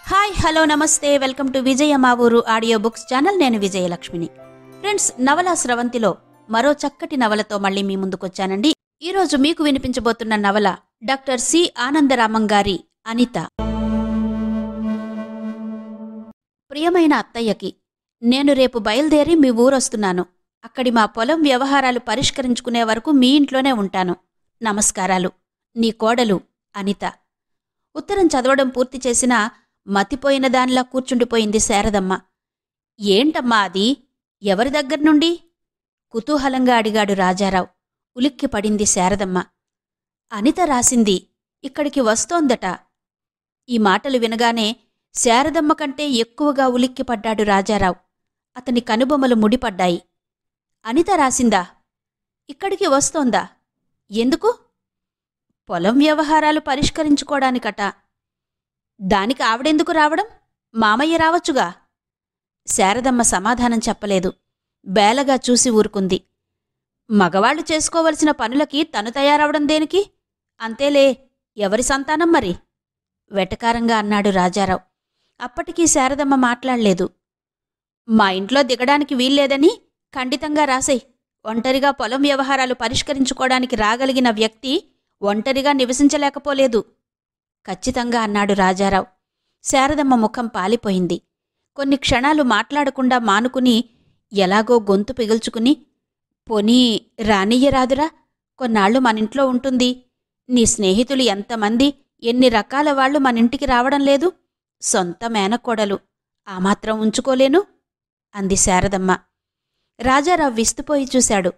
Hi hello నమస్తే welcome to విజయ మా ఊరు ఆడియో బుక్స్ ఛానల్. నేను విజయలక్ష్మిని. ఫ్రెండ్స్, నవల స్రవంతిలో మరో చక్కటి నవలతో మళ్ళీ మీ ముందుకొచ్చానండి. ఈరోజు మీకు వినిపించబోతున్న నవల డాక్టర్ సి ఆనందరామం గారి అనిత. ప్రియమైన అత్తయ్యకి, నేను రేపు బయలుదేరి మీ ఊరొస్తున్నాను. అక్కడి మా పొలం వ్యవహారాలు పరిష్కరించుకునే వరకు మీ ఇంట్లోనే ఉంటాను. నమస్కారాలు. నీ కోడలు అనిత. ఉత్తరం చదవడం పూర్తి చేసినా మతిపోయిన దానిలా కూర్చుండిపోయింది శారదమ్మ. ఏంటమ్మా అది? ఎవరి దగ్గర్నుండి? కుతూహలంగా అడిగాడు రాజారావు. ఉలిక్కి పడింది శారదమ్మ. అనిత రాసింది, ఇక్కడికి వస్తోందట. ఈ మాటలు వినగానే శారదమ్మ కంటే ఎక్కువగా ఉలిక్కిపడ్డాడు రాజారావు. అతని కనుబొమ్మలు ముడిపడ్డాయి. అనిత రాసిందా? ఇక్కడికి వస్తోందా? ఎందుకు? పొలం వ్యవహారాలు పరిష్కరించుకోడానికట. దానికి ఆవిడెందుకు రావడం? మామయ్య రావచ్చుగా. శారదమ్మ సమాధానం చెప్పలేదు. బేలగా చూసి ఊరుకుంది. మగవాళ్లు చేసుకోవలసిన పనులకి తను తయారవడం దేనికి? అంతేలే, ఎవరి సంతానం మరి? వెటకారంగా అన్నాడు రాజారావు. అప్పటికీ శారదమ్మ మాట్లాడలేదు. మా ఇంట్లో దిగడానికి వీల్లేదని ఖండితంగా రాసేయ్. ఒంటరిగా పొలం వ్యవహారాలు పరిష్కరించుకోవడానికి రాగలిగిన వ్యక్తి ఒంటరిగా నివసించలేకపోలేదు. ఖచ్చితంగా అన్నాడు రాజారావు. శారదమ్మ ముఖం పాలిపోయింది. కొన్ని క్షణాలు మాట్లాడకుండా మానుకుని ఎలాగో గొంతు పిగుల్చుకుని, పోనీ రానియ్యరాదురా, కొన్నాళ్లు మనింట్లో ఉంటుంది. నీ స్నేహితులు ఎంతమంది, ఎన్ని రకాల వాళ్లు మనింటికి రావడం లేదు. సొంత మేనకోడలు, ఆ మాత్రం ఉంచుకోలేను అంది శారదమ్మ. రాజారావు విస్తుపోయి చూశాడు.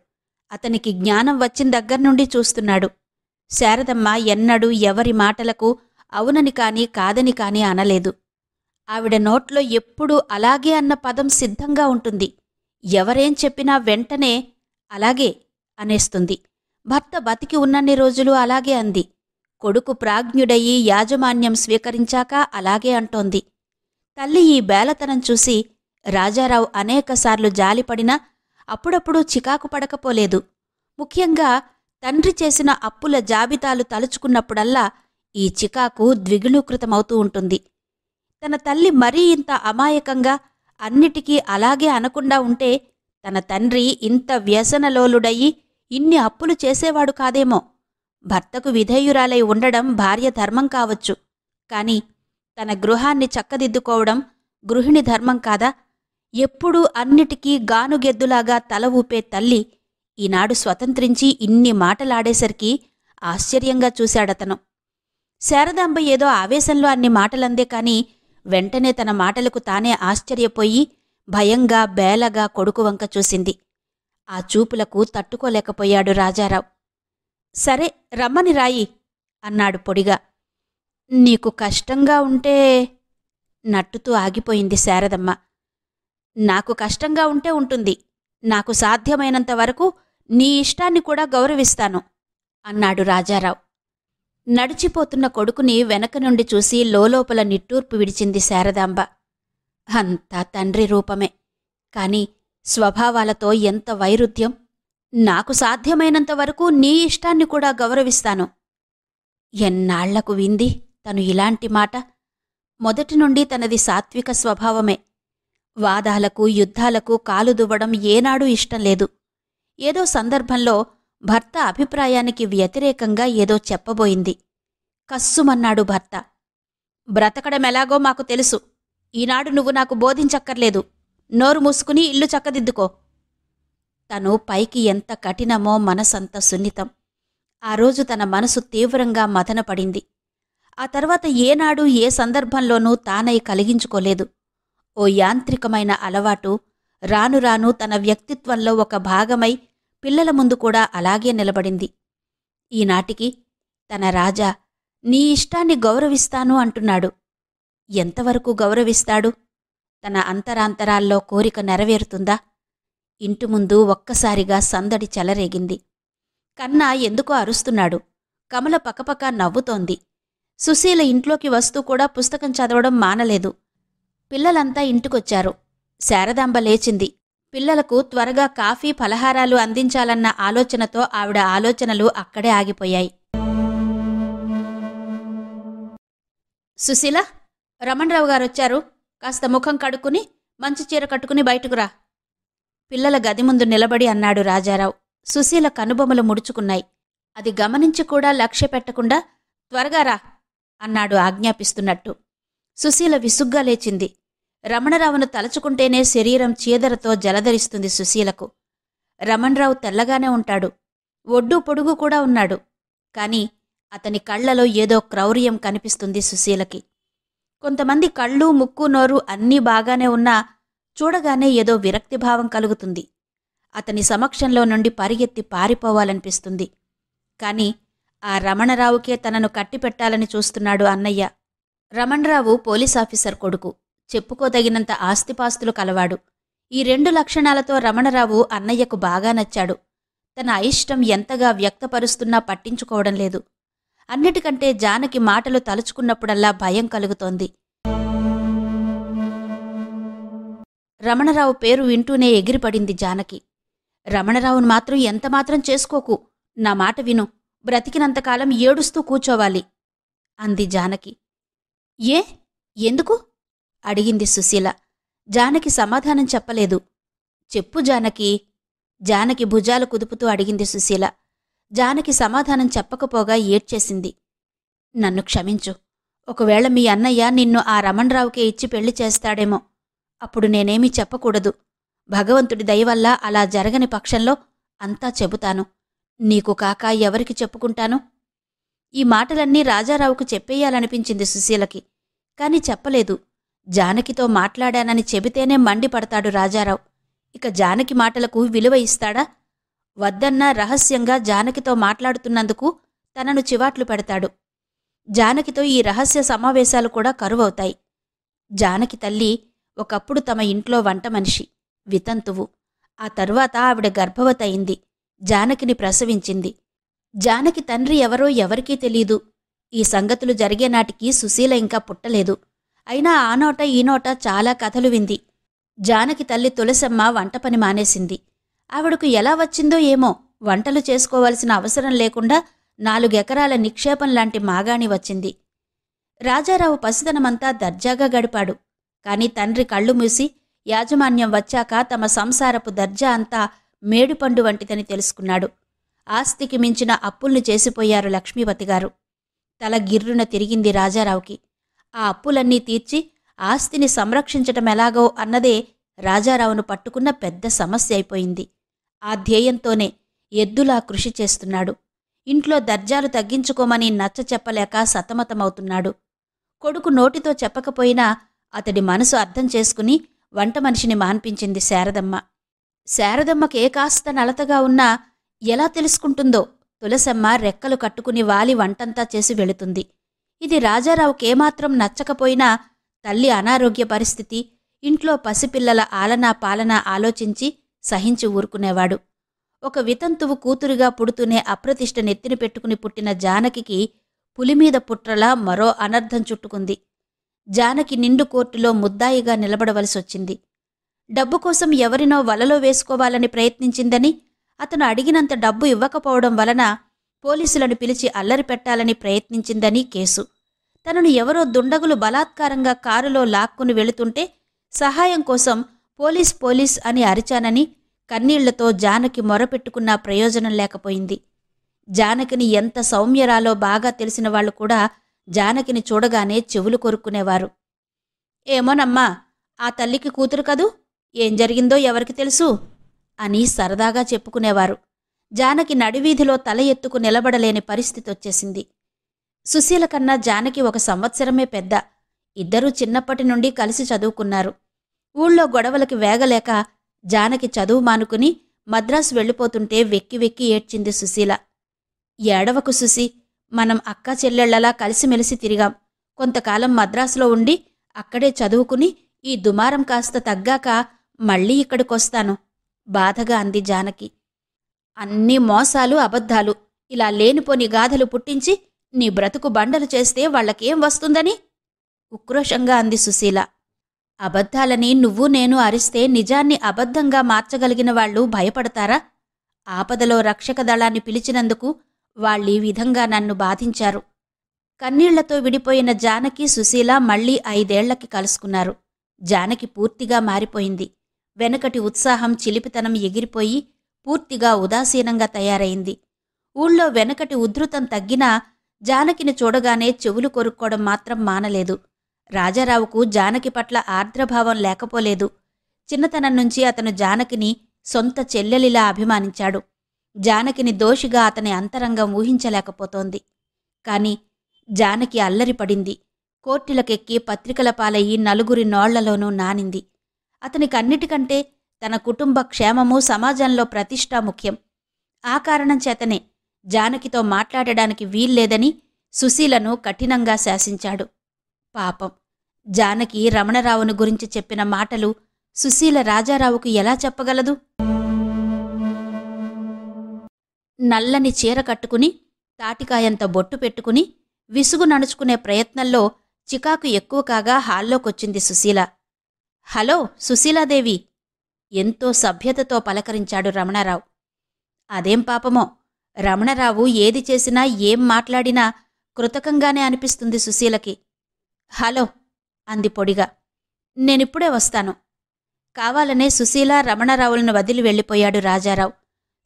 అతనికి జ్ఞానం వచ్చిన దగ్గర్నుండి చూస్తున్నాడు. శారదమ్మ ఎన్నడూ ఎవరి మాటలకు అవునని కాని కాదని కాని అనలేదు. ఆవిడ నోట్లో ఎప్పుడూ అలాగే అన్న పదం సిద్ధంగా ఉంటుంది. ఎవరేం చెప్పినా వెంటనే అలాగే అనేస్తుంది. భర్త బతికి ఉన్నన్ని రోజులు అలాగే అంది. కొడుకు ప్రాజ్ఞుడయి యాజమాన్యం స్వీకరించాక అలాగే అంటోంది. తల్లి ఈ బేలతనం చూసి రాజారావు అనేకసార్లు జాలిపడినా అప్పుడప్పుడు చికాకు పడకపోలేదు. ముఖ్యంగా తండ్రి చేసిన అప్పుల జాబితాలు తలుచుకున్నప్పుడల్లా ఈ చికాకు ద్విగుణీకృతమవుతూ ఉంటుంది. తన తల్లి మరీ ఇంత అమాయకంగా అన్నిటికీ అలాగే అనకుండా ఉంటే తన తండ్రి ఇంత వ్యసనలోలుడయి ఇన్ని అప్పులు చేసేవాడు కాదేమో. భర్తకు విధేయురాలై ఉండడం భార్య ధర్మం కావచ్చు, కాని తన గృహాన్ని చక్కదిద్దుకోవడం గృహిణి ధర్మం కాదా? ఎప్పుడూ అన్నిటికీ గానుగెద్దులాగా తల ఊపే తల్లి ఈనాడు స్వతంత్రించి ఇన్ని మాటలాడేసరికి ఆశ్చర్యంగా చూశాడతను. శారదాంబ ఏదో ఆవేశంలో అన్ని మాటలందే కాని వెంటనే తన మాటలకు తానే ఆశ్చర్యపోయి భయంగా బేలగా కొడుకు వంక చూసింది. ఆ చూపులకు తట్టుకోలేకపోయాడు రాజారావు. సరే, రమ్మని రాయి అన్నాడు పొడిగా. నీకు కష్టంగా ఉంటే నట్టుతూ ఆగిపోయింది శారదమ్మ. నాకు కష్టంగా ఉంటే ఉంటుంది. నాకు సాధ్యమైనంత వరకు నీ ఇష్టాన్ని కూడా గౌరవిస్తాను అన్నాడు రాజారావు. నడిచిపోతున్న కొడుకుని వెనక నుండి చూసి లోలోపల నిట్టూర్పు విడిచింది శారదాంబ. అంతా తండ్రి రూపమే, కాని స్వభావాలతో ఎంత వైరుధ్యం! నాకు సాధ్యమైనంత వరకు నీ ఇష్టాన్ని కూడా గౌరవిస్తాను. ఎన్నాళ్లకు వింది తను ఇలాంటి మాట? మొదటి నుండి తనది సాత్విక స్వభావమే. వాదాలకు యుద్ధాలకు కాలుదువ్వడం ఏనాడూ ఇష్టం లేదు. ఏదో సందర్భంలో భర్త అభిప్రాయానికి వ్యతిరేకంగా ఏదో చెప్పబోయింది. కస్సుమన్నాడు భర్త. బ్రతకడమెలాగో మాకు తెలుసు. ఈనాడు నువ్వు నాకు బోధించక్కర్లేదు. నోరు మూసుకుని ఇల్లు చక్కదిద్దుకో. తను పైకి ఎంత కఠినమో మనసంత సున్నితం. ఆ రోజు తన మనసు తీవ్రంగా మదనపడింది. ఆ తర్వాత ఏనాడు ఏ సందర్భంలోనూ తానై కలిగించుకోలేదు. ఓ యాంత్రికమైన అలవాటు రాను రాను తన వ్యక్తిత్వంలో ఒక భాగమై పిల్లల ముందు కూడా అలాగే నిలబడింది. ఈనాటికి తన రాజా నీ ఇష్టాన్ని గౌరవిస్తాను అంటున్నాడు. ఎంతవరకు గౌరవిస్తాడు? తన అంతరాంతరాల్లో కోరిక నెరవేరుతుందా? ఇంటి ముందు ఒక్కసారిగా సందడి చెలరేగింది. కన్నా ఎందుకో అరుస్తున్నాడు. కమల పకపక నవ్వుతోంది. సుశీల ఇంట్లోకి వస్తూ కూడా పుస్తకం చదవడం మానలేదు. పిల్లలంతా ఇంటికొచ్చారు. శారదాంబ లేచింది. పిల్లలకు త్వరగా కాఫీ ఫలహారాలు అందించాలన్న ఆలోచనతో ఆవిడ ఆలోచనలు అక్కడే ఆగిపోయాయి. సుశీల, రమణరావు గారొచ్చారు, కాస్త ముఖం కడుక్కుని మంచి చీర కట్టుకుని బయటకు రా. పిల్లల గది ముందు నిలబడి అన్నాడు రాజారావు. సుశీల కనుబొమలు ముడుచుకున్నాయి. అది గమనించి కూడా లక్ష్య పెట్టకుండా త్వరగా రా అన్నాడు ఆజ్ఞాపిస్తున్నట్టు. సుశీల విసుగ్గా లేచింది. రమణరావును తలచుకుంటేనే శరీరం చీదరతో జలధరిస్తుంది సుశీలకు. రమణరావు తెల్లగానే ఉంటాడు, ఒడ్డు పొడుగు కూడా ఉన్నాడు. కాని అతని కళ్లలో ఏదో క్రౌర్యం కనిపిస్తుంది సుశీలకి. కొంతమంది కళ్ళు, ముక్కు, నోరు అన్నీ బాగానే ఉన్నా చూడగానే ఏదో విరక్తిభావం కలుగుతుంది. అతని సమక్షంలో నుండి పరిగెత్తి పారిపోవాలనిపిస్తుంది. కాని ఆ రమణరావుకే తనను కట్టిపెట్టాలని చూస్తున్నాడు అన్నయ్య. రమణరావు పోలీసాఫీసర్ కొడుకు, చెప్పుకోదగినంత ఆస్తిపాస్తులు కలవాడు. ఈ 2 లక్షణాలతో రమణరావు అన్నయ్యకు బాగా నచ్చాడు. తన అయిష్టం ఎంతగా వ్యక్తపరుస్తున్నా పట్టించుకోవడం లేదు. అన్నిటికంటే జానకి మాటలు తలుచుకున్నప్పుడల్లా భయం కలుగుతోంది. రమణరావు పేరు వింటూనే ఎగిరిపడింది జానకి. రమణరావును మాత్రం ఎంతమాత్రం చేసుకోకు, నా మాట విను, బ్రతికినంతకాలం ఏడుస్తూ కూచోవాలి అంది జానకి. ఏ, ఎందుకు అడిగింది సుశీల. జానకి సమాధానం చెప్పలేదు. చెప్పు జానకి, జానకి భుజాలు కుదుపుతూ అడిగింది సుశీల. జానకి సమాధానం చెప్పకపోగా ఏడ్చేసింది. నన్ను క్షమించు. ఒకవేళ మీ అన్నయ్య నిన్ను ఆ రమణరావుకే ఇచ్చి పెళ్లి చేస్తాడేమో. అప్పుడు నేనేమీ చెప్పకూడదు. భగవంతుడి దయవల్ల అలా జరగని పక్షంలో అంతా చెబుతాను. నీకు కాక ఎవరికి చెప్పుకుంటాను? ఈ మాటలన్నీ రాజారావుకు చెప్పేయాలనిపించింది సుశీలకి. కాని చెప్పలేదు. జానకితో మాట్లాడానని చెబితేనే మండిపడతాడు రాజారావు. ఇక జానకి మాటలకు విలువ ఇస్తాడా? వద్దన్నా రహస్యంగా జానకితో మాట్లాడుతున్నందుకు తనను చివాట్లు పెడతాడు. జానకితో ఈ రహస్య సమావేశాలు కూడా కరువవుతాయి. జానకి తల్లి ఒకప్పుడు తమ ఇంట్లో వంట మనిషి, వితంతువు. ఆ తరువాత ఆవిడ గర్భవతయింది. జానకిని ప్రసవించింది. జానకి తండ్రి ఎవరో ఎవరికీ తెలీదు. ఈ సంగతులు జరిగేనాటికి సుశీల ఇంకా పుట్టలేదు. అయినా ఆ నోట ఈ నోట చాలా కథలు వింది. జానకి తల్లి తులసమ్మ వంట పని మానేసింది. ఆవిడకు ఎలా వచ్చిందో ఏమో, వంటలు చేసుకోవలసిన అవసరం లేకుండా 4 ఎకరాల నిక్షేపంలాంటి మాగాణి వచ్చింది. రాజారావు పసితనమంతా దర్జాగా గడిపాడు. కాని తండ్రి కళ్ళు మూసి యాజమాన్యం వచ్చాక తమ సంసారపు దర్జా అంతా మేడుపండు వంటిదని తెలుసుకున్నాడు. ఆస్తికి మించిన అప్పుల్ని చేసిపోయారు లక్ష్మీపతిగారు. తల గిర్రున తిరిగింది రాజారావుకి. ఆ అప్పులన్నీ తీర్చి ఆస్తిని సంరక్షించటమెలాగో అన్నదే రాజారావును పట్టుకున్న పెద్ద సమస్య అయిపోయింది. ఆ ధ్యేయంతోనే ఎద్దులా కృషి చేస్తున్నాడు. ఇంట్లో దర్జాలు తగ్గించుకోమని నచ్చ చెప్పలేక సతమతమవుతున్నాడు. కొడుకు నోటితో చెప్పకపోయినా అతడి మనసు అర్థం చేసుకుని వంట మనిషిని మాన్పించింది శారదమ్మ. శారదమ్మకే కాస్త నలతగా ఉన్నా ఎలా తెలుసుకుంటుందో తులసమ్మ రెక్కలు కట్టుకుని వాలి వంటంతా చేసి వెళుతుంది. ఇది రాజారావుకేమాత్రం నచ్చకపోయినా తల్లి అనారోగ్య పరిస్థితి, ఇంట్లో పసిపిల్లల ఆలనా పాలనా ఆలోచించి సహించి ఊరుకునేవాడు. ఒక వితంతువు కూతురుగా పుడుతూనే అప్రతిష్ట నెత్తిన పెట్టుకుని పుట్టిన జానకికి పులిమీద పుట్రలా మరో అనర్థం చుట్టుకుంది. జానకి నిండు కోర్టులో ముద్దాయిగా నిలబడవలసొచ్చింది. డబ్బు కోసం ఎవరినో వలలో వేసుకోవాలని ప్రయత్నించిందని, అతను అడిగినంత డబ్బు ఇవ్వకపోవడం వలన పోలీసులను పిలిచి అల్లరి పెట్టాలని ప్రయత్నించిందని కేసు. తనను ఎవరో దుండగులు బలాత్కారంగా కారులో లాక్కుని వెళుతుంటే సహాయం కోసం పోలీస్ పోలీస్ అని అరిచానని కన్నీళ్లతో జానకి మొరపెట్టుకున్నా ప్రయోజనం లేకపోయింది. జానకిని ఎంత సౌమ్యరాలో బాగా తెలిసిన వాళ్లు కూడా జానకిని చూడగానే చెవులు కొరుక్కునేవారు. ఏమోనమ్మా, ఆ తల్లికి కూతురు కదూ, ఏం జరిగిందో ఎవరికి తెలుసు అని సరదాగా చెప్పుకునేవారు. జానకి నడివీధిలో తల ఎత్తుకు నిలబడలేని పరిస్థితొచ్చేసింది. సుశీల కన్నా జానకి 1 సంవత్సరమే పెద్ద. ఇద్దరూ చిన్నప్పటి నుండి కలిసి చదువుకున్నారు. ఊళ్ళో గొడవలకి వేగలేక జానకి చదువు మానుకుని మద్రాసు వెళ్ళిపోతుంటే వెక్కి వెక్కి ఏడ్చింది సుశీల. ఏడవకు సుశీ, మనం అక్కా చెల్లెళ్లలా కలిసిమెలిసి తిరిగాం. కొంతకాలం మద్రాసులో ఉండి అక్కడే చదువుకుని ఈ దుమారం కాస్త తగ్గాక మళ్ళీ ఇక్కడికొస్తాను బాధగా అంది జానకి. అన్నీ మోసాలు, అబద్ధాలు, ఇలా లేనిపోని గాథలు పుట్టించి నీ బ్రతుకు బండలు చేస్తే వాళ్లకేం వస్తుందని ఉక్రోషంగా అంది సుశీల. అబద్ధాలని నువ్వు నేను అరిస్తే నిజాన్ని అబద్ధంగా మార్చగలిగిన వాళ్లు భయపడతారా? ఆపదలో రక్షక దళాన్ని పిలిచినందుకు వాళ్ళీ విధంగా నన్ను బాధించారు. కన్నీళ్లతో విడిపోయిన జానకి, సుశీల మళ్లీ 5 ఏళ్లకి కలుసుకున్నారు. జానకి పూర్తిగా మారిపోయింది. వెనకటి ఉత్సాహం, చిలిపితనం ఎగిరిపోయి పూర్తిగా ఉదాసీనంగా తయారైంది. ఊళ్ళో వెనకటి ఉద్ధృతం తగ్గినా జానకిని చూడగానే చెవులు కొరుక్కోవడం మాత్రం మానలేదు. రాజారావుకు జానకి పట్ల ఆర్ద్రభావం లేకపోలేదు. చిన్నతనం నుంచి అతను జానకిని సొంత చెల్లెలిలా అభిమానించాడు. జానకిని దోషిగా అతని అంతరంగం ఊహించలేకపోతోంది. కాని జానకి అల్లరిపడింది. కోర్టులకెక్కి పత్రికల పాలయ్యి నలుగురి నోళ్లలోనూ నానింది. అతనికన్నిటికంటే తన కుటుంబ క్షేమమూ సమాజంలో ప్రతిష్ట ముఖ్యం. ఆ కారణం చేతనే జానకితో మాట్లాడడానికి వీల్లేదని సుశీలను కఠినంగా శాసించాడు. పాపం, జానకి రమణరావును గురించి చెప్పిన మాటలు సుశీల రాజారావుకు ఎలా చెప్పగలదు? నల్లని చీర కట్టుకుని, తాటికాయంత బొట్టు పెట్టుకుని, విసుగు నడుచుకునే ప్రయత్నంలో చికాకు ఎక్కువ కాగా హాల్లోకొచ్చింది సుశీల. హలో సుశీలాదేవి! ఎంతో సభ్యతతో పలకరించాడు రమణరావు. అదేం పాపమో, రమణరావు ఏది చేసినా ఏం మాట్లాడినా కృతకంగానే అనిపిస్తుంది సుశీలకి. హలో అంది పొడిగా. నేనిప్పుడే వస్తాను. కావాలనే సుశీల, రమణరావులను వదిలి వెళ్ళిపోయాడు రాజారావు.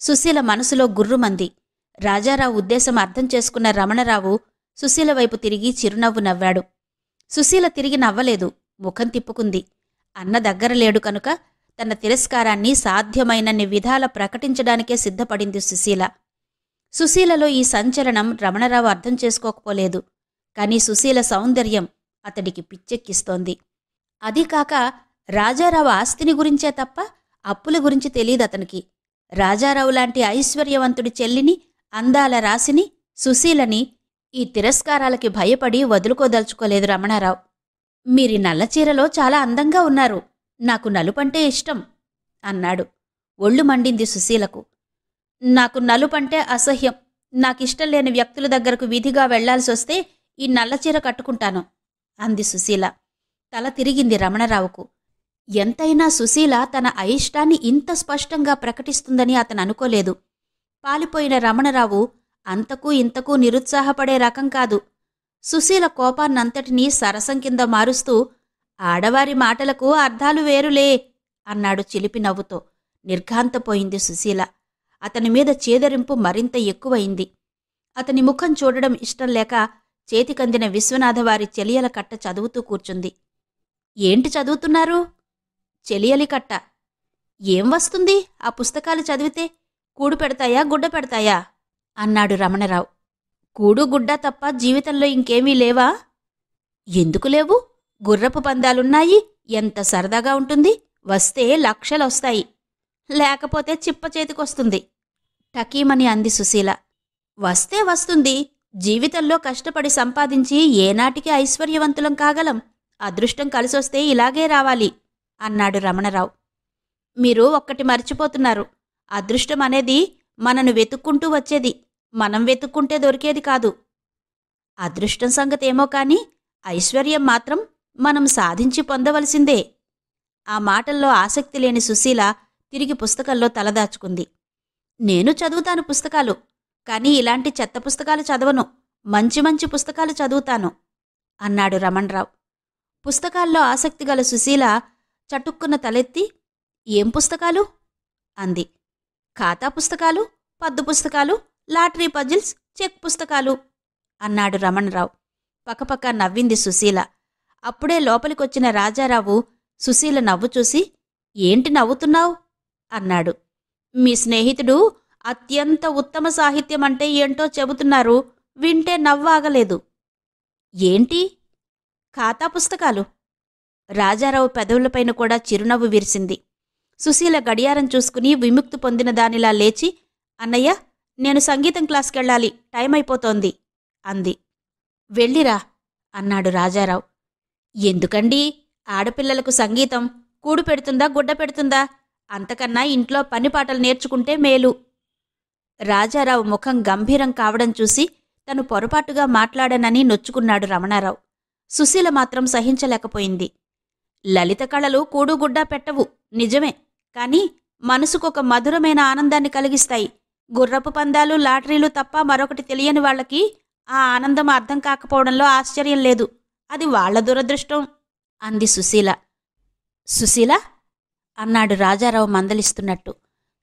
సుశీల మనసులో గుర్రుమంది. రాజారావు ఉద్దేశం అర్థం చేసుకున్న రమణరావు సుశీల వైపు తిరిగి చిరునవ్వు నవ్వాడు. సుశీల తిరిగి నవ్వలేదు, ముఖం తిప్పుకుంది. అన్న దగ్గర లేడు కనుక తన తిరస్కారాన్ని సాధ్యమైనన్ని విధాల ప్రకటించడానికే సిద్ధపడింది సుశీల. సుశీలలో ఈ సంచలనం రమణరావు అర్థం చేసుకోకపోలేదు. కాని సుశీల సౌందర్యం అతడికి పిచ్చెక్కిస్తోంది. అదీకాక రాజారావు ఆస్తిని గురించే తప్ప అప్పుల గురించి తెలీదతనికి. రాజారావు లాంటి ఐశ్వర్యవంతుడి చెల్లిని, అందాల రాశిని, సుశీలని ఈ తిరస్కారాలకి భయపడి వదులుకోదలుచుకోలేదు రమణారావు. మీరి నల్లచీరలో చాలా అందంగా ఉన్నారు. నాకు నలుపంటే ఇష్టం అన్నాడు. ఒళ్ళు మండింది సుశీలకు. నాకు నలుపంటే అసహ్యం. నాకిష్టం లేని వ్యక్తుల దగ్గరకు విధిగా వెళ్లాల్సొస్తే ఈ నల్లచీర కట్టుకుంటాను అంది సుశీల. తల తిరిగింది రమణరావుకు. ఎంతైనా సుశీల తన అయిష్టాన్ని ఇంత స్పష్టంగా ప్రకటిస్తుందని అతననుకోలేదు. పాలిపోయిన రమణరావు అంతకు ఇంతకు నిరుత్సాహపడే రకం కాదు. సుశీల కోపాన్నంతటినీ సరసం కింద మారుస్తూ, ఆడవారి మాటలకు అర్థాలు వేరులే అన్నాడు చిలిపి నవ్వుతో. నిర్ఘాంతపోయింది సుశీల. అతని మీద చేదరింపు మరింత ఎక్కువయింది. అతని ముఖం చూడడం ఇష్టం లేక చేతికందిన విశ్వనాథవారి చెలియల కట్ట చదువుతూ కూర్చుంది. ఏంటి చదువుతున్నారు? చెలియలి కట్ట. ఏం వస్తుంది ఆ పుస్తకాలు చదివితే? కూడు పెడతాయా, గుడ్డ పెడతాయా అన్నాడు రమణరావు. కూడు గుడ్డ తప్ప జీవితంలో ఇంకేమీ లేవా? ఎందుకు లేవు? గుర్రపు పందాలున్నాయి. ఎంత సరదాగా ఉంటుంది. వస్తే లక్షలొస్తాయి. లేకపోతే చిప్ప చేతికొస్తుంది టకీమని అంది సుశీల. వస్తే వస్తుంది. జీవితంలో కష్టపడి సంపాదించి ఏనాటికి ఐశ్వర్యవంతులం కాగలం? అదృష్టం కలిసొస్తే ఇలాగే రావాలి అన్నాడు రమణరావు. మీరు ఒక్కటి మర్చిపోతున్నారు. అదృష్టం అనేది మనను వెతుక్కుంటూ వచ్చేది. మనం వెతుక్కుంటే దొరికేది కాదు. అదృష్టం సంగతేమో కాని ఐశ్వర్యం మాత్రం మనం సాధించి పొందవలసిందే. ఆ మాటల్లో ఆసక్తి లేని సుశీల తిరిగి పుస్తకంలో తలదాచుకుంది. నేను చదువుతాను పుస్తకాలు, కాని ఇలాంటి చెత్త పుస్తకాలు చదవను. మంచి మంచి పుస్తకాలు చదువుతాను అన్నాడు రమణరావు. పుస్తకాల్లో ఆసక్తిగల సుశీల చటుక్కున తలెత్తి, ఏం పుస్తకాలు అంది. ఖాతా పుస్తకాలు, పద్దు పుస్తకాలు, లాటరీ పజిల్స్, చెక్ పుస్తకాలు అన్నాడు రమణరావు. పకపక నవ్వింది సుశీల. అప్పుడే లోపలికొచ్చిన రాజారావు సుశీల నవ్వు చూసి, ఏంటి నవ్వుతున్నావు అన్నాడు. మీ స్నేహితుడు అత్యంత ఉత్తమ సాహిత్యమంటే ఏంటో చెబుతున్నారు. వింటే నవ్వాగలేదు. ఏంటి? ఖాతా పుస్తకాలు. రాజారావు పెదవులపైన కూడా చిరునవ్వు విరిసింది. సుశీల గడియారం చూసుకుని విముక్తి పొందిన దానిలా లేచి, అన్నయ్య, నేను సంగీతం క్లాస్కెళ్ళాలి, టైం అయిపోతోంది అంది. వెళ్ళిరా అన్నాడు రాజారావు. ఎందుకండీ? ఆడపిల్లలకు సంగీతం కూడు పెడుతుందా, గుడ్డ పెడుతుందా? అంతకన్నా ఇంట్లో పనిపాటలు నేర్చుకుంటే మేలు. రాజారావు ముఖం గంభీరం కావడం చూసి తను పొరపాటుగా మాట్లాడనని నొచ్చుకున్నాడు రమణారావు. సుశీల మాత్రం సహించలేకపోయింది. లలిత కళలు కూడుగుడ్డా పెట్టవు, నిజమే. కాని మనసుకొక మధురమైన ఆనందాన్ని కలిగిస్తాయి. గుర్రపు పందాలు, లాటరీలు తప్ప మరొకటి తెలియని వాళ్లకి ఆ ఆనందం అర్థం కాకపోవడంలో ఆశ్చర్యం లేదు. అది వాళ్ల దురదృష్టం అంది సుశీల. సుశీల అన్నాడు రాజారావు మందలిస్తున్నట్టు.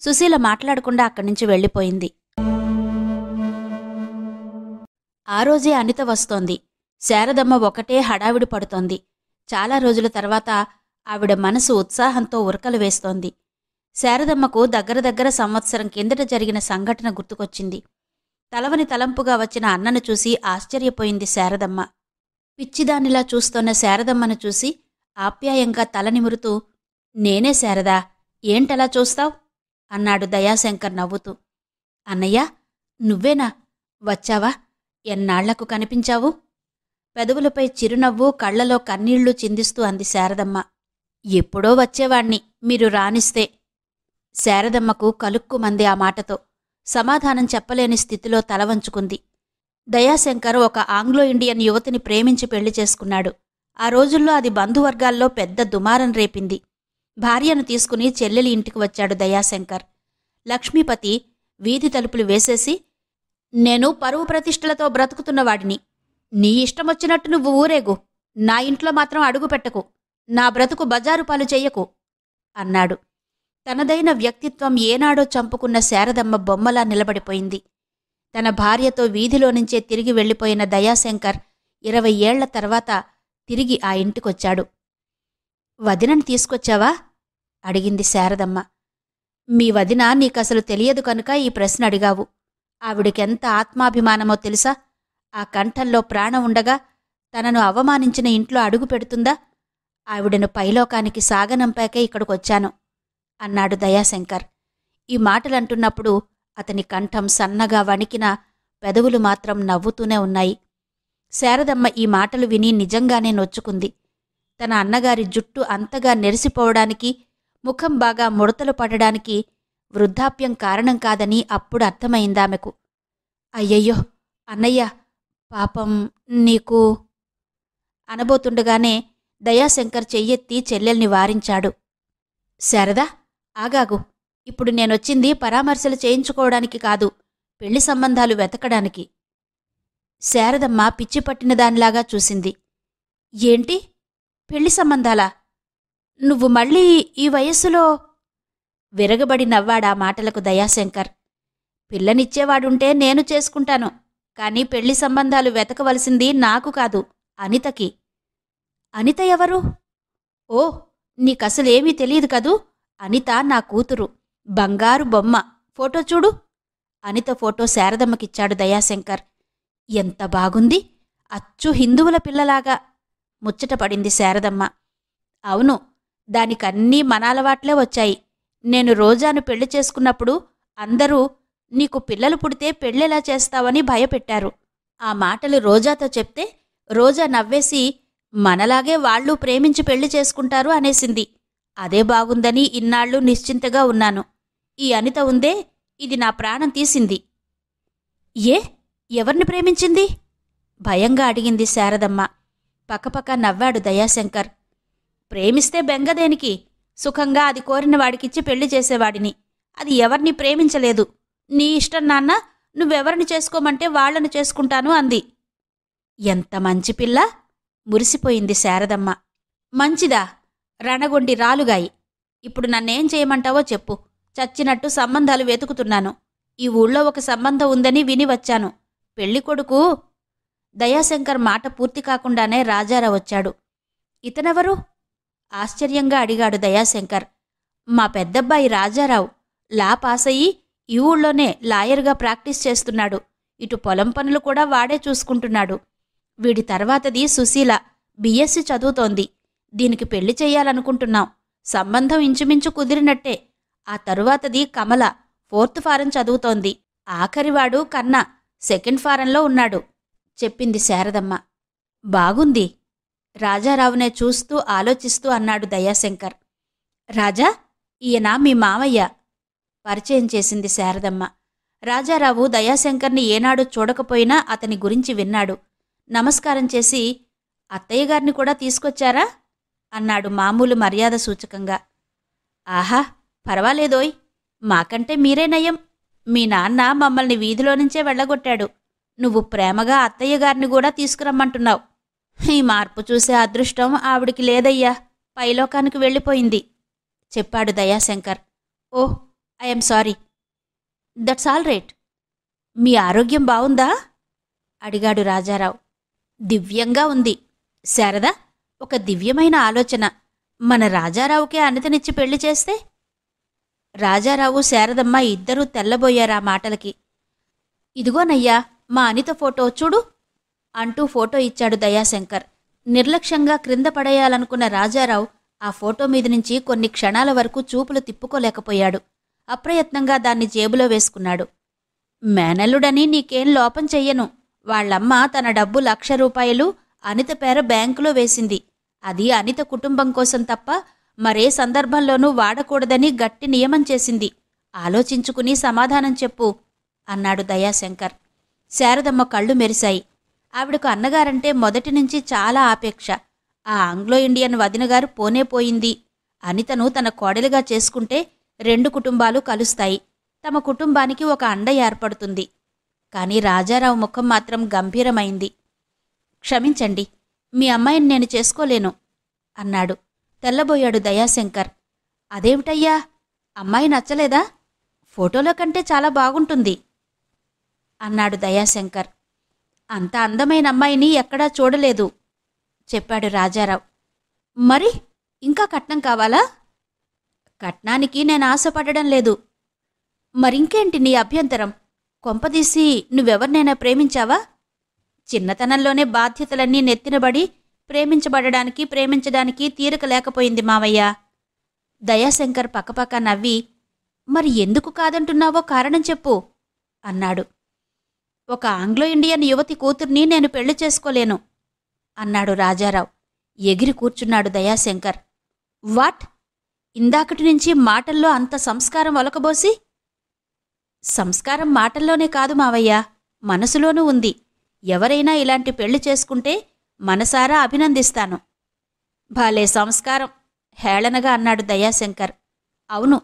సుశీల మాట్లాడకుండా అక్కడ్నుంచి వెళ్ళిపోయింది. ఆ రోజే అనిత వస్తోంది. శారదమ్మ ఒకటే హడావిడి పడుతోంది. చాలా రోజుల తర్వాత ఆవిడ మనసు ఉత్సాహంతో ఉరకలు వేస్తోంది. శారదమ్మకు దగ్గర సంవత్సరం కిందట జరిగిన సంఘటన గుర్తుకొచ్చింది. తలవని తలంపుగా వచ్చిన అన్నను చూసి ఆశ్చర్యపోయింది శారదమ్మ. పిచ్చిదానిలా చూస్తోన్న శారదమ్మను చూసి ఆప్యాయంగా తల నిమురుతూ, నేనే శారదా, ఏంటలా చూస్తావ్? అన్నాడు దయాశంకర్ నవ్వుతూ. అన్నయ్యా, నువ్వేనా? వచ్చావా? ఎన్నాళ్లకు కనిపించావు? పెదవులపై చిరునవ్వు, కళ్లలో కన్నీళ్లు చిందిస్తూ అంది శారదమ్మ. ఎప్పుడో వచ్చేవాణ్ణి, మీరు రానిస్తే. శారదమ్మకు కలుక్కుమంది ఆ మాటతో. సమాధానం చెప్పలేని స్థితిలో తలవంచుకుంది. దయాశంకర్ ఒక ఆంగ్లో ఇండియన్ యువతిని ప్రేమించి పెళ్లి చేసుకున్నాడు. ఆ రోజుల్లో అది బంధువర్గాల్లో పెద్ద దుమారం రేపింది. భార్యను తీసుకుని చెల్లెలి ఇంటికి వచ్చాడు దయాశంకర్. లక్ష్మీపతి వీధి తలుపులు వేసేసి, నేను పరువు ప్రతిష్టలతో బ్రతుకుతున్నవాడిని. నీ ఇష్టమొచ్చినట్టు నువ్వు ఊరేగు, నా ఇంట్లో మాత్రం అడుగుపెట్టకు, నా బ్రతుకు బజారుపాలు చెయ్యకు అన్నాడు. తనదైన వ్యక్తిత్వం ఏనాడో చంపుకున్న శారదమ్మ బొమ్మలా నిలబడిపోయింది. తన భార్యతో వీధిలోనుంచే తిరిగి వెళ్లిపోయిన దయాశంకర్ 20 ఏళ్ల తర్వాత తిరిగి ఆ ఇంటికొచ్చాడు. వదినని తీసుకొచ్చావా? అడిగింది శారదమ్మ. మీ వదిన నీకసలు తెలియదు కనుక ఈ ప్రశ్న అడిగావు. ఆవిడికెంత ఆత్మాభిమానమో తెలుసా? ఆ కంఠంలో ప్రాణం ఉండగా తనను అవమానించిన ఇంట్లో అడుగు పెడుతుందా? ఆవిడను పైలోకానికి సాగనంపాకే ఇక్కడికొచ్చాను అన్నాడు దయాశంకర్. ఈ మాటలంటున్నప్పుడు అతని కంఠం సన్నగా వణికినా పెదవులు మాత్రం నవ్వుతూనే ఉన్నాయి. శారదమ్మ ఈ మాటలు విని నిజంగానే నొచ్చుకుంది. తన అన్నగారి జుట్టు అంతగా నెరిసిపోవడానికి, ముఖం బాగా ముడతలు పడడానికి వృద్ధాప్యం కారణం కాదని అప్పుడు అర్థమైందామెకు. అయ్యయ్యో అన్నయ్య, పాపం నీకు అనబోతుండగానే దయాశంకర్ చెయ్యెత్తి చెల్లెల్ని వారించాడు. శారదా, ఆగాగు. ఇప్పుడు నేనొచ్చింది పరామర్శలు చేయించుకోవడానికి కాదు, పెళ్లి సంబంధాలు వెతకడానికి. శారదమ్మ పిచ్చిపట్టినదానిలాగా చూసింది. ఏంటి, పెళ్లి సంబంధాలా? నువ్వు మళ్ళీ ఈ వయస్సులో? విరగబడి నవ్వాడా మాటలకు దయాశంకర్. పిల్లనిచ్చేవాడుంటే నేను చేసుకుంటాను, కాని పెళ్లి సంబంధాలు వెతకవలసింది నాకు కాదు, అనితకి. అనిత ఎవరు? ఓ, నీకసలేమీ తెలియదు కదూ. అనిత నా కూతురు, బంగారు బొమ్మ. ఫోటో చూడు. అనిత ఫోటో శారదమ్మకిచ్చాడు దయాశంకర్. ఎంత బాగుంది, అచ్చు హిందువుల పిల్లలాగా ముచ్చటపడింది శారదమ్మ. అవును, దానికన్నీ మన అలవాట్లే వచ్చాయి. నేను రోజాను పెళ్లి చేసుకున్నప్పుడు అందరూ నీకు పిల్లలు పుడితే పెళ్ళెలా చేస్తావని భయపెట్టారు. ఆ మాటలు రోజాతో చెప్తే రోజా నవ్వేసి మనలాగే వాళ్లూ ప్రేమించి పెళ్లి చేసుకుంటారు అనేసింది. అదే బాగుందని ఇన్నాళ్ళు నిశ్చింతగా ఉన్నాను. ఈ అనిత ఉందే, ఇది నా ప్రాణం తీసింది. ఏ, ఎవరిని ప్రేమించింది? భయంగా అడిగింది శారదమ్మ. పకపక నవ్వాడు దయాశంకర్. ప్రేమిస్తే బెంగదేనికి? సుఖంగా అది కోరిన వాడికిచ్చి పెళ్లి చేసేవాడిని. అది ఎవరిని ప్రేమించలేదు. నీ ఇష్టం నాన్న, నువ్వెవరిని చేసుకోమంటే వాళ్లను చేసుకుంటాను అంది. ఎంత మంచి పిల్ల! మురిసిపోయింది శారదమ్మ. మంచిదా? రణగొండి రాలుగాయి. ఇప్పుడు నన్నేం చేయమంటావో చెప్పు. చచ్చినట్టు సంబంధాలు వెతుకుతున్నాను. ఈ ఊళ్ళో ఒక సంబంధం ఉందని విని వచ్చాను. పెళ్ళికొడుకు. దయాశంకర్ మాట పూర్తి కాకుండానే రాజారావు వచ్చాడు. ఇతనెవరు? ఆశ్చర్యంగా అడిగాడు దయాశంకర్. మా పెద్దబ్బాయి రాజారావు. లా పాసయ్యి ఈ ఊళ్ళోనే లాయర్గా ప్రాక్టీస్ చేస్తున్నాడు. ఇటు పొలం పనులు కూడా వాడే చూసుకుంటున్నాడు. వీడి తర్వాతది సుశీల, బిఎస్సి చదువుతోంది. దీనికి పెళ్లి చెయ్యాలనుకుంటున్నాం. సంబంధం ఇంచుమించు కుదిరినట్టే. ఆ తరువాతది కమల, 4th ఫారం చదువుతోంది. ఆఖరివాడు కన్నా, 2nd ఫారంలో ఉన్నాడు చెప్పింది శారదమ్మ. బాగుంది. రాజారావునే చూస్తూ ఆలోచిస్తూ అన్నాడు దయాశంకర్. రాజా, ఈయన మీ మామయ్య పరిచయం చేసింది శారదమ్మ. రాజారావు దయాశంకర్ని ఏనాడు చూడకపోయినా అతని గురించి విన్నాడు. నమస్కారం చేసి, అత్తయ్యగారిని కూడా తీసుకొచ్చారా అన్నాడు మామూలు మర్యాద సూచకంగా. ఆహా, పర్వాలేదోయ్, మాకంటే మీరే నయం. మీ నాన్న మమ్మల్ని వీధిలోనుంచే వెళ్లగొట్టాడు. నువ్వు ప్రేమగా అత్తయ్య గారిని కూడా తీసుకురమ్మంటున్నావు. ఈ మార్పు చూసే అదృష్టం ఆవిడికి లేదయ్యా, పైలోకానికి వెళ్ళిపోయింది చెప్పాడు Dayashankar. Oh, I'm sorry. That's all right. మీ ఆరోగ్యం బావుందా అడిగాడు రాజారావు. దివ్యంగా ఉంది శారద. ఒక దివ్యమైన ఆలోచన. మన రాజారావుకే అనితనిచ్చి పెళ్లి చేస్తే? రాజారావు శారదమ్మ ఇద్దరూ తెల్లబోయారా మాటలకి. ఇదిగోనయ్యా మా అనిత ఫోటో చూడు అంటూ ఫోటో ఇచ్చాడు దయాశంకర్. నిర్లక్ష్యంగా క్రింద పడేయాలనుకున్న రాజారావు ఆ ఫోటో మీద నుంచి కొన్ని క్షణాల వరకు చూపులు తిప్పుకోలేకపోయాడు. అప్రయత్నంగా దాన్ని జేబులో వేసుకున్నాడు. మేనల్లుడని నీకేం లోపం చెయ్యను. వాళ్లమ్మ తన డబ్బు 1,00,000 రూపాయలు అనిత పేర బ్యాంకులో వేసింది. అది అనిత కుటుంబం కోసం తప్ప మరే సందర్భంలోనూ వాడకూడదని గట్టి నియమం చేసింది. ఆలోచించుకుని సమాధానం చెప్పు అన్నాడు దయాశంకర్. శారదమ్మ కళ్ళు మెరిశాయి. ఆవిడకు అన్నగారంటే మొదటి నుంచి చాలా ఆపేక్ష. ఆ ఆంగ్లో ఇండియన్ వదినగారు పోయింది. అనితను తన కోడలిగా చేసుకుంటే 2 కుటుంబాలు కలుస్తాయి. తమ కుటుంబానికి ఒక అండ ఏర్పడుతుంది. కాని రాజారావు ముఖం మాత్రం గంభీరమైంది. క్షమించండి, మీ అమ్మాయిని నేను చేసుకోలేను అన్నాడు. తెల్లబోయాడు దయాశంకర్. అదేమిటయ్యా, అమ్మాయి నచ్చలేదా? ఫోటోలో కంటే చాలా బాగుంటుంది అన్నాడు దయాశంకర్. అంత అందమైన అమ్మాయిని ఎక్కడా చూడలేదు చెప్పాడు రాజారావు. మరి ఇంకా కట్నం కావాలా? కట్నానికి నేను ఆశపడడం లేదు. మరింకేంటి నీ అభ్యంతరం? కొంపదీసి నువ్వెవర్నైనా ప్రేమించావా? చిన్నతనంలోనే బాధ్యతలన్నీ నెత్తినబడి ప్రేమించడానికి తీరిక లేకపోయింది మావయ్య. దయాశంకర్ పక్కపక్క నవ్వి, మరి ఎందుకు కాదంటున్నావో కారణం చెప్పు అన్నాడు. ఒక ఆంగ్లో ఇండియన్ యువతి కూతుర్ని నేను పెళ్లి చేసుకోలేను అన్నాడు రాజారావు. ఎగిరి కూర్చున్నాడు దయాశంకర్. వాట్? ఇందాకటి నుంచి మాటల్లో అంత సంస్కారం ఒలకబోసి? సంస్కారం మాటల్లోనే కాదు మావయ్య, మనసులోనూ ఉంది. ఎవరైనా ఇలాంటి పెళ్లి చేసుకుంటే మనసారా అభినందిస్తాను. భలే సంస్కారం హేళనగా అన్నాడు దయాశంకర్. అవును,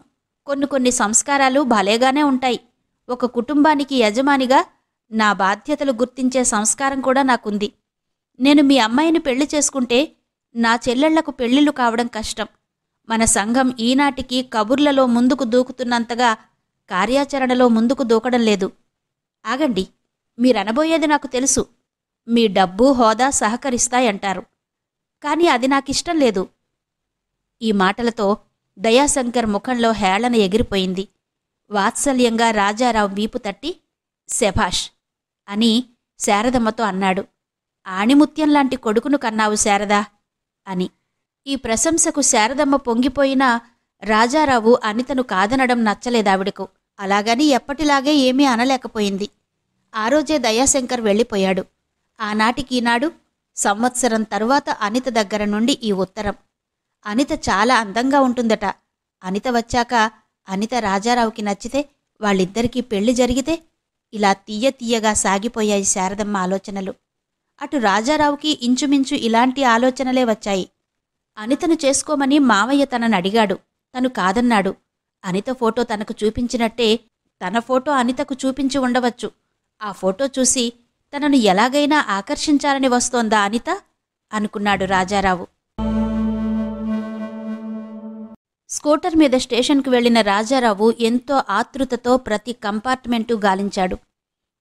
కొన్ని సంస్కారాలు భలేగానే ఉంటాయి. ఒక కుటుంబానికి యజమానిగా నా బాధ్యతలు గుర్తించే సంస్కారం కూడా నాకుంది. నేను మీ అమ్మాయిని పెళ్లి చేసుకుంటే నా చెల్లెళ్లకు పెళ్లిళ్లు కావడం కష్టం. మన సంఘం ఈనాటికి కబుర్లలో ముందుకు దూకుతున్నంతగా కార్యాచరణలో ముందుకు దూకడం లేదు. ఆగండి, మీరనబోయేది నాకు తెలుసు. మీ డబ్బు హోదా సహకరిస్తాయంటారు. కాని అది నాకిష్టం లేదు. ఈ మాటలతో దయాశంకర్ ముఖంలో హేళన ఎగిరిపోయింది. వాత్సల్యంగా రాజారావు వీపు తట్టి, శభాష్ అని శారదమ్మతో అన్నాడు. ఆణిముత్యంలాంటి కొడుకును కన్నావు శారదా అని. ఈ ప్రశంసకు శారదమ్మ పొంగిపోయినా రాజారావు అనితను కాదనడం నచ్చలేదావిడకు. అలాగని ఎప్పటిలాగే ఏమీ అనలేకపోయింది. ఆ రోజే దయాశంకర్ వెళ్ళిపోయాడు. ఆనాటికీనాడు సంవత్సరం తరువాత అనిత దగ్గర నుండి ఈ ఉత్తరం. అనిత చాలా అందంగా ఉంటుందట. అనిత వచ్చాక అనిత రాజారావుకి నచ్చితే వాళ్ళిద్దరికీ పెళ్లి జరిగితే ఇలా తీయగా సాగిపోయాయి శారదమ్మ ఆలోచనలు. అటు రాజారావుకి ఇంచుమించు ఇలాంటి ఆలోచనలే వచ్చాయి. అనితను చేసుకోమని మావయ్య తనని అడిగాడు. తను కాదన్నాడు. అనిత ఫోటో తనకు చూపించినట్టే తన ఫోటో అనితకు చూపించి ఉండవచ్చు. ఆ ఫోటో చూసి తనను ఎలాగైనా ఆకర్షించాలని వస్తోందా అనిత అనుకున్నాడు రాజారావు. స్కూటర్ మీద స్టేషన్కు వెళ్లిన రాజారావు ఎంతో ఆతృతతో ప్రతి కంపార్ట్మెంటు గాలించాడు.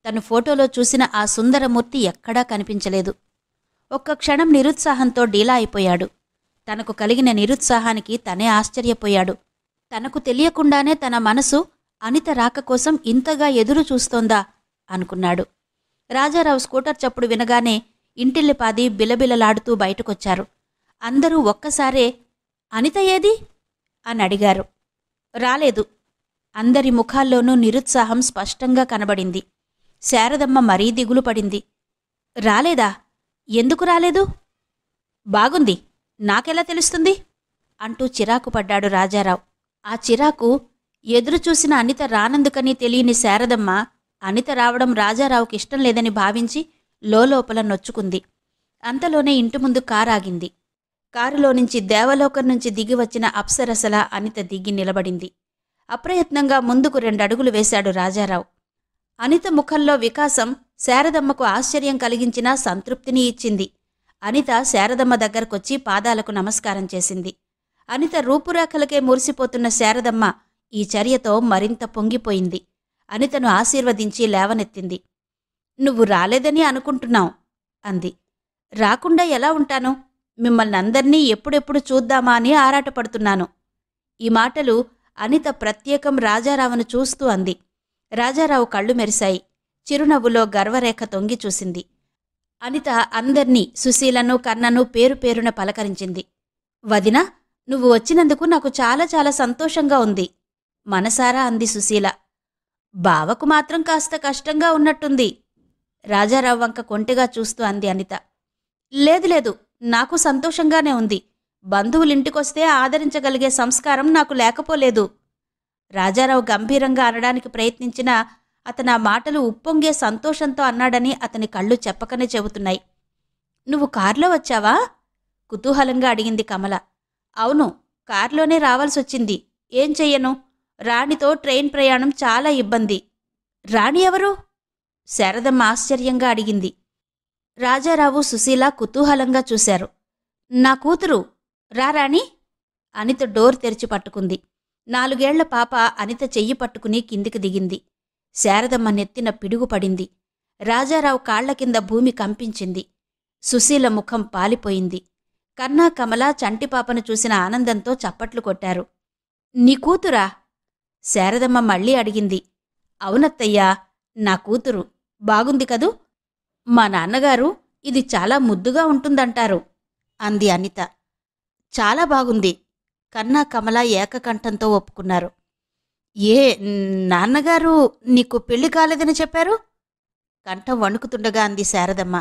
తను ఫోటోలో చూసిన ఆ సుందరమూర్తి ఎక్కడా కనిపించలేదు. ఒక్క క్షణం నిరుత్సాహంతో డీలా అయిపోయాడు. తనకు కలిగిన నిరుత్సాహానికి తనే ఆశ్చర్యపోయాడు. తనకు తెలియకుండానే తన మనసు అనిత రాక కోసం ఇంతగా ఎదురు చూస్తోందా అనుకున్నాడు. రాజారావు స్కూటర్ చప్పుడు వినగానే ఇంటిల్లిపాది బిలబిలలాడుతూ బయటకొచ్చారు. అందరూ ఒక్కసారే అనిత ఏది అని అడిగారు. రాలేదు. అందరి ముఖాల్లోనూ నిరుత్సాహం స్పష్టంగా కనబడింది. శారదమ్మ మరీ దిగులు పడింది. రాలేదా? ఎందుకు రాలేదు? బాగుంది, నాకెలా తెలుస్తుంది అంటూ చిరాకు పడ్డాడు రాజారావు. ఆ చిరాకు ఎదురుచూసిన అనిత రానందుకని తెలియని శారదమ్మ అనిత రావడం రాజారావుకి ఇష్టం లేదని భావించి లోలోపల నొచ్చుకుంది. అంతలోనే ఇంటి ముందు కారాగింది. కారులోనుంచి దేవలోకం నుంచి దిగివచ్చిన అప్సరసలా అనిత దిగి నిలబడింది. అప్రయత్నంగా ముందుకు 2 అడుగులు వేశాడు రాజారావు. అనిత ముఖంలో వికాసం శారదమ్మకు ఆశ్చర్యం కలిగించినా సంతృప్తిని ఇచ్చింది. అనిత శారదమ్మ దగ్గరకొచ్చి పాదాలకు నమస్కారం చేసింది. అనిత రూపురేఖలకే మురిసిపోతున్న శారదమ్మ ఈ చర్యతో మరింత పొంగిపోయింది. అనితను ఆశీర్వదించి లేవనెత్తింది. "నువ్వు రాలేదని అనుకుంటున్నావు" అంది. "రాకుండా ఎలా ఉంటాను? మిమ్మల్నందర్నీ ఎప్పుడెప్పుడు చూద్దామా అని ఆరాటపడుతున్నాను." ఈ మాటలు అనిత ప్రత్యేకం రాజారావును చూస్తూ అంది. రాజారావు కళ్ళు మెరిశాయి. చిరునవ్వులో గర్వరేఖ తొంగి చూసింది. అనిత అందర్నీ, సుశీలను, కన్నను పేరు పేరున పలకరించింది. "వదినా, నువ్వు వచ్చినందుకు నాకు చాలా చాలా సంతోషంగా ఉంది" మనసారా అంది సుశీల. "బావకు మాత్రం కాస్త కష్టంగా ఉన్నట్టుంది" రాజారావు వంక కొంటెగా చూస్తూ అంది అనిత. "లేదు లేదు, నాకు సంతోషంగానే ఉంది. బంధువులింటికొస్తే ఆదరించగలిగే సంస్కారం నాకు లేకపోలేదు" రాజారావు గంభీరంగా అనడానికి ప్రయత్నించినా అతనా మాటలు ఉప్పొంగే సంతోషంతో అన్నాడని అతని కళ్ళు చెప్పకనే చెబుతున్నాయి. "నువ్వు కార్లో వచ్చావా?" కుతూహలంగా అడిగింది కమల. "అవును, కార్లోనే రావాల్సొచ్చింది. ఏం చెయ్యను? రాణితో ట్రైన్ ప్రయాణం చాలా ఇబ్బంది." "రాణి ఎవరు?" శారదమ్మ ఆశ్చర్యంగా అడిగింది. రాజారావు, సుశీల కుతూహలంగా చూశారు. "నా కూతురు. రా రాణి." అనిత డోర్ తెరిచి పట్టుకుంది. 4 ఏళ్ల పాప అనిత చెయ్యి పట్టుకుని కిందికి దిగింది. శారదమ్మ నెత్తిన పిడుగు పడింది. రాజారావు కాళ్ల కింద భూమి కంపించింది. సుశీల ముఖం పాలిపోయింది. కన్నా, కమల చంటిపాపను చూసిన ఆనందంతో చప్పట్లు కొట్టారు. "నీ కూతురా?" శారదమ్మ మళ్ళీ అడిగింది. "అవునత్తయ్యా, నా కూతురు. బాగుంది కదూ? మా నాన్నగారు ఇది చాలా ముద్దుగా ఉంటుందంటారు" అంది అనిత. "చాలా బాగుంది." కన్నా, కమల ఏకకంఠంతో ఒప్పుకున్నారు. "ఏ, నాన్నగారు నీకు పెళ్లి కాలేదని చెప్పారు?" కంఠం వణుకుతుండగా అంది శారదమ్మ.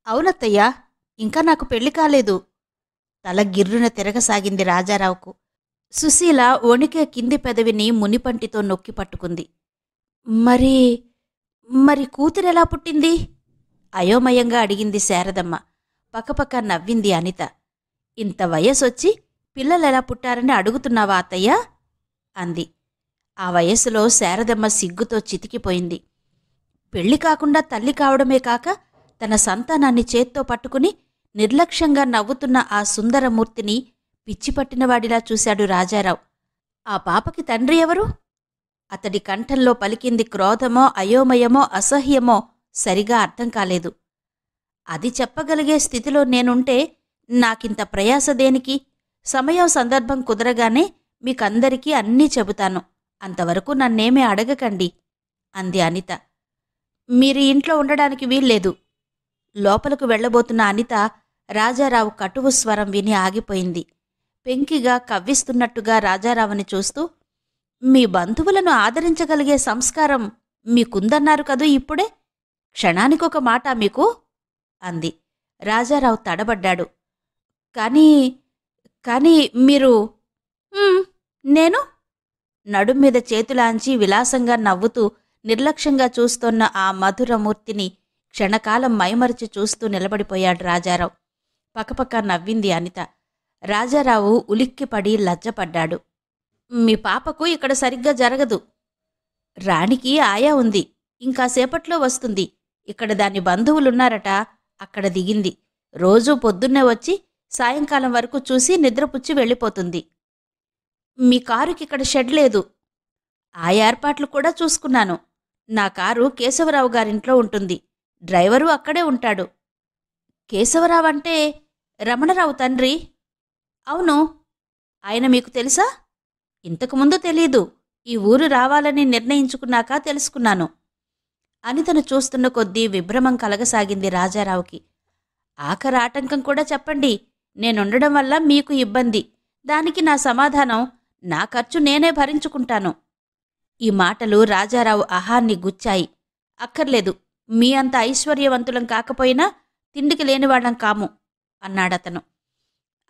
"అవునత్తయ్యా, ఇంకా నాకు పెళ్లి కాలేదు." తల గిర్రున తిరగసాగింది రాజారావుకు. సుశీల వణికే కింది పెదవిని మునిపంటితో నొక్కి పట్టుకుంది. మరి మరి కూతురెలా పుట్టింది?" అయోమయంగా అడిగింది శారదమ్మ. పకపక నవ్వింది అనిత. "ఇంత వయసొచ్చి పిల్లలెలా పుట్టారని అడుగుతున్నావా అత్తయ్యా?" అంది. ఆ వయసులో శారదమ్మ సిగ్గుతో చితికిపోయింది. పెళ్లి కాకుండా తల్లి కావడమే కాక తన సంతానాన్ని చేత్తో పట్టుకుని నిర్లక్ష్యంగా నవ్వుతున్న ఆ సుందరమూర్తిని పిచ్చిపట్టినవాడిలా చూశాడు రాజారావు. "ఆ పాపకి తండ్రి ఎవరు?" అతడి కంఠంలో పలికింది క్రోధమో, అయోమయమో, అసహ్యమో సరిగా అర్థం కాలేదు. "అది చెప్పగలిగే స్థితిలో నేనుంటే నాకింత ప్రయాస దేనికి? సమయం సందర్భం కుదరగానే మీకందరికీ అన్నీ చెబుతాను. అంతవరకు నన్నేమీ అడగకండి" అంది అనిత. "మీరు ఇంట్లో ఉండడానికి వీల్లేదు." లోపలకు వెళ్లబోతున్న అనిత రాజారావు కటువు స్వరం విని ఆగిపోయింది. పెంకిగా, కవ్విస్తున్నట్టుగా రాజారావుని చూస్తూ, "మీ బంధువులను ఆదరించగలిగే సంస్కారం మీకుందన్నారు కదూ ఇప్పుడే? క్షణానికొక మాట మీకు?" అంది. రాజారావు తడబడ్డాడు. కానీ మీరు..." నేను?" నడుమ్మీద చేతులాంచి విలాసంగా నవ్వుతూ నిర్లక్ష్యంగా చూస్తోన్న ఆ మధురమూర్తిని క్షణకాలం మైమరిచి చూస్తూ నిలబడిపోయాడు రాజారావు. పకపక నవ్వింది అనిత. రాజారావు ఉలిక్కిపడి లజ్జపడ్డాడు. "మీ పాపకు ఇక్కడ సరిగ్గా జరగదు. రాణికి ఆయా ఉంది. ఇంకాసేపట్లో వస్తుంది. ఇక్కడ దాని బంధువులున్నారట. అక్కడ దిగింది. రోజూ పొద్దున్నే వచ్చి సాయంకాలం వరకు చూసి నిద్రపుచ్చి వెళ్ళిపోతుంది. మీ కారుకిక్కడ షెడ్ లేదు. ఆ ఏర్పాట్లు కూడా చూసుకున్నాను. నా కారు కేశవరావు గారింట్లో ఉంటుంది. డ్రైవరు అక్కడే ఉంటాడు." "కేశవరావంటే రమణరావు తండ్రి?" "అవును." "ఆయన మీకు తెలుసా?" "ఇంతకుముందు తెలీదు. ఈ ఊరు రావాలని నిర్ణయించుకున్నాక తెలుసుకున్నాను." అనితను చూస్తున్న కొద్దీ విభ్రమం కలగసాగింది రాజారావుకి. "ఆఖరి ఆటంకం కూడా చెప్పండి. నేనుండడం వల్ల మీకు ఇబ్బంది. దానికి నా సమాధానం, నా ఖర్చు నేనే భరించుకుంటాను." ఈ మాటలు రాజారావు అహాన్ని గుచ్చాయి. "అక్కర్లేదు. మీ అంత ఐశ్వర్యవంతులం కాకపోయినా తిండికి లేనివాళ్లం కాము" అన్నాడతను.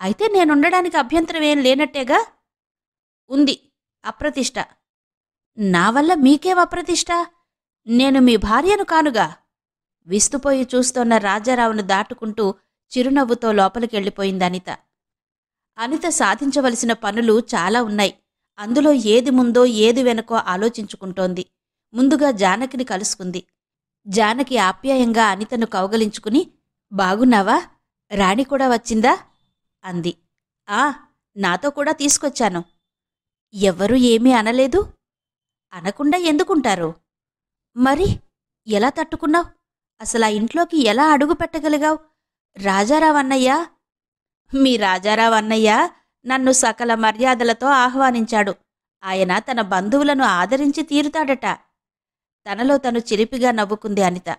"అయితే నేనుండడానికి అభ్యంతరమేం లేనట్టేగా?" "ఉంది. అప్రతిష్ట." "నా వల్ల మీకేం అప్రతిష్ట? నేను మీ భార్యను కానుగా." విస్తుపోయి చూస్తోన్న రాజారావును దాటుకుంటూ చిరునవ్వుతో లోపలికెళ్ళిపోయింది అనిత. అనిత సాధించవలసిన పనులు చాలా ఉన్నాయి. అందులో ఏది ముందో ఏది వెనకో ఆలోచించుకుంటోంది. ముందుగా జానకిని కలుసుకుంది. జానకి ఆప్యాయంగా అనితను కౌగలించుకుని, బాగున్నావా? రాణి కూడా వచ్చిందా? అంది. ఆ, నాతో కూడా తీసుకొచ్చాను. ఎవ్వరూ ఏమీ అనలేదు? అనకుండా ఎందుకుంటారు? మరి ఎలా తట్టుకున్నావ్? అసలా ఇంట్లోకి ఎలా అడుగు పెట్టగలిగావ్? రాజారావు అన్నయ్య, మీ రాజారావు అన్నయ్య నన్ను సకల మర్యాదలతో ఆహ్వానించాడు. ఆయన తన బంధువులను ఆదరించి తీరుతాడట. తనలో తను చిలిపిగా నవ్వుకుంది అనిత.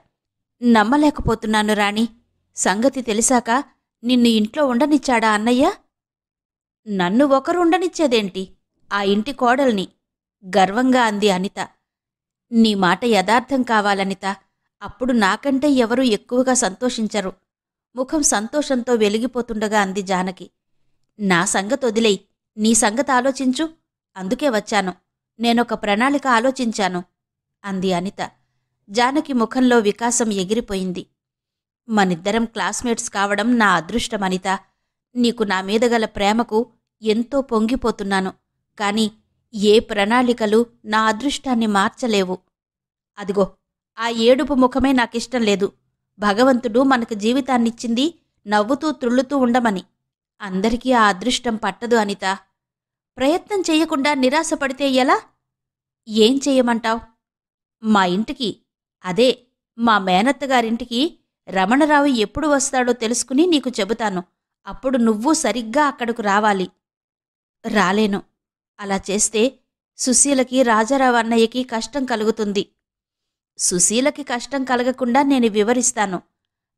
నమ్మలేకపోతున్నాను రాణి. సంగతి తెలిసాక నిన్ను ఇంట్లో ఉండనిచ్చాడా అన్నయ్య? నన్ను ఒకరు ఉండనిచ్చేదేంటి? ఆ ఇంటి కోడల్ని, గర్వంగా అంది అనిత. నీ మాట యథార్థం కావాలనిత. అప్పుడు నాకంటే ఎవరూ ఎక్కువగా సంతోషించరు. ముఖం సంతోషంతో వెలిగిపోతుండగా అంది జానకి. నా సంగతొదిలేయ్, నీ సంగతి ఆలోచించు. అందుకే వచ్చాను. నేనొక ప్రణాళిక ఆలోచించాను అంది అనిత. జానకి ముఖంలో వికాసం ఎగిరిపోయింది. మనిద్దరం క్లాస్మేట్స్ కావడం నా అదృష్టం అనిత. నీకు నా మీద గల ప్రేమకు ఎంతో పొంగిపోతున్నాను. కాని ఏ ప్రణాళికలు నా అదృష్టాన్ని మార్చలేవు. అదిగో ఆ ఏడుపు ముఖమే నాకిష్టం లేదు. భగవంతుడు మనకు జీవితాన్నిచ్చింది నవ్వుతూ త్రుళ్ళుతూ ఉండమని. అందరికీ ఆ అదృష్టం పట్టదు అనిత. ప్రయత్నం చెయ్యకుండా నిరాశపడితే ఎలా? ఏం చెయ్యమంటావ్? మా ఇంటికి, అదే మా మేనత్తగారింటికి రమణరావు ఎప్పుడు వస్తాడో తెలుసుకుని నీకు చెబుతాను. అప్పుడు నువ్వు సరిగ్గా అక్కడకు రావాలి. రాలేను. అలా చేస్తే సుశీలకి రాజారావు అన్నయ్యకి కష్టం కలుగుతుంది. సుశీలకి కష్టం కలగకుండా నేను వివరిస్తాను.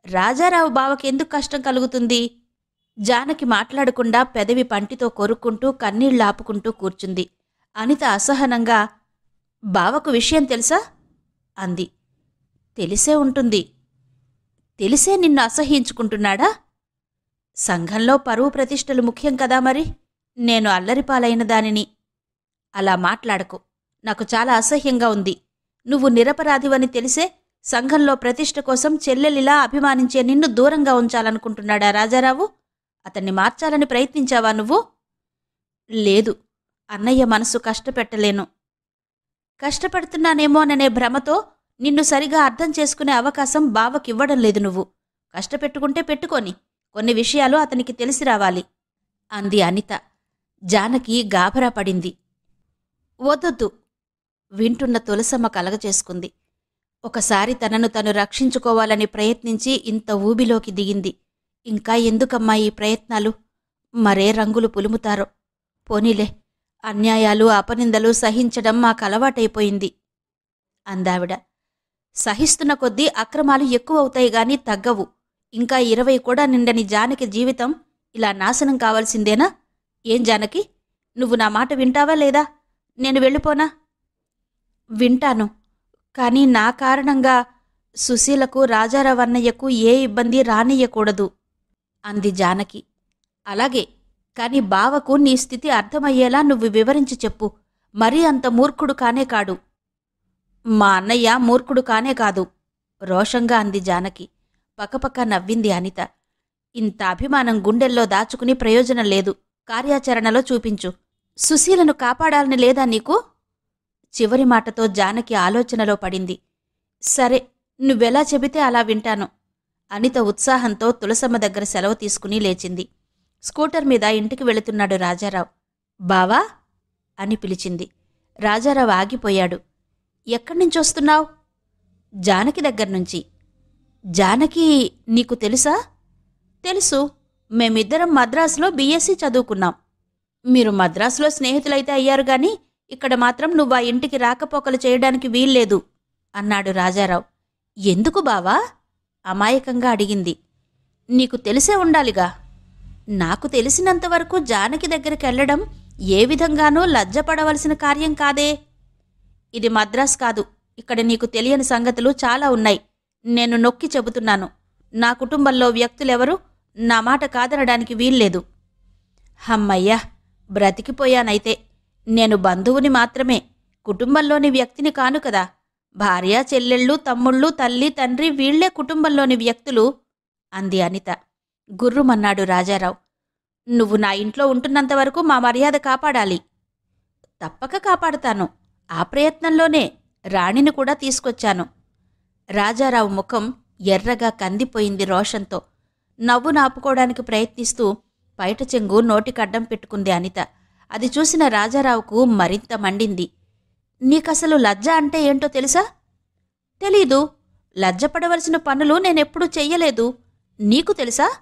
రాజారావు బావకెందుకు కష్టం కలుగుతుంది? జానకి మాట్లాడకుండా పెదవి పంటితో కొరుక్కుంటూ కన్నీళ్లాపుకుంటూ కూర్చుంది. అనిత అసహనంగా, బావకు విషయం తెలుసా? అంది. తెలిసే ఉంటుంది. తెలిసే నిన్ను అసహ్యించుకుంటున్నాడా? సంఘంలో పరువు ప్రతిష్టలు ముఖ్యం కదా మరి. నేను అల్లరిపాలైన దానిని. అలా మాట్లాడకు. నాకు చాలా అసహ్యంగా ఉంది. నువ్వు నిరపరాధివని తెలిసే సంఘంలో ప్రతిష్ట కోసం చెల్లెలిలా అభిమానించే నిన్ను దూరంగా ఉంచాలనుకుంటున్నాడా రాజారావు? అతన్ని మార్చాలని ప్రయత్నించావా నువ్వు? లేదు. అన్నయ్య మనసు కష్టపెట్టలేను. కష్టపెడుతున్నానేమోననే భ్రమతో నిన్ను సరిగా అర్థం చేసుకునే అవకాశం బావకివ్వడం లేదు నువ్వు. కష్టపెట్టుకుంటే పెట్టుకొని కొన్ని విషయాలు అతనికి తెలిసి రావాలి అంది అనిత. జానకి గాభరా పడింది. వద్దొద్దు. వింటున్న తులసమ్మ కలగచేసుకుంది. ఒకసారి తనను తను రక్షించుకోవాలని ప్రయత్నించి ఇంత ఊబిలోకి దిగింది. ఇంకా ఎందుకమ్మా ఈ ప్రయత్నాలు? మరే రంగులు పులుముతారో. పోనీలే, అన్యాయాలు అపనిందలు సహించడం మాకలవాటైపోయింది అందావిడ. సహిస్తున్న కొద్దీ అక్రమాలు ఎక్కువవుతాయి గాని తగ్గవు. ఇంకా 20 కూడా నిండని జానకి జీవితం ఇలా నాశనం కావాల్సిందేనా? ఏం జానకి, నువ్వు నా మాట వింటావా లేదా? నేను వెళ్ళిపోనా? వింటాను. కాని నా కారణంగా సుశీలకు రాజారావన్నయ్యకు ఏ ఇబ్బంది రానియ్యకూడదు అంది జానకి. అలాగే, కాని బావకు నీ స్థితి అర్థమయ్యేలా నువ్వు వివరించి చెప్పు. మరీ అంత మూర్ఖుడు కానే కాడు. మా అన్నయ్య మూర్ఖుడు కానే కాదు రోషంగా అంది జానకి. పకపక నవ్వింది అనిత. ఇంత అభిమానం గుండెల్లో దాచుకుని ప్రయోజనం లేదు. కార్యాచరణలో చూపించు. సుశీలను కాపాడాలని లేదా నీకు? చివరి మాటతో జానకి ఆలోచనలో పడింది. సరే, నువ్వెలా చెబితే అలా వింటాను. అనిత ఉత్సాహంతో తులసమ్మ దగ్గర సెలవు తీసుకుని లేచింది. స్కూటర్ మీద ఇంటికి వెళుతున్నాడు రాజారావు. బావా అని పిలిచింది. రాజారావు ఆగిపోయాడు. ఎక్కడ్నించొస్తున్నావ్? జానకి దగ్గర్నుంచి. జానకి నీకు తెలుసా? తెలుసు. మేమిద్దరం మద్రాసులో బీఎస్సీ చదువుకున్నాం. మీరు మద్రాసులో స్నేహితులైతే అయ్యారు గాని ఇక్కడ మాత్రం నువ్వా ఇంటికి రాకపోకలు చేయడానికి వీల్లేదు అన్నాడు రాజారావు. ఎందుకు బావా? అమాయకంగా అడిగింది. నీకు తెలిసే ఉండాలిగా. నాకు తెలిసినంతవరకు జానకి దగ్గరికెళ్లడం ఏ విధంగానూ లజ్జపడవలసిన కార్యం కాదే. ఇది మద్రాస్ కాదు. ఇక్కడ నీకు తెలియని సంగతులు చాలా ఉన్నాయి. నేను నొక్కి చెబుతున్నాను. నా కుటుంబంలో వ్యక్తులెవరూ నా మాట కాదనడానికి వీల్లేదు. హమ్మయ్యా, బ్రతికిపోయానైతే. నేను బంధువుని మాత్రమే, కుటుంబంలోని వ్యక్తిని కాను కదా. భార్య, చెల్లెళ్ళు, తమ్ముళ్ళు, తల్లి, తండ్రి వీళ్లే కుటుంబంలోని వ్యక్తులు అంది అనిత. గుర్రుమన్నాడు రాజారావు. నువ్వు నా ఇంట్లో ఉంటున్నంతవరకు మా మర్యాద కాపాడాలి. తప్పక కాపాడుతాను. ఆ ప్రయత్నంలోనే రాణిని కూడా తీసుకొచ్చాను. రాజారావు ముఖం ఎర్రగా కందిపోయింది రోషంతో. నవ్వు నాపుకోవడానికి ప్రయత్నిస్తూ పైట చెంగు నోటికడ్డం పెట్టుకుంది అనిత. అది చూసిన రాజారావుకు మరింత మండింది. నీకసలు లజ్జ అంటే ఏంటో తెలుసా? తెలీదు. లజ్జపడవలసిన పనులు నేనెప్పుడూ చెయ్యలేదు. నీకు తెలుసా?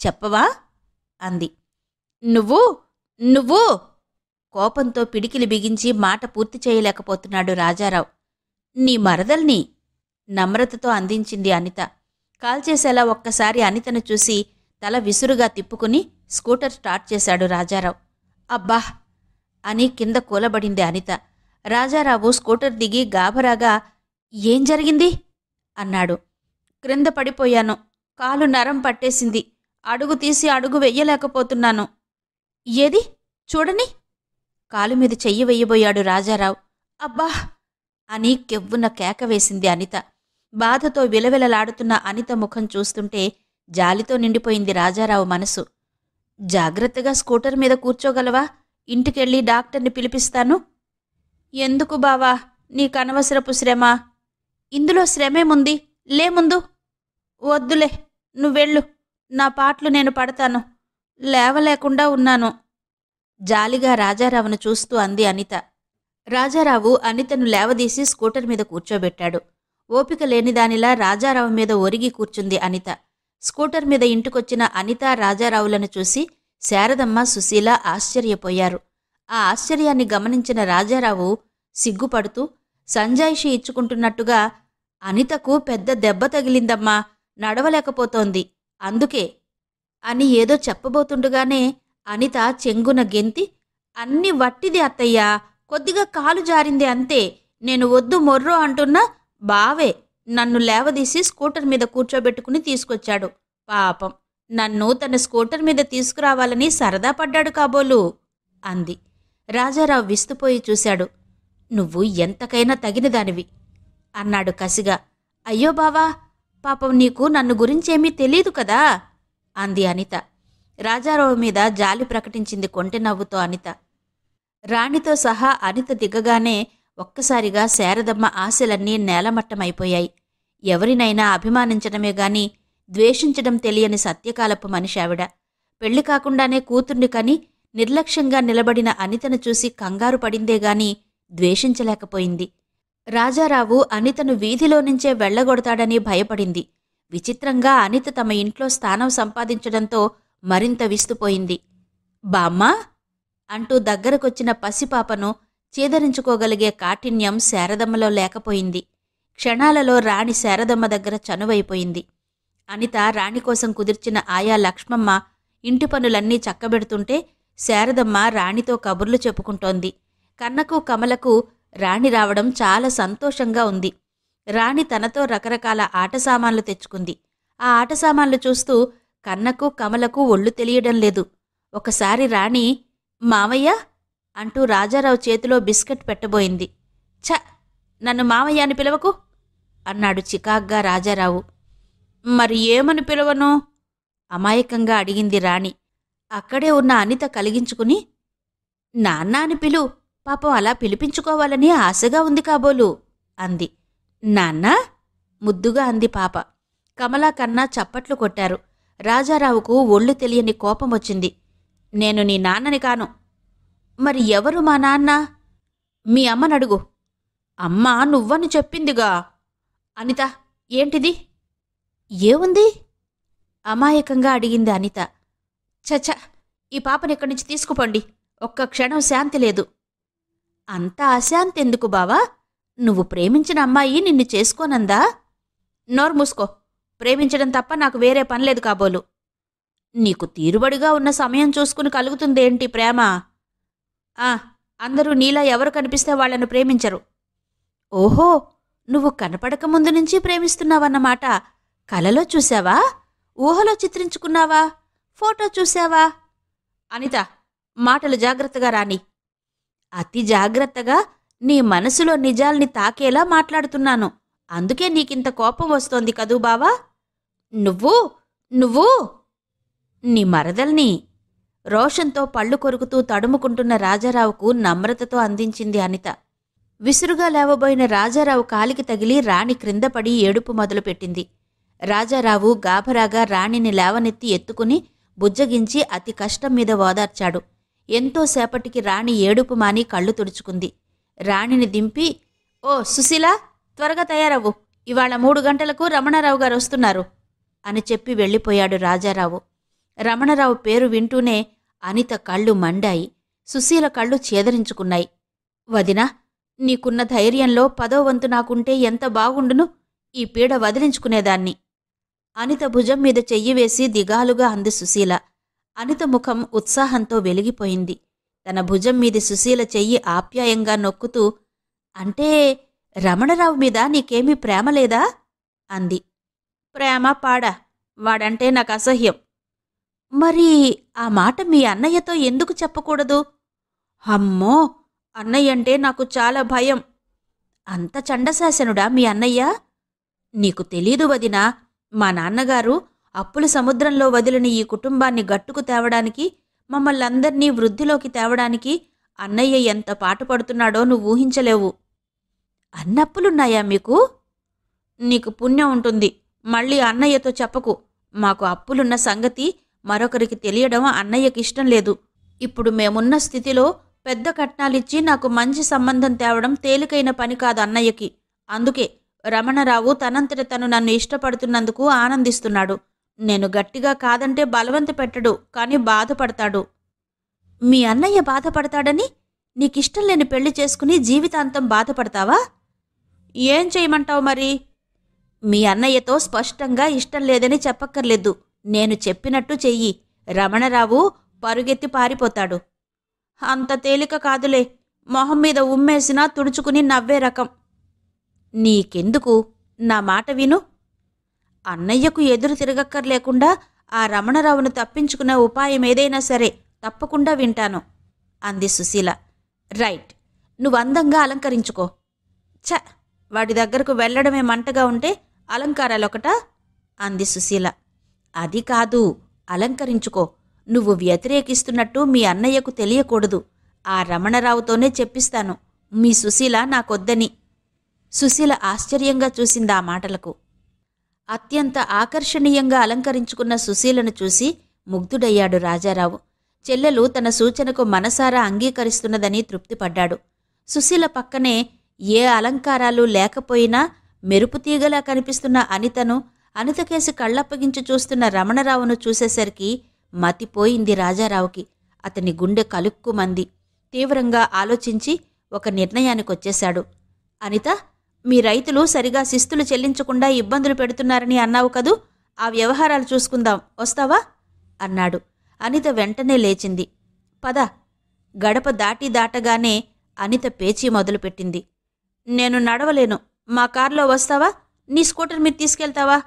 చెప్పవా? అంది. నువ్వు నువ్వు కోపంతో పిడికిలి బిగించి మాట పూర్తి చేయలేకపోతున్నాడు రాజారావు. నీ మరదల్ని నమ్రతతో అందించింది అనిత. కాల్చేసేలా ఒక్కసారి అనితను చూసి తల విసురుగా తిప్పుకుని స్కూటర్ స్టార్ట్ చేశాడు రాజారావు. అబ్బా అని కింద కూలబడింది అనిత. రాజారావు స్కూటర్ దిగి గాభరాగా ఏం జరిగింది అన్నాడు. క్రింద పడిపోయాను. కాలు నరం పట్టేసింది. అడుగు తీసి అడుగు వెయ్యలేకపోతున్నాను. ఏది చూడని. కాలుమీద చెయ్యి వెయ్యబోయాడు రాజారావు. అబ్బా అని కెవ్వున కేక వేసింది అనిత. బాధతో విలవిలలాడుతున్న అనిత ముఖం చూస్తుంటే జాలితో నిండిపోయింది రాజారావు మనసు. జాగ్రత్తగా స్కూటర్ మీద కూర్చోగలవా? ఇంటికెళ్ళి డాక్టర్ని పిలిపిస్తాను. ఎందుకు బావా నీకనవసరపు శ్రమ? ఇందులో శ్రమేముంది? లేముందు. వద్దులే, నువ్వెళ్ళు. నా పాట్లు నేను పడతాను. లేవలేకుండా ఉన్నాను. జాలిగా రాజారావును చూస్తూ అంది అనిత. రాజారావు అనితను లేవదీసి స్కూటర్ మీద కూర్చోబెట్టాడు. ఓపిక లేనిదానిలా రాజారావు మీద ఒరిగి కూర్చుంది అనిత. స్కూటర్ మీద ఇంటికొచ్చిన అనిత రాజారావులను చూసి శారదమ్మ, సుశీల ఆశ్చర్యపోయారు. ఆ ఆశ్చర్యాన్ని గమనించిన రాజారావు సిగ్గుపడుతూ సంజాయిషి ఇచ్చుకుంటున్నట్టుగా, అనితకు పెద్ద దెబ్బ తగిలిందమ్మా, నడవలేకపోతోంది, అందుకే అని ఏదో చెప్పబోతుండగానే అనిత చెంగున గెంతి, అన్ని వట్టిది అత్తయ్యా, కొద్దిగా కాలు జారింది అంతే. నేను వద్దు మొర్రో అంటున్నా బావే నన్ను లేవదీసి స్కూటర్ మీద కూర్చోబెట్టుకుని తీసుకొచ్చాడు. పాపం నన్ను తన స్కూటర్ మీద తీసుకురావాలని సరదా పడ్డాడు కాబోలు అంది. రాజారావు విస్తుపోయి చూశాడు. నువ్వు ఎంతకైనా తగినదానివి అన్నాడు కసిగా. అయ్యో బావా, పాపం నీకు నన్ను గురించేమీ తెలీదు కదా అంది అనిత. రాజారావు మీద జాలి ప్రకటించింది కొంటె నవ్వుతో అనిత. రాణితో సహా అనిత దిగగానే ఒక్కసారిగా శారదమ్మ ఆశలన్నీ నేలమట్టమైపోయాయి. ఎవరినైనా అభిమానించడమే గాని ద్వేషించడం తెలియని సత్యకాలపు మనిషి ఆవిడ. పెళ్లి కాకుండానే కూతుర్ని కని నిర్లక్ష్యంగా నిలబడిన అనితను చూసి కంగారు పడిందేగాని ద్వేషించలేకపోయింది. రాజారావు అనితను వీధిలో నుంచే వెళ్లగొడతాడని భయపడింది. విచిత్రంగా అనిత తమ ఇంట్లో స్థానం సంపాదించడంతో మరింత విస్తుపోయింది. బామ్మా అంటూ దగ్గరకొచ్చిన పసిపాపను చేదరించుకోగలిగే కాఠిన్యం శారదమ్మలో లేకపోయింది. క్షణాలలో రాణి శారదమ్మ దగ్గర చనువైపోయింది. అనిత రాణి కోసం కుదిర్చిన ఆయా లక్ష్మమ్మ ఇంటి పనులన్నీ చక్కబెడుతుంటే శారదమ్మ రాణితో కబుర్లు చెప్పుకుంటోంది. కన్నకు, కమలకు రాణి రావడం చాలా సంతోషంగా ఉంది. రాణి తనతో రకరకాల ఆట సామాన్లు తెచ్చుకుంది. ఆ ఆట సామాన్లు చూస్తూ కన్నకు, కమలకు ఒళ్ళు తెలియడం లేదు. ఒకసారి రాణి మావయ్య అంటూ రాజారావు చేతిలో బిస్కెట్ పెట్టబోయింది. ఛ, నన్ను మావయ్య అని పిలవకు అన్నాడు చికాగ్గా రాజారావు. మరి ఏమని పిలవను అమాయకంగా అడిగింది రాణి. అక్కడే ఉన్న అనిత కలిగించుకుని, నాన్న అని పిలు, పాపం అలా పిలిపించుకోవాలని ఆశగా ఉంది కాబోలు అంది. నాన్నా ముద్దుగా అంది పాప. కమలా కన్నా చప్పట్లు కొట్టారు. రాజారావుకు ఒళ్ళు తెలియని కోపం వచ్చింది. నేను నీ నాన్నని కాను. మరి ఎవరు మా నాన్న? మీ అమ్మనడుగు. అమ్మ నువ్వని చెప్పిందిగా. అనిత, ఏంటిది? ఏముంది అమాయకంగా అడిగింది అనిత. చచ, ఈ పాపనెక్కడి నుంచి తీసుకుపోండి. ఒక్క క్షణం శాంతి లేదు. అంత అశాంతి ఎందుకు బావా? నువ్వు ప్రేమించిన అమ్మాయి నిన్ను చేసుకోనందా? నోరు మూసుకో. ప్రేమించడం తప్ప నాకు వేరే పనిలేదు కాబోలు. నీకు తీరుబడిగా ఉన్న సమయం చూసుకుని కలుగుతుందేంటి ప్రేమ? అందరూ నీలా ఎవరు కనిపిస్తే వాళ్లను ప్రేమించరు. ఓహో, నువ్వు కనపడకముందు నుంచి ప్రేమిస్తున్నావన్నమాట. కలలో చూశావా? ఊహలో చిత్రించుకున్నావా? ఫోటో చూశావా? అనిత, మాటలు జాగ్రత్తగా రాని. అతి జాగ్రత్తగా నీ మనసులో నిజాల్ని తాకేలా మాట్లాడుతున్నాను. అందుకే నీకింత కోపం వస్తోంది కదూ బావా? నువ్వు నీ మరదల్ని రోషంతో పళ్ళు కొరుకుతూ తడుముకుంటున్న రాజారావుకు నమ్రతతో అందించింది అనిత. విసురుగా లేవబోయిన రాజారావు కాలికి తగిలి రాణి క్రిందపడి ఏడుపు మొదలుపెట్టింది. రాజారావు గాభరాగా రాణిని లేవనెత్తి ఎత్తుకుని బుజ్జగించి అతి కష్టం మీద ఓదార్చాడు. ఎంతోసేపటికి రాణి ఏడుపు మాని కళ్ళు తుడుచుకుంది. రాణిని దింపి, "ఓ సుశీలా, త్వరగా తయారవ్వు, ఇవాళ 3 గంటలకు రమణారావు గారు వస్తున్నారు" అని చెప్పి వెళ్ళిపోయాడు రాజారావు. రమణరావు పేరు వింటూనే అనిత కళ్ళు మండాయి. సుశీల కళ్ళు చేదరించుకున్నాయి. "వదినా, నీకున్న ధైర్యంలో 10వ వంతు నాకుంటే ఎంత బాగుండును, ఈ పీడ వదిలించుకునేదాన్ని." అనిత భుజం మీద చెయ్యి వేసి దిగాలుగా అంది సుశీల. అనిత ముఖం ఉత్సాహంతో వెలిగిపోయింది. తన భుజం మీది సుశీల చెయ్యి ఆప్యాయంగా నొక్కుతూ, "అంటే రమణరావు మీద నీకేమీ ప్రేమ లేదా?" అంది. "ప్రేమ పాడా, వాడంటే నాకు అసహ్యం." "మరి ఆ మాట మీ అన్నయ్యతో ఎందుకు చెప్పకూడదు?" "అమ్మో, అన్నయ్యంటే నాకు చాలా భయం." "అంత చండశాసనుడా మీ అన్నయ్య?" "నీకు తెలీదు వదినా, మా నాన్నగారు అప్పుల సముద్రంలో వదిలిన ఈ కుటుంబాన్ని గట్టుకు తేవడానికి, మమ్మల్నందర్నీ వృద్ధిలోకి తేవడానికి అన్నయ్య ఎంత పాటుపడుతున్నాడో నువ్వు ఊహించలేవు." "అన్నప్పులున్నాయా మీకు?" "నీకు పుణ్యం ఉంటుంది, మళ్ళీ అన్నయ్యతో చెప్పకు. మాకు అప్పులున్న సంగతి మరొకరికి తెలియడం అన్నయ్యకిష్టం లేదు. ఇప్పుడు మేమున్న స్థితిలో పెద్ద కట్నాలిచ్చి నాకు మంచి సంబంధం తేవడం తేలికైన పని కాదు అన్నయ్యకి. అందుకే రమణరావు తనంతట తను నన్ను ఇష్టపడుతున్నందుకు ఆనందిస్తున్నాడు. నేను గట్టిగా కాదంటే బలవంత పెట్టడు, కాని బాధపడతాడు." "మీ అన్నయ్య బాధపడతాడని నీకిష్టం లేని పెళ్లి చేసుకుని జీవితాంతం బాధపడతావా?" "ఏం చేయమంటావు మరి?" "మీ అన్నయ్యతో స్పష్టంగా ఇష్టం లేదని చెప్పక్కర్లేదు. నేను చెప్పినట్టు చెయ్యి. రమణరావు పరుగెత్తి పారిపోతాడు." "అంత తేలిక కాదులే. మొహం మీద ఉమ్మేసినా తుడుచుకుని నవ్వే రకం." "నీకెందుకు? నా మాట విను. అన్నయ్యకు ఎదురు తిరగక్కర్లేకుండా ఆ రమణరావును తప్పించుకునే ఉపాయం ఏదైనా సరే తప్పకుండా వింటాను" అంది సుశీల. "రైట్, నువ్వందంగా అలంకరించుకో." "ఛ, వాడి దగ్గరకు వెళ్లడమే మంటగా ఉంటే అలంకారాలొకటా?" అంది సుశీల. "అది కాదు, అలంకరించుకో. నువ్వు వ్యతిరేకిస్తున్నట్టు మీ అన్నయ్యకు తెలియకూడదు. ఆ రమణరావుతోనే చెప్పిస్తాను మీ సుశీల నాకొద్దని." సుశీల ఆశ్చర్యంగా చూసింది ఆ మాటలకు. అత్యంత ఆకర్షణీయంగా అలంకరించుకున్న సుశీలను చూసి ముగ్ధుడయ్యాడు రాజారావు. చెల్లెలు తన సూచనకు మనసారా అంగీకరిస్తున్నదని తృప్తిపడ్డాడు. సుశీల పక్కనే ఏ అలంకారాలు లేకపోయినా మెరుపుతీగలా కనిపిస్తున్న అనితను, అనితకేసి కళ్ళప్పగించి చూస్తున్న రమణరావును చూసేసరికి మతిపోయింది రాజారావుకి. అతని గుండె కలుక్కుమంది. తీవ్రంగా ఆలోచించి ఒక నిర్ణయానికొచ్చేశాడు. "అనిత, మీ రైతులు సరిగా శిస్తులు చెల్లించకుండా ఇబ్బందులు పెడుతున్నారని అన్నావు కదూ, ఆ వ్యవహారాలు చూసుకుందాం, వస్తావా?" అన్నాడు. అనిత వెంటనే లేచింది. "పద." గడప దాటగానే అనిత పేచీ మొదలుపెట్టింది. "నేను నడవలేను, మా కారులో వస్తావా? నీ స్కూటర్ మీద తీసుకెళ్తావా?"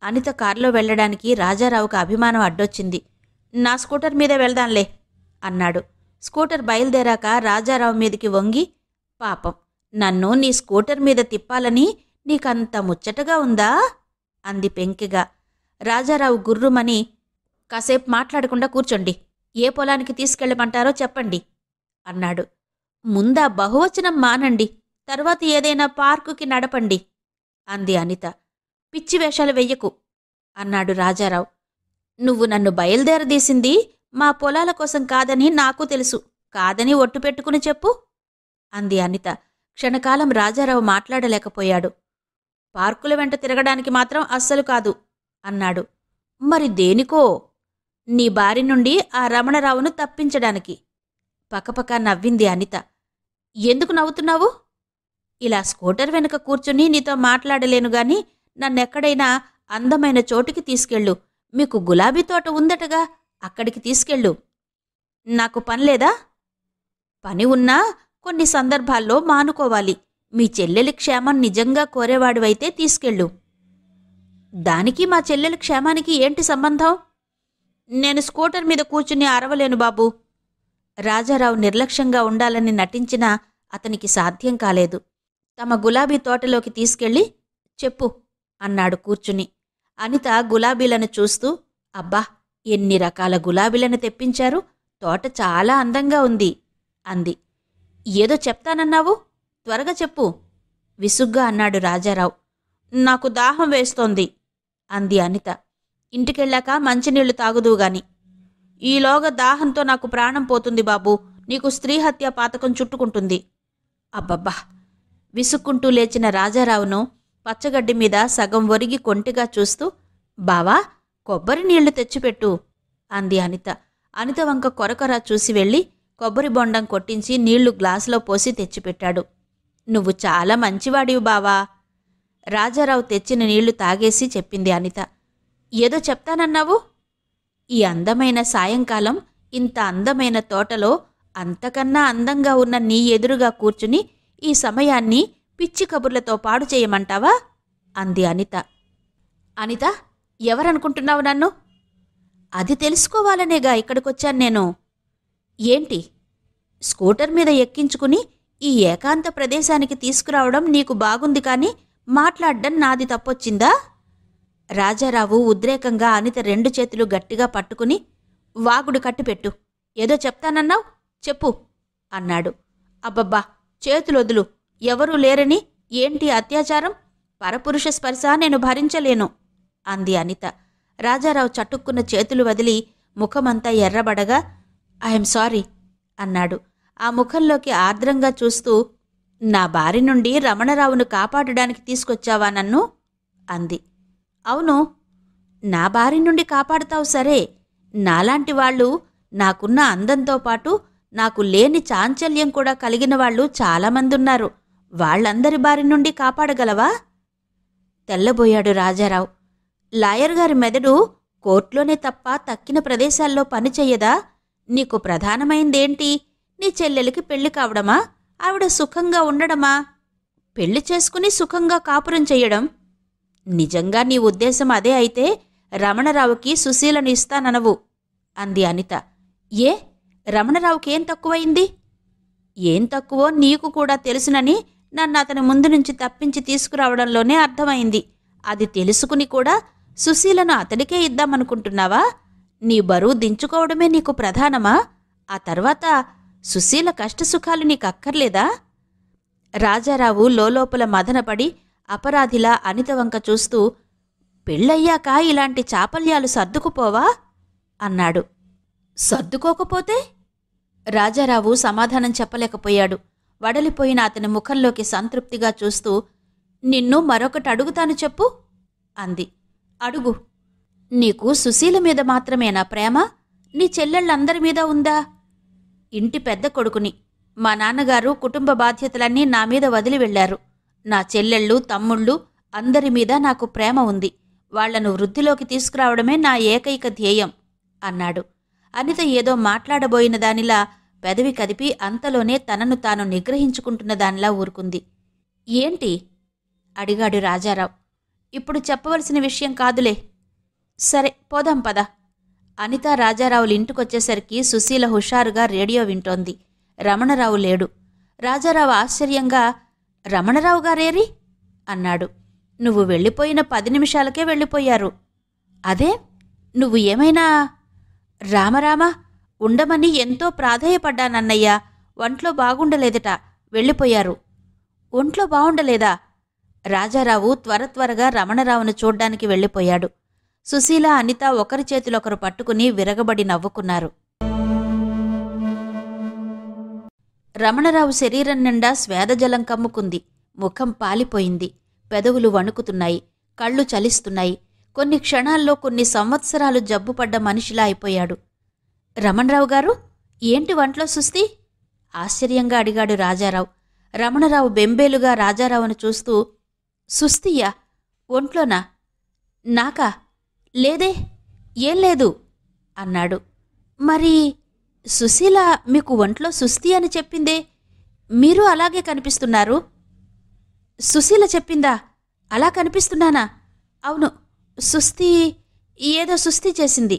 అనిత కారులో వెళ్లడానికి రాజారావుకు అభిమానం అడ్డొచ్చింది. "నా స్కూటర్ మీదే వెళ్దాంలే" అన్నాడు. స్కూటర్ బయలుదేరాక రాజారావు మీదికి వంగి, "పాపం, నన్ను నీ స్కూటర్ మీద తిప్పాలని నీకంత ముచ్చటగా ఉందా?" అంది పెంకిగా. రాజారావు గుర్రుమని, "కాసేపు మాట్లాడకుండా కూర్చోండి. ఏ పొలానికి తీసుకెళ్ళమంటారో చెప్పండి" అన్నాడు. "ముందా బహువచనం మానండి, తర్వాత ఏదైనా పార్కుకి నడపండి" అంది అనిత. "పిచ్చి వేషాలు వెయ్యకు" అన్నాడు రాజారావు. "నువ్వు నన్ను బయలుదేరదీసింది మా పొలాల కోసం కాదని నాకు తెలుసు. కాదని ఒట్టు పెట్టుకుని చెప్పు" అంది అనిత. క్షణకాలం రాజారావు మాట్లాడలేకపోయాడు. "పార్కుల వెంట తిరగడానికి మాత్రం అస్సలు కాదు" అన్నాడు. "మరి దేనికో?" "నీ బారి నుండి ఆ రమణరావును తప్పించడానికి." పకపక నవ్వింది అనిత. "ఎందుకు నవ్వుతున్నావు?" "ఇలా స్కూటర్ వెనుక కూర్చుని నీతో మాట్లాడలేనుగాని నన్నెక్కడైనా అందమైన చోటికి తీసుకెళ్ళు. మీకు గులాబీ తోట ఉందటగా, అక్కడికి తీసుకెళ్ళు." "నాకు పనిలేదా?" "పని ఉన్నా కొన్ని సందర్భాల్లో మానుకోవాలి. మీ చెల్లెలి క్షేమం నిజంగా కోరేవాడివైతే తీసుకెళ్ళు." "దానికి మా చెల్లెలి క్షేమానికి ఏంటి సంబంధం?" "నేను స్కూటర్ మీద కూర్చుని అరవలేను బాబూ." రాజారావు నిర్లక్ష్యంగా ఉండాలని నటించినా అతనికి సాధ్యం కాలేదు. తమ గులాబీ తోటలోకి తీసుకెళ్ళి, "చెప్పు" అన్నాడు కూర్చుని. అనిత గులాబీలను చూస్తూ, "అబ్బా, ఎన్ని రకాల గులాబీలను తెప్పించారు, తోట చాలా అందంగా ఉంది" అంది. "ఏదో చెప్తానన్నావు?" త్వరగా చెప్పు విసుగ్గా అన్నాడు రాజారావు. నాకు దాహం వేస్తోంది అంది అనిత. ఇంటికెళ్ళాక మంచినీళ్లు తాగుదువుగాని. ఈలోగా దాహంతో నాకు ప్రాణం పోతుంది బాబూ. నీకు స్త్రీహత్య పాతకం చుట్టుకుంటుంది. అబ్బబ్బా! విసుక్కుంటూ లేచిన రాజారావును పచ్చగడ్డి మీద సగం ఒరిగి కొంటిగా చూస్తూ, బావా, కొబ్బరి నీళ్లు తెచ్చిపెట్టు అంది అనిత. అనిత వంక కొరకొరా చూసి వెళ్ళి కొబ్బరి బొండం కొట్టించి నీళ్లు గ్లాసులో పోసి తెచ్చిపెట్టాడు. నువ్వు చాలా మంచివాడివి బావా. రాజారావు తెచ్చిన నీళ్లు తాగేసి చెప్పింది అనిత. ఏదో చెప్తానన్నావు? ఈ అందమైన సాయంకాలం ఇంత అందమైన తోటలో అంతకన్నా అందంగా ఉన్న నీ ఎదురుగా కూర్చుని ఈ సమయాన్ని పిచ్చి కబుర్లతో పాడు చేయమంటావా అంది అనిత. అనిత, ఎవరనుకుంటున్నావు నన్ను? అది తెలుసుకోవాలనేగా ఇక్కడికొచ్చాను నేను. ఏంటి? స్కూటర్ మీద ఎక్కించుకుని ఈ ఏకాంత ప్రదేశానికి తీసుకురావడం నీకు బాగుంది, కానీ మాట్లాడ్డం నాది తప్పొచ్చిందా? రాజారావు ఉద్రేకంగా అనిత 2 చేతులు గట్టిగా పట్టుకుని, వాగుడు కట్టిపెట్టు, ఏదో చెప్తానన్నావు, చెప్పు అన్నాడు. అబ్బబ్బా, చేతులొదులు, ఎవరూ లేరని ఏంటి అత్యాచారం? పరపురుష స్పర్శ నేను భరించలేను అంది అనిత. రాజారావు చటుక్కున్న చేతులు వదిలి ముఖమంతా ఎర్రబడగా, ఐఎమ్ సారీ అన్నాడు. ఆ ముఖంలోకి ఆర్ద్రంగా చూస్తూ, నా బారి నుండి రమణరావును కాపాడడానికి తీసుకొచ్చావా నన్ను అంది. అవును, నా బారి నుండి కాపాడుతావు సరే, నాలాంటి వాళ్ళు, నాకున్న అందంతో పాటు నాకు లేని చాంచల్యం కూడా కలిగిన వాళ్ళు చాలామందున్నారు. వాళ్ళందరి బారి నుండి కాపాడగలవా? తెల్లబోయాడు రాజారావు. లాయర్ గారి మెదడు కోర్టులోనే తప్ప తక్కిన ప్రదేశాల్లో పనిచెయ్యదా? నీకు ప్రధానమైందేంటి? నీ చెల్లెలికి పెళ్లి కావడమా? ఆవిడ సుఖంగా ఉండడమా? పెళ్లి చేసుకుని సుఖంగా కాపురం చెయ్యడం. నిజంగా నీ ఉద్దేశం అదే అయితే రమణరావుకి సుశీలను ఇస్తాననవు అంది అనిత. ఏ, రమణరావుకేం తక్కువైంది? ఏం తక్కువో నీకు కూడా తెలుసునని నన్ను అతని ముందు నుంచి తప్పించి తీసుకురావడంలోనే అర్థమైంది. అది తెలుసుకుని కూడా సుశీలను అతడికే ఇద్దామనుకుంటున్నావా? నీ బరువు దించుకోవడమే నీకు ప్రధానమా? ఆ తర్వాత సుశీల కష్టసుఖాలు నీకక్కర్లేదా? రాజారావు లోలోపల మదనపడి అపరాధిలా అనిత వంక చూస్తూ, పెళ్ళయ్యాక ఇలాంటి చాపల్యాలు సర్దుకుపోవా అన్నాడు. సర్దుకోకపోతే? రాజారావు సమాధానం చెప్పలేకపోయాడు. వడలిపోయిన అతని ముఖంలోకి సంతృప్తిగా చూస్తూ, నిన్ను మరొకటి అడుగుతాను, చెప్పు అంది. అడుగు. నీకు సుశీల మీద మాత్రమేనా ప్రేమ? నీ చెల్లెళ్ళందరి మీద ఉందా? ఇంటి పెద్ద కొడుకుని. మా నాన్నగారు కుటుంబ బాధ్యతలన్నీ నా మీద వదిలి వెళ్లారు. నా చెల్లెళ్ళు, తమ్ముళ్ళు అందరి మీద నాకు ప్రేమ ఉంది. వాళ్లను వృద్ధిలోకి తీసుకురావడమే నా ఏకైక ధ్యేయం అన్నాడు. అనిత ఏదో మాట్లాడబోయిన దానిలా పెదవి కదిపి అంతలోనే తనను తాను నిగ్రహించుకుంటున్న దానిలా ఊరుకుంది. ఏంటి అడిగాడు రాజారావు. ఇప్పుడు చెప్పవలసిన విషయం కాదులే. సరే, పోదాం పద. అనిత రాజారావులు ఇంటికొచ్చేసరికి సుశీల హుషారుగా రేడియో వింటోంది. రమణరావు లేడు. రాజారావు ఆశ్చర్యంగా, రమణరావు గారేరి అన్నాడు. నువ్వు వెళ్ళిపోయిన 10 నిమిషాలకే వెళ్ళిపోయారు. అదే, నువ్వు ఏమైనా? రామరామా, ఉండమని ఎంతో ప్రాధేయపడ్డానన్నయ్యా. ఒంట్లో బాగుండలేదట, వెళ్ళిపోయారు. ఒంట్లో బావుండలేదా? రాజారావు త్వరగా రమణరావును చూడ్డానికి వెళ్ళిపోయాడు. సుశీల, అనిత ఒకరి చేతులొకరు పట్టుకుని విరగబడి నవ్వుకున్నారు. రమణరావు శరీరం నిండా స్వేదజలం కమ్ముకుంది. ముఖం పాలిపోయింది. పెదవులు వణుకుతున్నాయి. కళ్ళు చలిస్తున్నాయి. కొన్ని క్షణాల్లో కొన్ని సంవత్సరాలు జబ్బుపడ్డ మనిషిలా అయిపోయాడు. రమణరావు గారు, ఏంటి వంట్లో సుస్తి? ఆశ్చర్యంగా అడిగాడు రాజారావు. రమణరావు బెంబేలుగా రాజారావును చూస్తూ, సుస్తియా? ఒంట్లోనా? నాకా? లేదే, ఏం లేదు అన్నాడు. మరి సుశీల మీకు ఒంట్లో సుస్తి అని చెప్పిందే? మీరు అలాగే కనిపిస్తున్నారు. సుశీల చెప్పిందా? అలా కనిపిస్తున్నానా? అవును, సుస్తి, ఏదో సుస్తి చేసింది.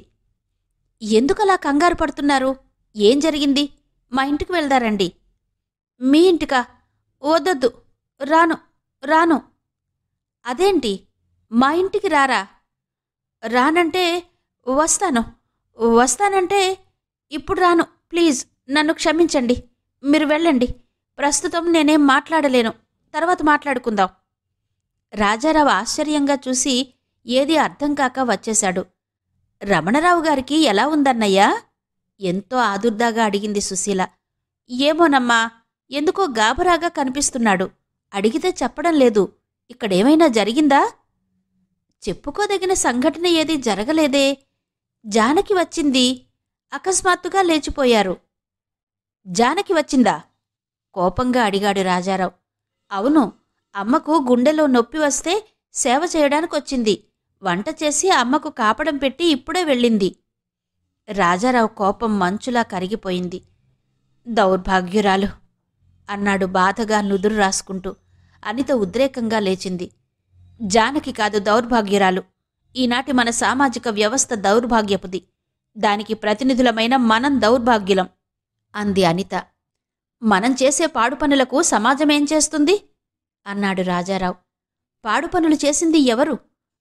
ఎందుకలా కంగారు పడుతున్నారు? ఏం జరిగింది? మా ఇంటికి వెళ్దారండి. మీ ఇంటికా? వద్దొద్దు, రాను. అదేంటి, మా ఇంటికి రారా? రానంటే వస్తానంటే ఇప్పుడు రాను. ప్లీజ్ నన్ను క్షమించండి. మీరు వెళ్ళండి. ప్రస్తుతం నేనేం మాట్లాడలేను, తర్వాత మాట్లాడుకుందాం. రాజారావు ఆశ్చర్యంగా చూసి ఏదీ అర్థం కాక వచ్చేశాడు. రమణరావు గారికి ఎలా ఉందన్నయ్యా? ఎంతో ఆదుర్దాగా అడిగింది సుశీల. ఏమోనమ్మా, ఎందుకో గాబరాగా కనిపిస్తున్నాడు. అడిగితే చెప్పడం లేదు. ఇక్కడేమైనా జరిగిందా? చెప్పుకోదగిన సంఘటన ఏదీ జరగలేదే. జానకి వచ్చింది, అకస్మాత్తుగా లేచిపోయారు. జానకి వచ్చిందా? కోపంగా అడిగాడు రాజారావు. అవును, అమ్మకు గుండెలో నొప్పి వస్తే సేవ చేయడానికొచ్చింది. వంట చేసి అమ్మకు కాపడం పెట్టి ఇప్పుడే వెళ్ళింది. రాజారావు కోపం మంచులా కరిగిపోయింది. దౌర్భాగ్యురాలు అన్నాడు బాధగా నుదురు రాసుకుంటూ. అనిత ఉద్రేకంగా లేచింది. జానకి కాదు దౌర్భాగ్యురాలు. ఈనాటి మన సామాజిక వ్యవస్థ దౌర్భాగ్యపుది. దానికి ప్రతినిధులమైన మనం దౌర్భాగ్యులం అంది అనిత. మనం చేసే పాడుపనులకు సమాజమేం చేస్తుంది అన్నాడు రాజారావు. పాడుపనులు చేసింది ఎవరు?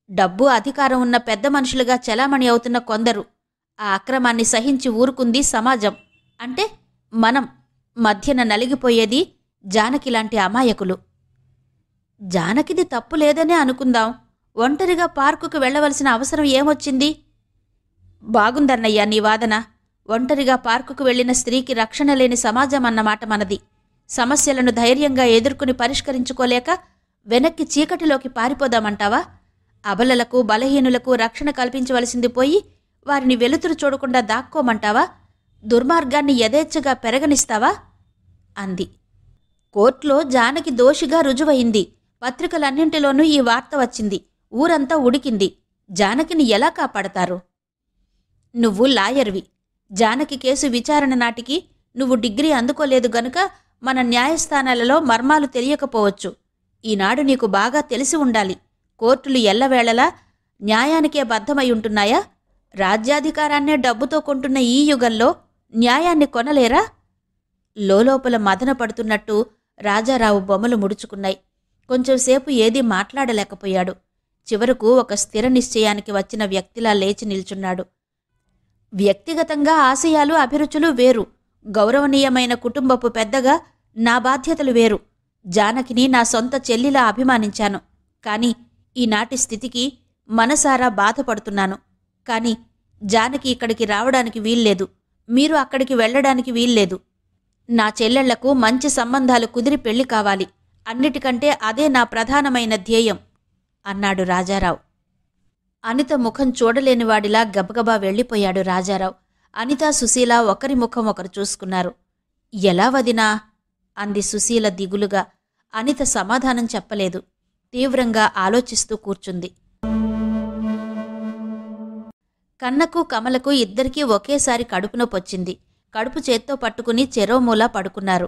డబ్బు అధికారం ఉన్న పెద్ద మనుషులుగా చెలామణి అవుతున్న కొందరు. ఆ అక్రమాన్ని సహించి ఊరుకుంది సమాజం. అంటే మనం మధ్యన నలిగిపోయేది జానకిలాంటి అమాయకులు. జానకిది తప్పు లేదనే అనుకుందాం. ఒంటరిగా పార్కుకు వెళ్లవలసిన అవసరం ఏమొచ్చింది? బాగుందన్నయ్యా నీ వాదన. ఒంటరిగా పార్కుకు వెళ్లిన స్త్రీకి రక్షణ లేని సమాజం అన్నమాట మనది. సమస్యలను ధైర్యంగా ఎదుర్కొని పరిష్కరించుకోలేక వెనక్కి చీకటిలోకి పారిపోదామంటావా? అబలలకు బలహీనులకు రక్షణ కల్పించవలసింది పోయి వారిని వెలుతురు చూడకుండా దాక్కోమంటావా? దుర్మార్గాన్ని యథేచ్ఛగా పెరగనిస్తావా? అంది. కోర్టులో జానకి దోషిగా రుజువయింది. పత్రికలన్నింటిలోనూ ఈ వార్త వచ్చింది. ఊరంతా ఉడికింది. జానకిని ఎలా కాపాడతారు? నువ్వు లాయర్వి. జానకి కేసు విచారణ నాటికి నువ్వు డిగ్రీ అందుకోలేదు గనుక మన న్యాయస్థానాలలో మర్మాలు తెలియకపోవచ్చు. ఈనాడు నీకు బాగా తెలిసి ఉండాలి. కోర్టులు ఎల్లవేళలా న్యాయానికే బద్ధమై ఉంటున్నాయా? రాజ్యాధికారాన్నే డబ్బుతో కొంటున్న ఈ యుగంలో న్యాయాన్ని కొనలేరా? లోలోపల మదన పడుతున్నట్టు రాజారావు బొమ్మలు ముడుచుకున్నాయి. కొంచెంసేపు ఏదీ మాట్లాడలేకపోయాడు. చివరకు ఒక స్థిర నిశ్చయానికి వచ్చిన వ్యక్తిలా లేచి నిల్చున్నాడు. వ్యక్తిగతంగా ఆశయాలు అభిరుచులు వేరు. గౌరవనీయమైన కుటుంబపు పెద్దగా నా బాధ్యతలు వేరు. జానకిని నా సొంత చెల్లిలా అభిమానించాను. కాని ఈనాటి స్థితికి మనసారా బాధపడుతున్నాను. కాని జానకి ఇక్కడికి రావడానికి వీల్లేదు. మీరు అక్కడికి వెళ్లడానికి వీల్లేదు. నా చెల్లెళ్లకు మంచి సంబంధాలు కుదిరి పెళ్లి కావాలి. అన్నిటికంటే అదే నా ప్రధానమైన ధ్యేయం అన్నాడు రాజారావు. అనిత ముఖం చూడలేనివాడిలా గబగబా వెళ్ళిపోయాడు రాజారావు. అనిత సుశీల ఒకరి ముఖం ఒకరు చూసుకున్నారు. ఎలా వదినా అంది సుశీల దిగులుగా. అనిత సమాధానం చెప్పలేదు. తీవ్రంగా ఆలోచిస్తూ కూర్చుంది. కన్నకు కమలకు ఇద్దరికీ ఒకేసారి కడుపునొప్పొచ్చింది. కడుపు చేత్తో పట్టుకుని చెరోమూలా పడుకున్నారు.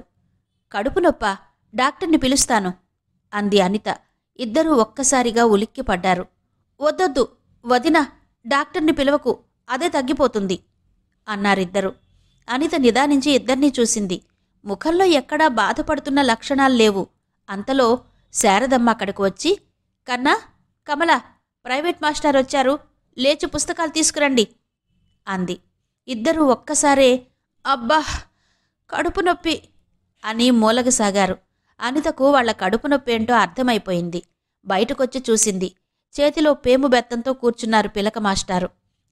కడుపునొప్పా? డాక్టర్ని పిలుస్తాను అంది అనిత. ఇద్దరూ ఒక్కసారిగా ఉలిక్కిపడ్డారు. వద్దొద్దు వదినా, డాక్టర్ని పిలవకు, అదే తగ్గిపోతుంది అన్నారిద్దరు. అనిత నిదానించి ఇద్దర్నీ చూసింది. ముఖంలో ఎక్కడా బాధపడుతున్న లక్షణాల్లేవు. అంతలో శారదమ్మ అక్కడికి వచ్చి, కన్నా, కమల, ప్రైవేట్ మాస్టర్ వచ్చారు, లేచి పుస్తకాలు తీసుకురండి అంది. ఇద్దరూ ఒక్కసారే అబ్బా కడుపు నొప్పి అని మూలగసాగారు. అనితకు వాళ్ల కడుపు నొప్పేంటో అర్థమైపోయింది. బయటకొచ్చి చూసింది. చేతిలో పేము బెత్తంతో కూర్చున్నారు పిలక మాస్టారు.